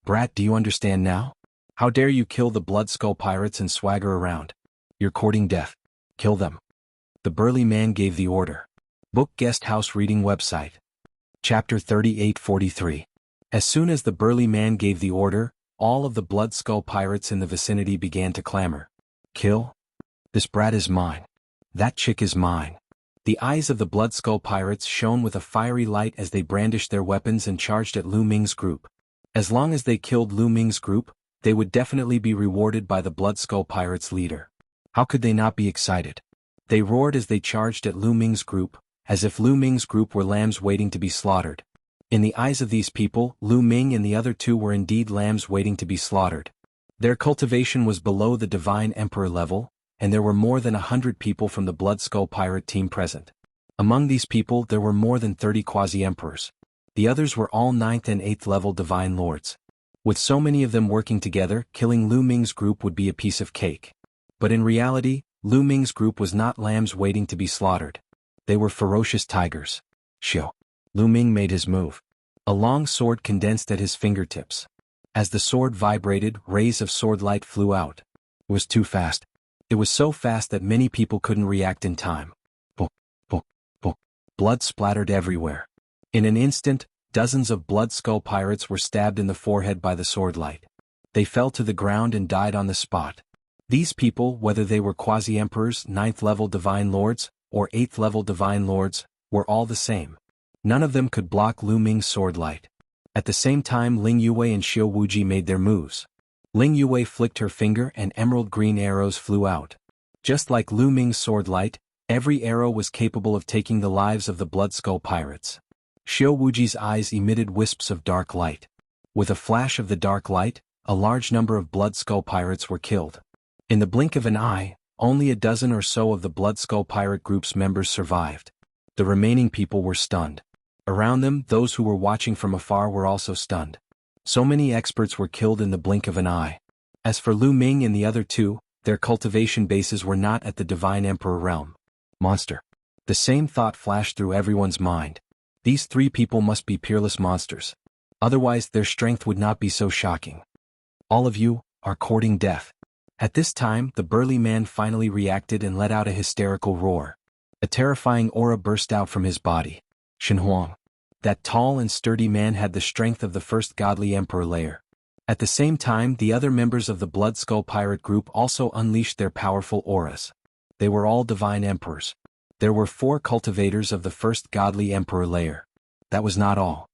Brat, do you understand now? How dare you kill the Blood Skull Pirates and swagger around? You're courting death. Kill them. The burly man gave the order. Book Guest House Reading Website. Chapter 3843. As soon as the burly man gave the order, all of the Blood Skull Pirates in the vicinity began to clamor. Kill? This brat is mine. That chick is mine. The eyes of the Blood Skull Pirates shone with a fiery light as they brandished their weapons and charged at Lu Ming's group. As long as they killed Lu Ming's group, they would definitely be rewarded by the Blood Skull Pirates leader. How could they not be excited? They roared as they charged at Lu Ming's group, as if Lu Ming's group were lambs waiting to be slaughtered. In the eyes of these people, Lu Ming and the other two were indeed lambs waiting to be slaughtered. Their cultivation was below the Divine Emperor level, and there were more than 100 people from the Blood Skull Pirate team present. Among these people there were more than 30 quasi-emperors. The others were all 9th and 8th level Divine Lords. With so many of them working together, killing Lu Ming's group would be a piece of cake. But in reality, Lu Ming's group was not lambs waiting to be slaughtered. They were ferocious tigers. Shio. Lu Ming made his move. A long sword condensed at his fingertips. As the sword vibrated, rays of sword light flew out. It was too fast. It was so fast that many people couldn't react in time. Boom, boom, boom. Blood splattered everywhere. In an instant, dozens of blood skull pirates were stabbed in the forehead by the sword light. They fell to the ground and died on the spot. These people, whether they were quasi-emperors, 9th-level divine lords, or 8th-level divine lords, were all the same. None of them could block Lu Ming's sword light. At the same time, Ling Yue and Xiao Wuji made their moves. Ling Yue flicked her finger and emerald green arrows flew out. Just like Lu Ming's sword light, every arrow was capable of taking the lives of the blood skull pirates. Xiao Wuji's eyes emitted wisps of dark light. With a flash of the dark light, a large number of blood skull pirates were killed. In the blink of an eye, only a dozen or so of the blood skull pirate group's members survived. The remaining people were stunned. Around them, those who were watching from afar were also stunned. So many experts were killed in the blink of an eye. As for Lu Ming and the other two, their cultivation bases were not at the Divine Emperor realm. Monster. The same thought flashed through everyone's mind. These three people must be peerless monsters. Otherwise their strength would not be so shocking. All of you are courting death. At this time, the burly man finally reacted and let out a hysterical roar. A terrifying aura burst out from his body. Shen Huang. That tall and sturdy man had the strength of the first godly emperor layer. At the same time, the other members of the Blood Skull Pirate group also unleashed their powerful auras. They were all divine emperors. There were 4 cultivators of the first godly emperor layer. That was not all.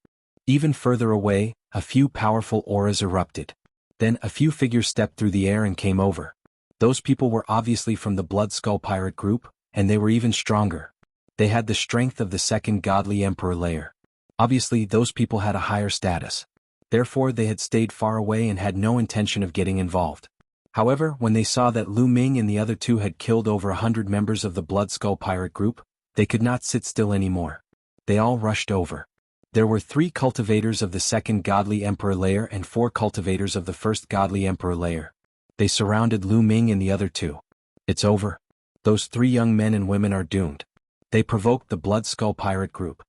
Even further away, a few powerful auras erupted. Then a few figures stepped through the air and came over. Those people were obviously from the Blood Skull Pirate group, and they were even stronger. They had the strength of the second godly emperor layer. Obviously, those people had a higher status. Therefore, they had stayed far away and had no intention of getting involved. However, when they saw that Lu Ming and the other two had killed over 100 members of the Blood Skull Pirate group, they could not sit still anymore. They all rushed over. There were 3 cultivators of the second godly emperor layer and 4 cultivators of the first godly emperor layer. They surrounded Lu Ming and the other two. It's over. Those 3 young men and women are doomed. They provoked the Blood Skull Pirate group.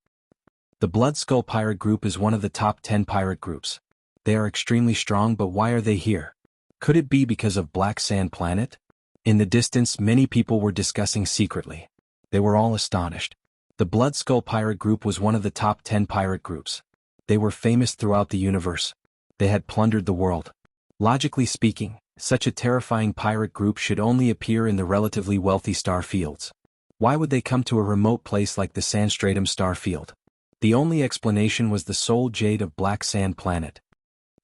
The Blood Skull Pirate group is one of the top 10 pirate groups. They are extremely strong, but why are they here? Could it be because of Black Sand Planet? In the distance, many people were discussing secretly. They were all astonished. The Blood Skull Pirate group was one of the top 10 pirate groups. They were famous throughout the universe. They had plundered the world. Logically speaking, such a terrifying pirate group should only appear in the relatively wealthy star fields. Why would they come to a remote place like the Sandstratum star field? The only explanation was the soul jade of Black Sand Planet.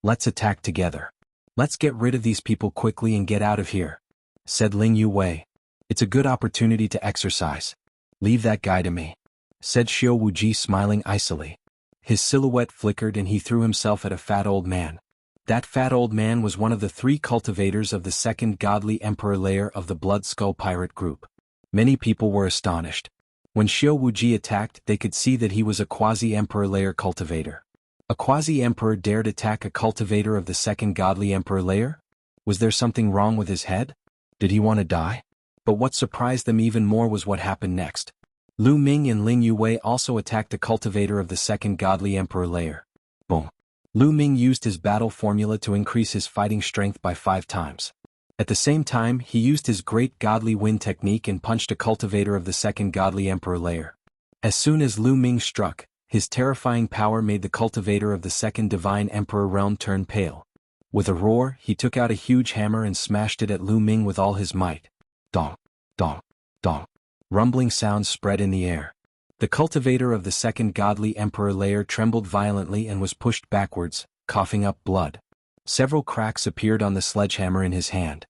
Let's attack together. Let's get rid of these people quickly and get out of here, said Ling Yue. It's a good opportunity to exercise. Leave that guy to me, said Xiao Wuji, smiling icily. His silhouette flickered and he threw himself at a fat old man. That fat old man was one of the 3 cultivators of the second godly emperor layer of the Blood Skull Pirate group. Many people were astonished. When Xiao Wuji attacked, they could see that he was a quasi-emperor layer cultivator. A quasi-emperor dared attack a cultivator of the second godly emperor layer? Was there something wrong with his head? Did he want to die? But what surprised them even more was what happened next. Lu Ming and Ling Yue also attacked a cultivator of the second godly emperor layer. Boom. Lu Ming used his battle formula to increase his fighting strength by 5 times. At the same time, he used his great godly wind technique and punched a cultivator of the second godly emperor layer. As soon as Lu Ming struck, his terrifying power made the cultivator of the second divine emperor realm turn pale. With a roar, he took out a huge hammer and smashed it at Lu Ming with all his might. Dong, dong, dong. Rumbling sounds spread in the air. The cultivator of the second godly emperor layer trembled violently and was pushed backwards, coughing up blood. Several cracks appeared on the sledgehammer in his hand.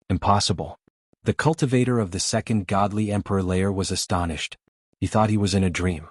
Impossible. The cultivator of the second godly emperor layer was astonished. He thought he was in a dream.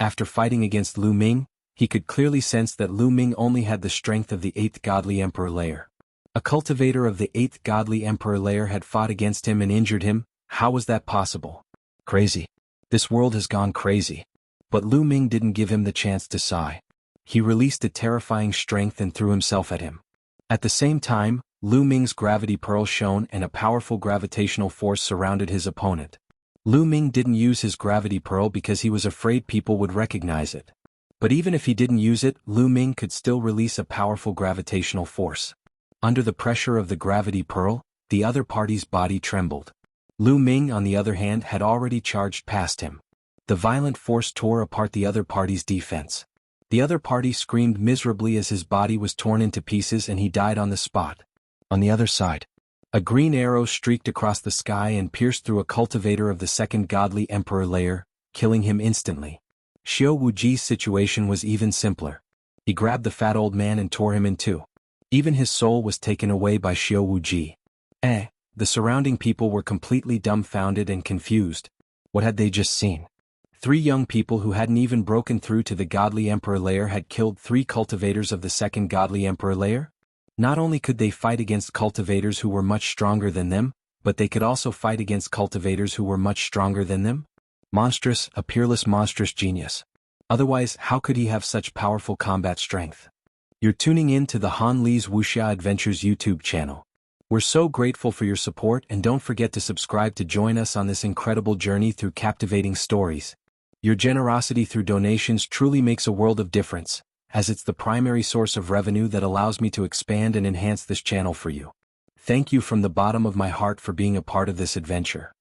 After fighting against Lu Ming, he could clearly sense that Lu Ming only had the strength of the 8th godly emperor layer. A cultivator of the 8th godly emperor layer had fought against him and injured him. How was that possible? Crazy. This world has gone crazy. But Lu Ming didn't give him the chance to sigh. He released a terrifying strength and threw himself at him. At the same time, Lu Ming's gravity pearl shone and a powerful gravitational force surrounded his opponent. Lu Ming didn't use his gravity pearl because he was afraid people would recognize it. But even if he didn't use it, Lu Ming could still release a powerful gravitational force. Under the pressure of the gravity pearl, the other party's body trembled. Lu Ming, on the other hand, had already charged past him. The violent force tore apart the other party's defense. The other party screamed miserably as his body was torn into pieces and he died on the spot. On the other side, a green arrow streaked across the sky and pierced through a cultivator of the second godly emperor layer, killing him instantly. Xiao Wuji's situation was even simpler. He grabbed the fat old man and tore him in two. Even his soul was taken away by Xiao Wuji. The surrounding people were completely dumbfounded and confused. What had they just seen? 3 young people who hadn't even broken through to the godly emperor layer had killed 3 cultivators of the second godly emperor layer? Not only could they fight against cultivators who were much stronger than them, but they could also fight against cultivators who were much stronger than them? Monstrous, a peerless monstrous genius. Otherwise, how could he have such powerful combat strength? You're tuning in to the Han Li's Wuxia Adventures YouTube channel. We're so grateful for your support, and don't forget to subscribe to join us on this incredible journey through captivating stories. Your generosity through donations truly makes a world of difference, as it's the primary source of revenue that allows me to expand and enhance this channel for you. Thank you from the bottom of my heart for being a part of this adventure.